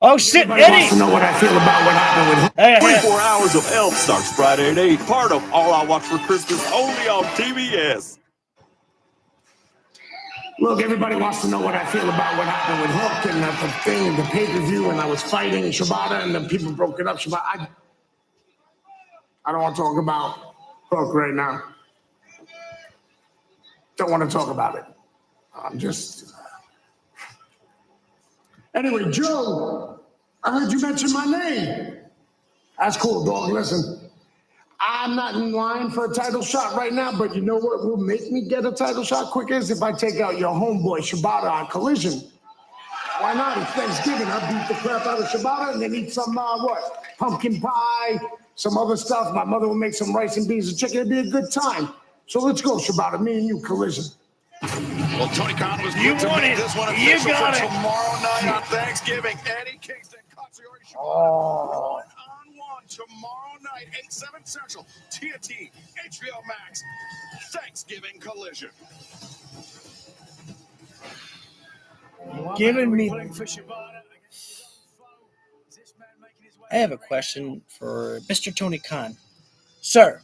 S1: Oh shit,
S3: Everybody
S1: Eddie!
S3: wants to know what I feel about what happened with
S1: Hey,
S16: 24 Hours of Elf starts Friday at 8. Part of All I Watch for Christmas, only on TBS.
S3: Look, everybody wants to know what I feel about what happened with Hook and the thing and the pay-per-view, and I was fighting Shibata, and then people broke it up. Shibata, I don't want to talk about Hook right now. Don't want to talk about it. I'm just... Anyway, Joe, I heard you mention my name. That's cool, dog. Listen, I'm not in line for a title shot right now, but you know what will make me get a title shot quicker is if I take out your homeboy Shibata on Collision. Why not? It's Thanksgiving. I'll beat the crap out of Shibata and then eat some, pumpkin pie, some other stuff. My mother will make some rice and beans and chicken. It'll be a good time. So let's go, Shibata. Me and you, Collision.
S4: Well, Tony Khan was
S1: You
S4: good to
S1: won
S4: make
S1: it.
S4: this one
S1: You
S4: official
S1: got
S4: for
S1: it.
S4: tomorrow night on Thanksgiving. Eddie Kingston, Katsuyori Shibata, one-on-one tomorrow night, 8/7 Central, TNT, HBO Max, Thanksgiving Collision.
S1: Giving me. I have a question for Mr. Tony Khan. Sir,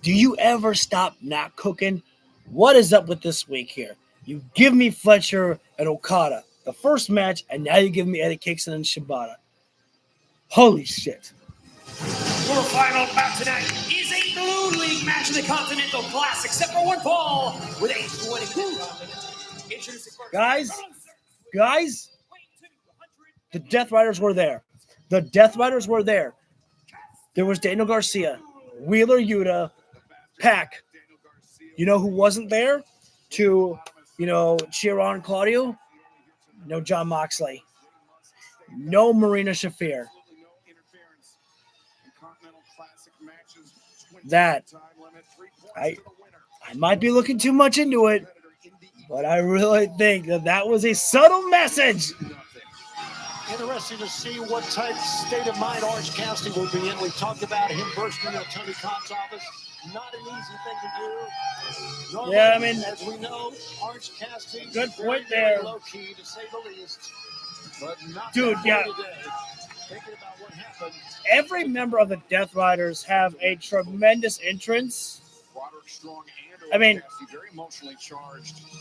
S1: do you ever stop not cooking? What is up with this week here? You give me Fletcher and Okada, the first match, and now you give me Eddie Kingston and Shibata. Holy shit.
S15: Your final bout tonight is a Blue League match in the Continental Classic, except for one fall with a 20-minute. Introducing
S1: Guys, the Death Riders were there. The Death Riders were there. There was Daniel Garcia, Wheeler Yuta, Pac. You know who wasn't there to, cheer on Claudio? No John Moxley. No Marina Shafir. That I might be looking too much into it, but I really think that was a subtle message.
S11: Interesting to see what type of state of mind Orange Cassidy will be in. We talked about him bursting into Tony Khan's office. Not an easy thing to do. Normally,
S1: Yeah, I mean,
S11: as we know, Orange Cassidy
S1: good
S11: very,
S1: point
S11: very
S1: there.
S11: low key, to say the least. But not
S1: Dude,
S11: that
S1: yeah.
S11: way today. Thinking about what happened.
S1: Every member of the Death Riders have a tremendous entrance. I mean,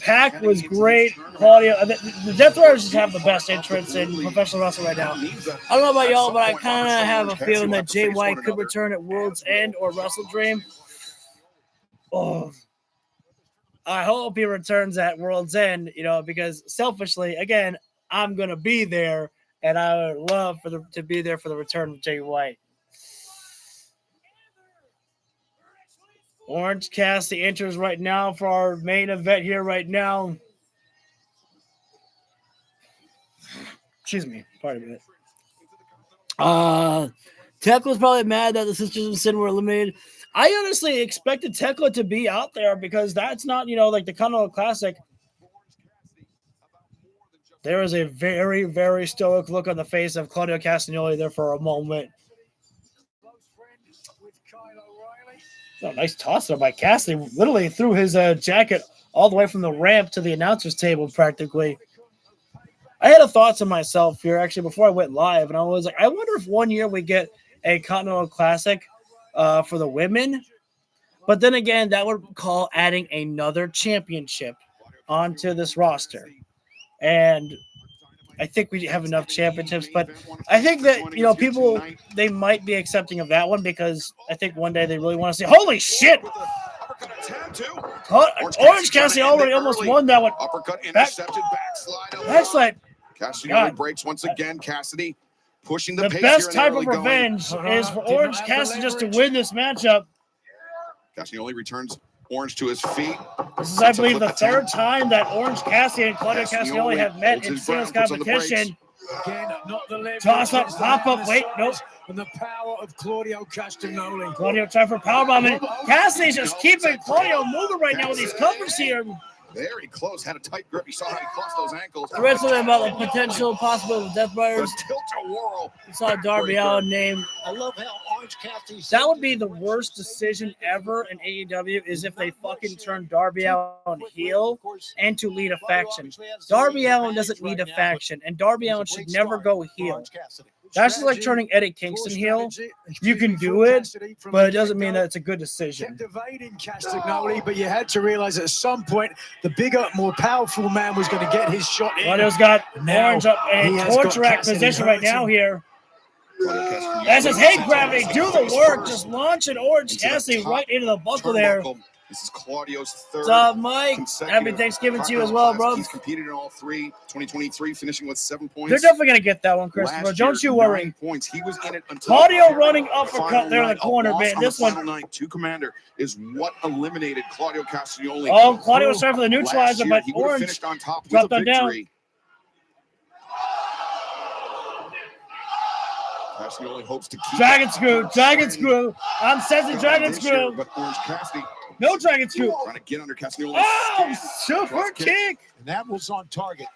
S1: Pac was great. Claudio, the Death Riders just have the best entrance in professional wrestling right now. I don't know about y'all, but I kind of have a feeling that Jay White could return at World's End or Wrestle Dream. Oh, I hope he returns at World's End, because selfishly, again, I'm gonna be there, and I would love to be there for the return of Jay White. Orange Cassidy enters right now for our main event here right now. Excuse me, pardon me. Tekla's probably mad that the Sisters of Sin were eliminated. I honestly expected Tekla to be out there because that's not, like the Continental Classic. There is a very, very stoic look on the face of Claudio Castagnoli there for a moment. Oh, nice toss there by Cassidy. Literally threw his jacket all the way from the ramp to the announcer's table practically. I had a thought to myself here actually before I went live, and I was like, I wonder if one year we get a Continental Classic for the women. But then again, that would call adding another championship onto this roster. And I think we have enough championships, but I think that, people, they might be accepting of that one because I think one day they really want to see, holy shit! Orange Cassidy already almost won that one.
S4: Uppercut intercepted,
S1: Backslide.
S4: Cassidy only breaks once again. Cassidy pushing the pace
S1: best
S4: here
S1: type
S4: and
S1: of
S4: early
S1: revenge
S4: going.
S1: is for Orange Cassidy just to win this matchup.
S4: Cassidy only returns Orange to his feet.
S1: This is, I believe, the third time that Orange Cassidy and Claudio Castagnoli have met in singles competition.
S10: Again, not the leverage.
S1: Toss up, pop up, wait, nope.
S10: And the power of Claudio Castagnoli.
S1: Claudio trying for powerbomb, and Cassidy's just keeping Claudio moving right now with these covers here.
S4: Very close. Had a tight grip. You saw how he crossed those ankles.
S1: I read something about the potential possibility of Death
S4: The
S1: Riders.
S4: tilt-a-whirl.
S1: I saw Darby Allin name.
S11: I love how Orange Cassidy.
S1: That would be the worst decision ever in AEW is if they fucking turn Darby Allin heel and to lead a faction. Darby Allin doesn't lead a faction, and Darby Allin should never go heel. That's just like turning Eddie Kingston heel. You can do it, but it doesn't mean that it's a good decision.
S10: Kept evading Castagnoli, but you had to realize at some point the bigger, more powerful man was going to get his shot in.
S1: Claudio's got
S10: Now,
S1: Orange up
S10: he
S1: in
S10: has
S1: torch
S10: got
S1: rack
S10: Cassidy
S1: position right
S10: hurting.
S1: now here. That's his hate gravity. Do the work. Just launch an Orange Cassidy right into the buckle there.
S4: This is Claudio's third.
S1: What's up, Mike?
S4: consecutive
S1: Happy Thanksgiving to you as well,
S4: Classic.
S1: bro.
S4: He's competed in all three. 2023, finishing with 7 points.
S1: They're definitely going to get that one, Christopher.
S4: Last
S1: Don't
S4: year,
S1: you worry.
S4: 9 points. He was in it until
S1: Claudio running uppercut
S4: final
S1: there in the
S4: night.
S1: corner,
S4: A loss
S1: man.
S4: on
S1: This
S4: the
S1: one.
S4: final night to Commander is what eliminated Claudio Castagnoli.
S1: Oh, Claudio was trying for the neutralizer,
S4: Last year,
S1: but
S4: he would have
S1: Orange
S4: finished on top with
S1: dropped
S4: a
S1: that down.
S4: victory. Castagnoli hopes to keep
S1: Dragon screw, dragon screw. I'm sensing dragon
S4: this year,
S1: screw.
S4: but Orange Cassidy
S1: No dragon screw.
S4: trying to get under Castagnoli.
S1: Oh, super kick.
S11: And that was on target.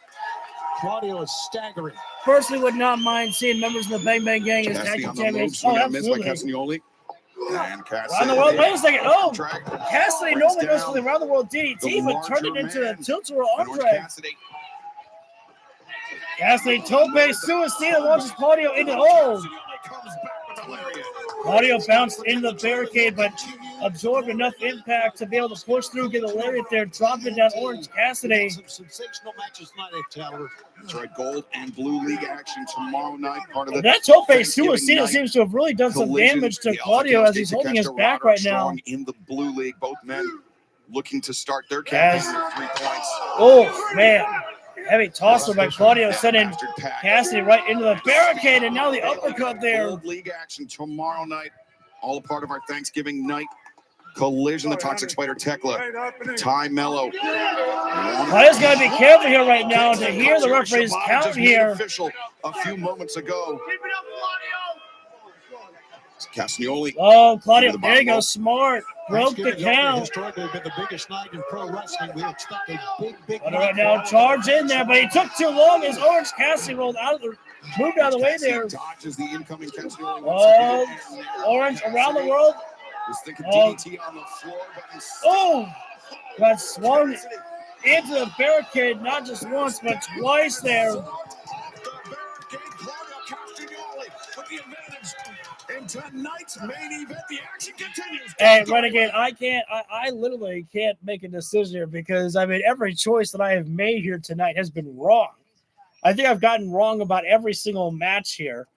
S11: Claudio is staggering.
S1: Personally, would not mind seeing members of the Bang Bang Gang as tag
S4: Cassidy
S1: team
S4: on the move,
S1: champions.
S4: swing
S1: Oh,
S4: and a miss by
S1: absolutely.
S4: Castagnoli. And Cassidy.
S1: Around the world, wait a second. Oh,
S4: Drag-
S1: Cassidy
S4: brings
S1: normally goes
S4: down
S1: for the around the world DDT,
S4: the
S1: but turned it
S4: larger
S1: into a
S4: man.
S1: tilt-a-whirl arm
S4: Orange
S1: drag.
S4: Cassidy.
S1: Cassidy tope suicide launches Claudio into comes
S4: back with a lariat.
S1: Claudio bounced into the barricade, but absorbed enough impact to be able to push through, get a lariat there, drop it down Orange Cassidy.
S11: Some sensational matches tonight at Taylor.
S4: That's right, gold and blue league action tomorrow night. Part of the
S1: That tope
S4: Thanksgiving
S1: suicide
S4: night
S1: seems to have really done some
S4: collision.
S1: damage to
S4: The
S1: Claudio
S4: Alpha
S1: as he's
S4: Counts
S1: holding his
S4: Takeshita
S1: back
S4: Roderick
S1: right now.
S4: Strong in the blue league. Both men looking to start their campaign
S1: Yes.
S4: with 3 points.
S1: Oh, man. Heavy tosser by Claudio sending Cassidy right into the barricade, and now the uppercut there.
S4: Gold league action tomorrow night. All a part of our Thanksgiving night collision. The Toxic Spider Tekla, Ty Mello.
S1: Claudio's got to be careful here right now to hear the referee's count
S4: Just made
S1: here.
S4: official a few moments ago. Castagnoli.
S1: Oh, Claudio,
S4: Into the
S1: there you
S4: bottom
S1: go, smart. Broke the
S11: Thanksgiving
S1: count.
S11: historically been the biggest night in pro wrestling. We expect a big
S1: Claudio right now, charge in there, but he took too long as Orange Cassidy moved out of the way there.
S4: Dodges the incoming Castagnoli.
S1: Oh, Orange around the world.
S4: Was thinking
S1: Oh.
S4: DDT on the floor, but instead
S1: Oh, got swung into the barricade, not just once, but twice there.
S4: in tonight's main event. The action continues.
S1: Hey, Renegade, I literally can't make a decision here because, I mean, every choice that I have made here tonight has been wrong. I think I've gotten wrong about every single match here,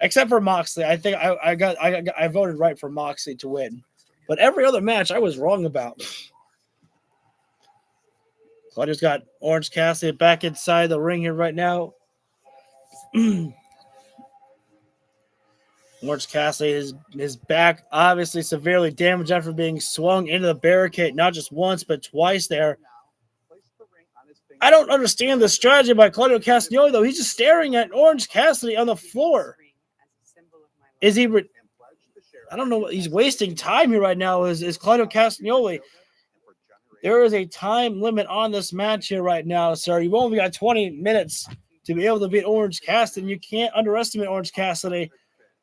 S1: except for Moxley. I think I voted right for Moxley to win, but every other match I was wrong about. Claudio's got Orange Cassidy back inside the ring here right now. Orange Cassidy, his back obviously severely damaged after being swung into the barricade, not just once, but twice there. I don't understand the strategy by Claudio Castagnoli, though. He's just staring at Orange Cassidy on the floor. Is he... I don't know what he's wasting time here right now is Claudio Castagnoli. There is a time limit on this match here right now, sir. You've only got 20 minutes to be able to beat Orange Cassidy. You can't underestimate Orange Cassidy.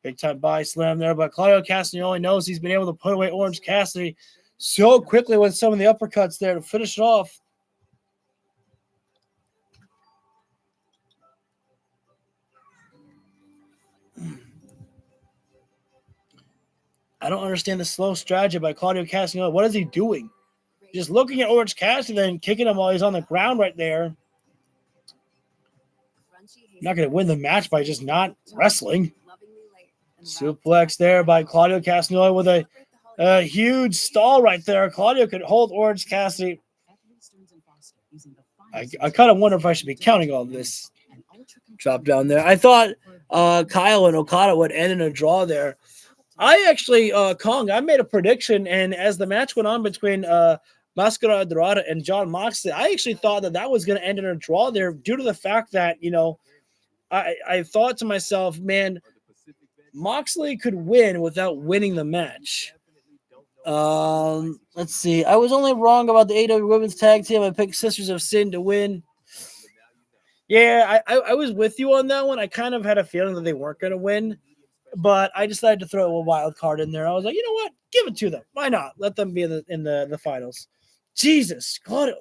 S1: Big time body slam there, but Claudio Castagnoli knows he's been able to put away Orange Cassidy so quickly with some of the uppercuts there to finish it off. I don't understand the slow strategy by Claudio Castagnoli. What is he doing? Just looking at Orange Cassidy and kicking him while he's on the ground right there. Not going to win the match by just not wrestling. Suplex there by Claudio Castagnoli with a huge stall right there. Claudio could hold Orange Cassidy. I kind of wonder if I should be counting all this. Drop down there. I thought Kyle and Okada would end in a draw there. I actually, Kong, I made a prediction, and as the match went on between Mascara Dorada and John Moxley, I actually thought that was going to end in a draw there due to the fact that, I thought to myself, man, Moxley could win without winning the match. Let's see. I was only wrong about the AEW Women's Tag Team. I picked Sisters of Sin to win. Yeah, I was with you on that one. I kind of had a feeling that they weren't going to win, but I decided to throw a wild card in there. I was like, you know what? Give it to them. Why not? Let them be in the finals. Jesus, Claudio.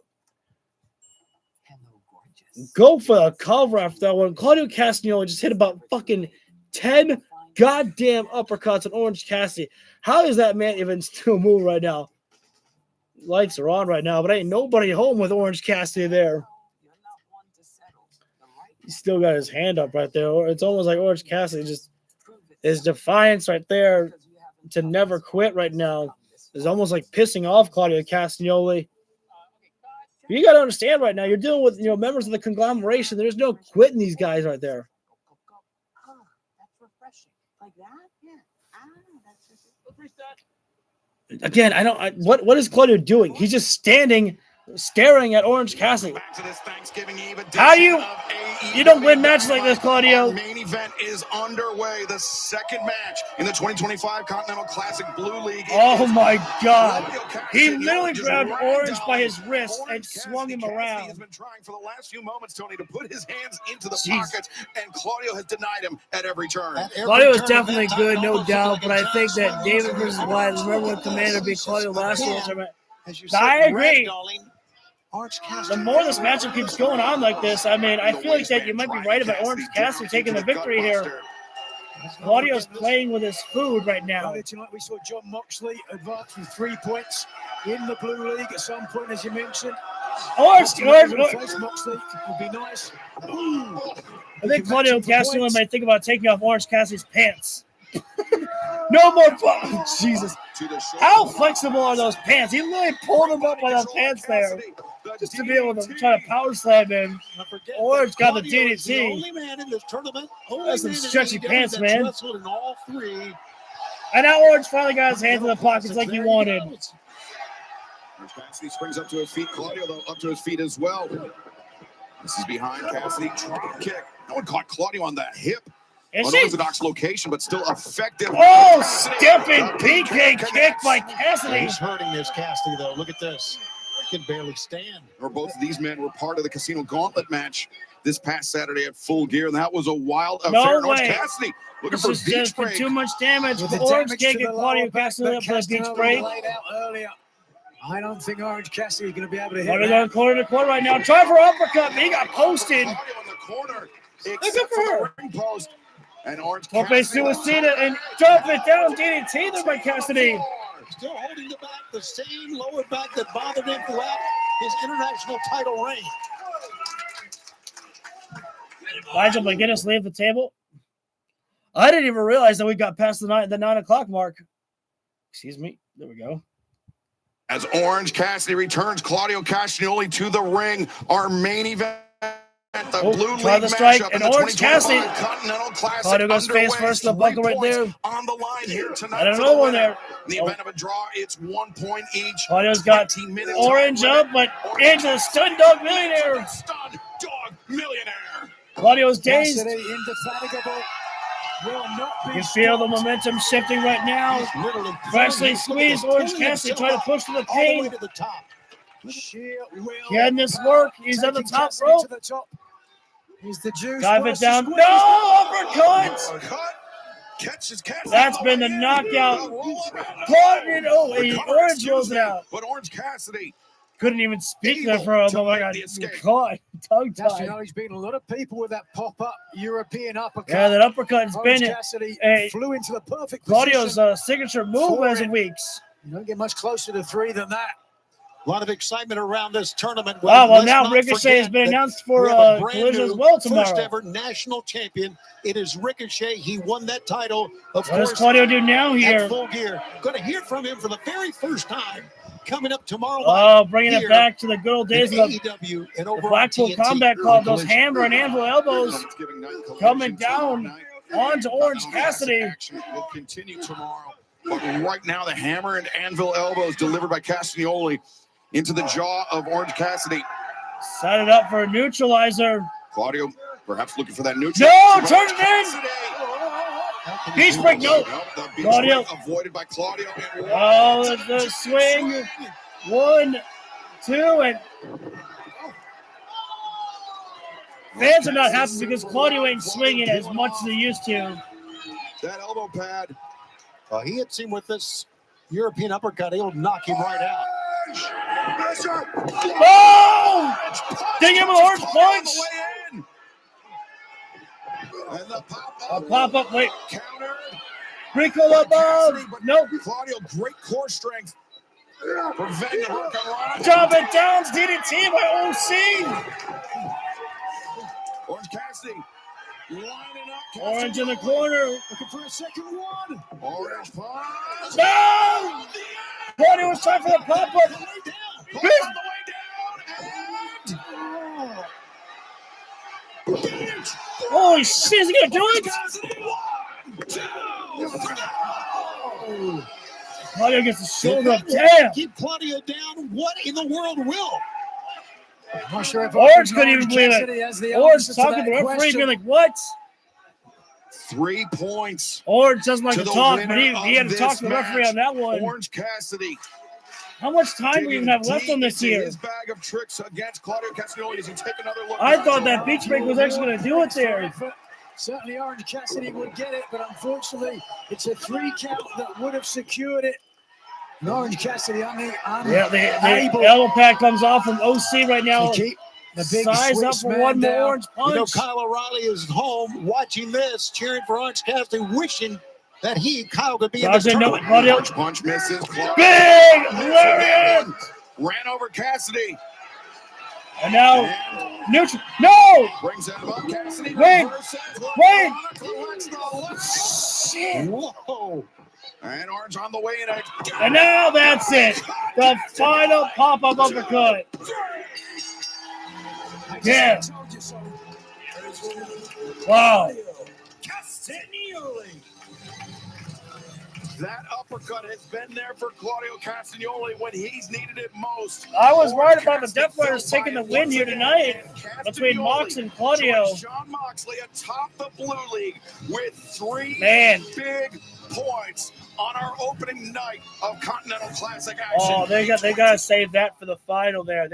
S1: Go for the cover after that one. Claudio Castagnoli just hit about fucking 10 goddamn uppercuts on Orange Cassidy. How is that man even still moving right now? Lights are on right now, but ain't nobody home with Orange Cassidy there. He's still got his hand up right there. It's almost like Orange Cassidy just his defiance right there to never quit right now is almost like pissing off Claudio Castagnoli. You got to understand right now, you're dealing with members of the conglomeration. There's no quitting these guys right there.
S12: Like that? Yeah.
S1: Again, what is Claudio doing? He's just staring at Orange Cassidy. How do you don't win matches like this, Claudio?
S4: Our main event is underway. The second match in the 2025 Continental Classic Blue League.
S1: Oh my God! He literally grabbed Orange by his wrist and swung him around.
S4: He's been trying for the last few moments, Tony, to put his hands into the pockets, and Claudio has denied him at every turn.
S1: Claudio is definitely good, no doubt, but I think that David versus Wyatt. Remember when Commander beat Claudio last year? I agree. The more this matchup keeps going on like this, I mean, I feel like that you might be right about Orange Cassidy taking the victory here. Claudio's playing with his food right now.
S10: Tonight we saw John Moxley advance with 3 points in the Blue League at some point, as you mentioned.
S1: Orange
S10: Moxley would be nice.
S1: I think Claudio Castagnoli might think about taking off Orange Cassidy's pants. No more fun. Jesus. How flexible are those pants? He literally pulled them up by the pants there just to be able to try to power slam him. Orange got the DDT.
S11: The only man in this tournament.
S1: That's some stretchy pants, man.
S11: In all three.
S1: And now Orange finally got his hands in the pockets like he wanted.
S4: Orange Cassidy springs up to his feet. Claudio, though, up to his feet as well. This is behind Cassidy. Drop kick. No one caught Claudio on the hip. Unorthodox location, but still effective.
S1: Oh, stepping PK kick by Cassidy.
S11: He's hurting this Cassidy, though. Look at this. He can barely stand.
S4: Or both of these men were part of the Casino Gauntlet match this past Saturday at Full Gear, and that was a wild affair.
S1: No way.
S4: Orange Cassidy looking
S1: This
S4: for
S1: is
S4: beach
S1: just
S4: break.
S1: too much damage.
S10: With the
S1: Orange
S10: damage
S1: can't
S10: to
S1: get
S10: the
S1: Claudio
S10: lower back
S1: Castagnoli up for the beach
S10: Castagnoli
S1: break.
S10: laid out earlier. I don't think Orange Cassidy is going to be able to hit
S1: Claudio
S10: that.
S1: going corner to corner right now. Try for uppercut, but he got posted.
S4: Claudio in the corner,
S1: Look
S4: except
S1: for
S4: for
S1: her.
S4: the ring post. And Orange
S1: Tope
S4: Cassidy
S1: Suicida and drop it down. DDT there by Cassidy.
S11: Still holding the back, the same lower back that bothered him throughout his international title reign.
S1: Nigel McGuinness leave the table. I didn't even realize that we got past the 9 o'clock mark. Excuse me. There we go.
S4: As Orange Cassidy returns Claudio Castagnoli to the ring, our main event. The Blue
S1: try
S4: League
S1: the strike,
S4: matchup
S1: and
S4: in the
S1: Orange
S4: 2025
S1: Cassidy.
S4: Continental Classic
S1: Claudio goes
S4: underway.
S1: face first, the
S4: 3
S1: buckle right
S4: points
S1: there.
S4: on the line here tonight.
S1: I don't
S4: for
S1: know
S4: the
S1: one
S4: winner.
S1: there.
S4: In the event of a draw, it's 1 point each.
S1: Claudio's got
S4: 20-minute
S1: Orange
S4: time
S1: up, but into the Stun Dog Millionaire.
S4: Stun Dog Millionaire.
S1: Claudio's dazed.
S10: Cassidy indefatigable. Will not be
S1: You feel the
S10: stopped.
S1: momentum shifting right now. Freshly squeezed Orange Cassidy trying to push to the
S11: All the way
S1: pain.
S11: to the top.
S10: Sheer will.
S1: Can this work? He's on the
S10: Taking
S1: top
S10: Cassidy
S1: rope.
S10: to the top. He's the juice.
S1: Dive it
S10: Wants to
S1: down.
S10: squeeze.
S1: No, uppercut.
S4: Cut. Catches Cassidy.
S1: That's been the knockout. Claudio, Orange rolls it out.
S4: But Orange Cassidy
S1: Couldn't even speak there for a moment. I got caught tongue tied.
S10: Castagnoli's beaten a lot of people with that pop-up European uppercut.
S1: Yeah, that uppercut has
S10: Orange
S1: been
S10: Cassidy
S1: a
S10: flew into the perfect
S1: Claudio's
S10: position
S1: signature move
S10: for
S1: as of
S10: it.
S1: weeks.
S10: You don't get much closer to 3 than that.
S11: A lot of excitement around this tournament.
S1: Well,
S11: Let's
S1: now
S11: not
S1: Ricochet has
S11: forget
S1: been
S11: that
S1: announced for
S11: we have a brand
S1: Collision
S11: new
S1: as well tomorrow.
S11: First ever national champion. It is Ricochet. He won that title. Of
S1: What does
S11: course,
S1: Claudio do now here?
S11: at Full Gear. Going to hear from him for the very first time coming up tomorrow.
S1: Oh, bringing
S11: here
S1: it back to the good old days of
S11: AEW and
S1: the
S11: over
S1: Blackpool
S11: on TNT.
S1: Combat Club. Those hammer and anvil elbows coming down onto Orange Cassidy.
S4: Action will continue tomorrow. But right now, the hammer and anvil elbows delivered by Castagnoli into the jaw of Orange Cassidy.
S1: Set it up for a neutralizer.
S4: Claudio perhaps looking for that neutral.
S1: No, turn it in. Beach break, no.
S4: The beach
S1: Claudio.
S4: break avoided by Claudio. And
S1: Oh, the swing. 1, 2, and fans are not happy because Claudio ain't swinging as much as he used to.
S4: that elbow pad.
S11: He hits him with this European uppercut. He'll knock him right out.
S1: Oh! Did him a horse punch?
S4: And the
S1: Pop-up, wait.
S4: Counter.
S1: Wrinkle above. Nope.
S4: Claudio, great core strength. Preventing the hook on Ron.
S1: Drop it down. DDT by OC.
S4: Orange Cassidy lining up.
S1: Orange in the corner.
S11: Looking for a second one.
S4: Orange punch.
S1: No! Claudio was trying for the pop-up. Holy shit, is he gonna do it? Claudio gets his shoulder up. Damn!
S11: Keep Claudio down. What in the world will?
S10: I'm not sure if
S1: Orange couldn't even believe it. Orange talking to the referee, being like, what?
S4: 3 points.
S1: Orange doesn't like to talk, but
S4: winner
S1: he had to
S4: of
S1: talk
S4: this
S1: to the referee on that one.
S4: Orange Cassidy.
S1: How much time do we even have left on this here?
S4: His bag of tricks against Claudio Castagnoli as he take another look.
S1: I thought that beach break was actually going to do it there.
S10: Certainly Orange Cassidy would get it, but unfortunately, it's a 3 count that would have secured it. And Orange Cassidy,
S1: Yeah, the elbow pad comes off from OC right now.
S10: The big
S1: size up for one more orange punch.
S11: You know, Kyle O'Reilly is home watching this, cheering for Orange Cassidy, wishing that Kyle could be in the tournament.
S4: Orange punch misses. Claudio.
S1: Big lariat!
S4: Ran over Cassidy.
S1: And now, neutral. No!
S4: Brings that up. Cassidy.
S1: Wait!
S4: Shit. Whoa. And Orange on the way in.
S1: And now that's it. The final pop-up uppercut. Yeah. Wow.
S4: That uppercut has been there for Claudio Castagnoli when he's needed it most.
S1: I was worried about the Death Riders taking the win here tonight between Mox and Claudio.
S4: Jon Moxley atop the Blue League with 3 big points on our opening night of Continental Classic action.
S1: Oh, they got to save that for the final there.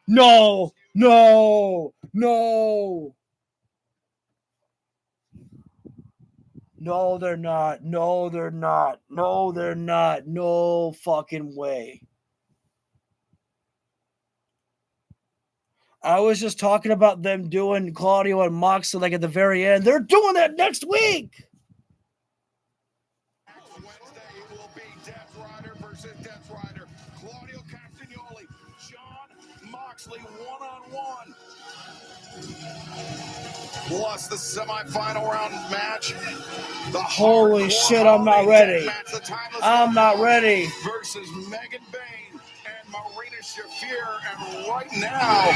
S1: No. No, they're not. No fucking way. I was just talking about them doing Claudio and Moxley like at the very end. They're doing that next week.
S4: Wednesday it will be Death Rider versus Death Rider. Claudio Castagnoli, Jon Moxley one-on-one. Plus the semifinal round match.
S1: Holy shit, I'm not ready. I'm not ready.
S4: Versus Megan Bain and Marina Shafir. And right now,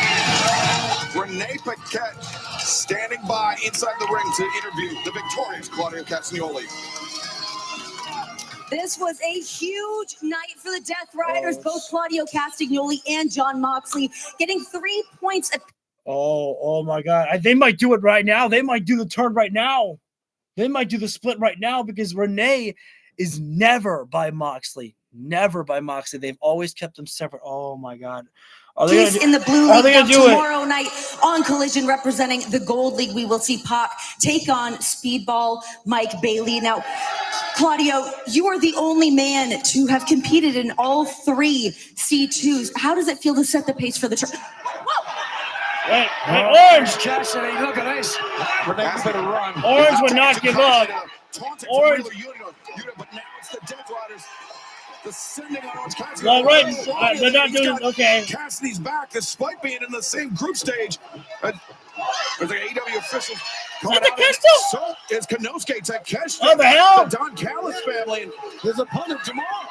S4: Renee Paquette standing by inside the ring to interview the victorious Claudio Castagnoli.
S13: This was a huge night for the Death Riders, both Claudio Castagnoli and Jon Moxley getting 3 points.
S1: Oh my God. They might do it right now. They might do the turn right now. They might do the split right now because Renee is never by Moxley. Never by Moxley. They've always kept them separate. Oh my God.
S13: In the Blue League tomorrow night on Collision representing the Gold League, we will see Pac take on Speedball Mike Bailey. Now, Claudio, you are the only man to have competed in all 3 C2s. How does it feel to set the pace for the
S1: Orange
S10: Cassidy, look at this. Renee better run.
S1: Orange would not give up. Orange.
S4: But now it's the Death Riders descending on Orange Cassidy.
S1: Well, right. They're not doing it. Okay.
S4: Cassidy's back despite being in the same group stage. There's the AEW officials.
S1: Is that Takeshita?
S4: So is Konosuke Takeshita.
S1: What the hell?
S4: The Don Callis family. And his opponent tomorrow.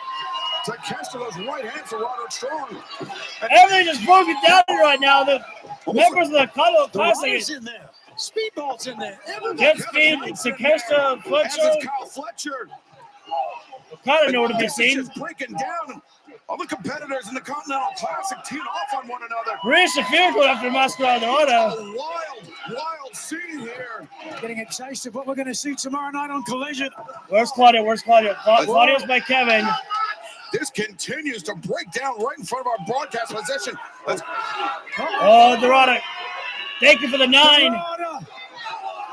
S4: Takeshita, those right hands are Roderick Strong.
S1: Everything just broken down right now. The members of the Color Classic.
S11: in there. Speedball's in there.
S1: Jet Speed, Takeshita, Fletcher.
S4: Kyle Fletcher.
S1: Kind of know what to be seen.
S4: Just breaking down. All the competitors in the Continental Classic teeing off on one another.
S1: Rhea Shafir going after Mascarado.
S4: A wild scene here.
S10: Getting a taste of what we're going to see tomorrow night on Collision.
S1: Where's Claudio? Claudio's by Kevin.
S4: This continues to break down right in front of our broadcast position.
S1: Oh, Dorado. Thank you for the 9. You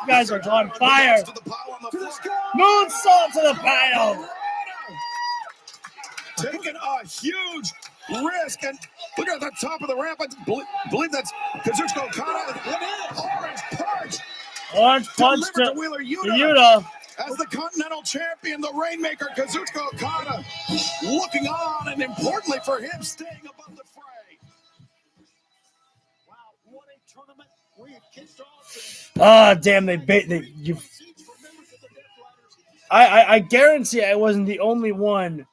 S1: guys are on fire. Moonsault to the pile.
S4: Taking a huge risk, and look at the top of the ramp. I believe that's Kazuchika Okada.
S1: Orange punch to
S4: Wheeler
S1: Yuta.
S4: As the Continental Champion, the Rainmaker, Kazuchika Okada, looking on, and importantly for him, staying above the fray.
S11: Wow, what a tournament we have kicked off.
S1: Ah, damn, I guarantee I wasn't the only one.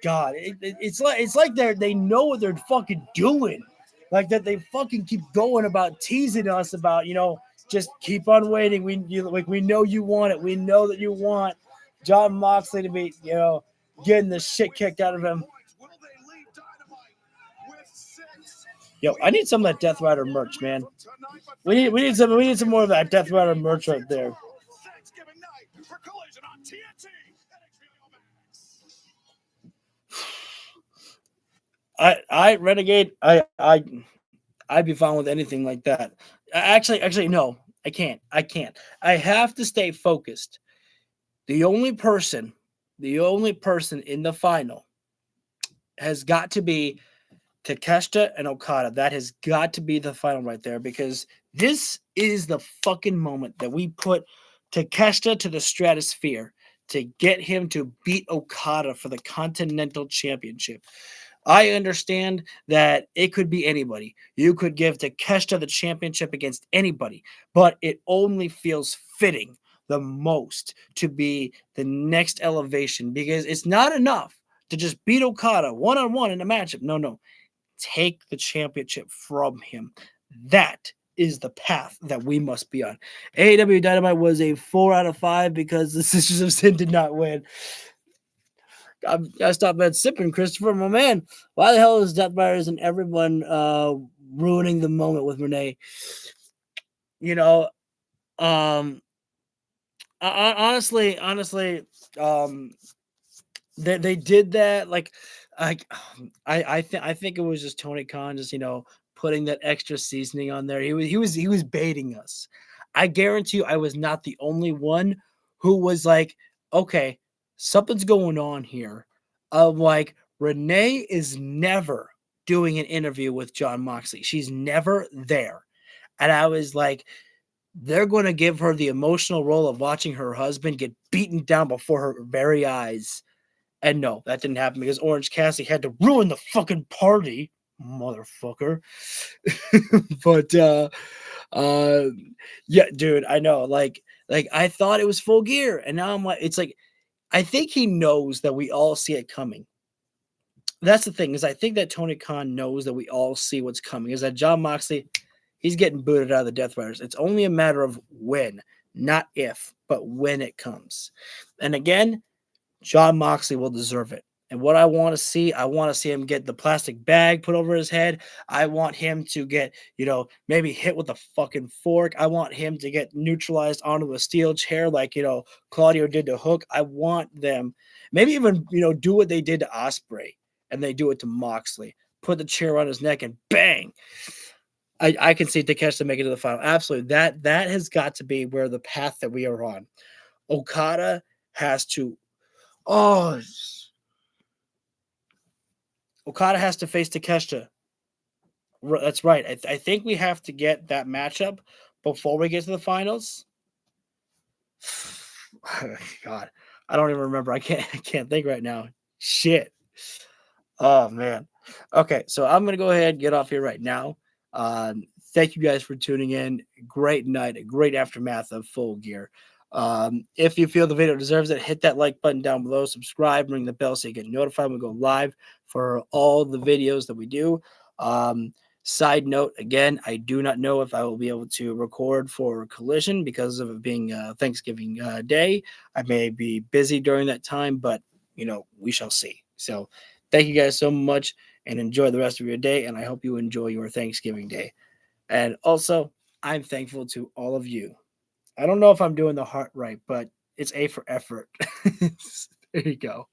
S1: God, it's like they know what they're fucking doing. Like that they fucking keep going about teasing us about, just keep on waiting. We know you want it. We know that you want Jon Moxley to be, getting the shit kicked out of him. Yo, I need some of that Death Rider merch, man. We need some more of that Death Rider merch right there. I Renegade, I'd be fine with anything like that. Actually, no, I can't. I have to stay focused. The only person in the final has got to be Takeshita and Okada. That has got to be the final right there, because this is the fucking moment that we put Takeshita to the stratosphere to get him to beat Okada for the Continental Championship. I understand that it could be anybody. You could give Takeshita the championship against anybody, but it only feels fitting the most to be the next elevation, because it's not enough to just beat Okada one-on-one in a matchup. No. Take the championship from him. That is the path that we must be on. AEW Dynamite was a 4 out of 5 because the Sisters of Sin did not win. I gotta stop that sipping, Christopher, my man. Why the hell is Death Riders and everyone ruining the moment with Renee? Honestly, they did that. Like, I think it was just Tony Khan just putting that extra seasoning on there. He was baiting us. I guarantee you, I was not the only one who was like, okay, something's going on here. Like, Renee is never doing an interview with Jon Moxley. She's never there. And I was like, they're going to give her the emotional role of watching her husband get beaten down before her very eyes. And no, that didn't happen because Orange Cassidy had to ruin the fucking party, motherfucker. But, yeah, dude, I know. Like I thought it was Full Gear, and now I'm like, it's like, I think he knows that we all see it coming. That's the thing, is I think that Tony Khan knows that we all see what's coming, is that Jon Moxley, he's getting booted out of the Death Riders. It's only a matter of when, not if, but when it comes. And again, Jon Moxley will deserve it. And what I want to see him get the plastic bag put over his head. I want him to get, maybe hit with a fucking fork. I want him to get neutralized onto a steel chair like, Claudio did to Hook. I want them, maybe even, do what they did to Ospreay, and they do it to Moxley. Put the chair on his neck and bang. I can see Takeshita make it to the final. Absolutely. That has got to be where the path that we are on. Okada has to Okada has to face Takeshita. That's right. I think we have to get that matchup before we get to the finals. God, I don't even remember. I can't think right now. Shit. Oh man. Okay, so I'm gonna go ahead and get off here right now. Thank you guys for tuning in. Great night, a great aftermath of Full Gear. If you feel the video deserves it, hit that like button down below, subscribe, ring the bell so you get notified when we go live for all the videos that we do. Side note, again, I do not know if I will be able to record for Collision because of it being Thanksgiving Day. I may be busy during that time, but we shall see. So Thank you guys so much and enjoy the rest of your day. And I hope you enjoy your Thanksgiving day. And also, I'm thankful to all of you. I don't know if I'm doing the heart right, but it's A for effort. There you go.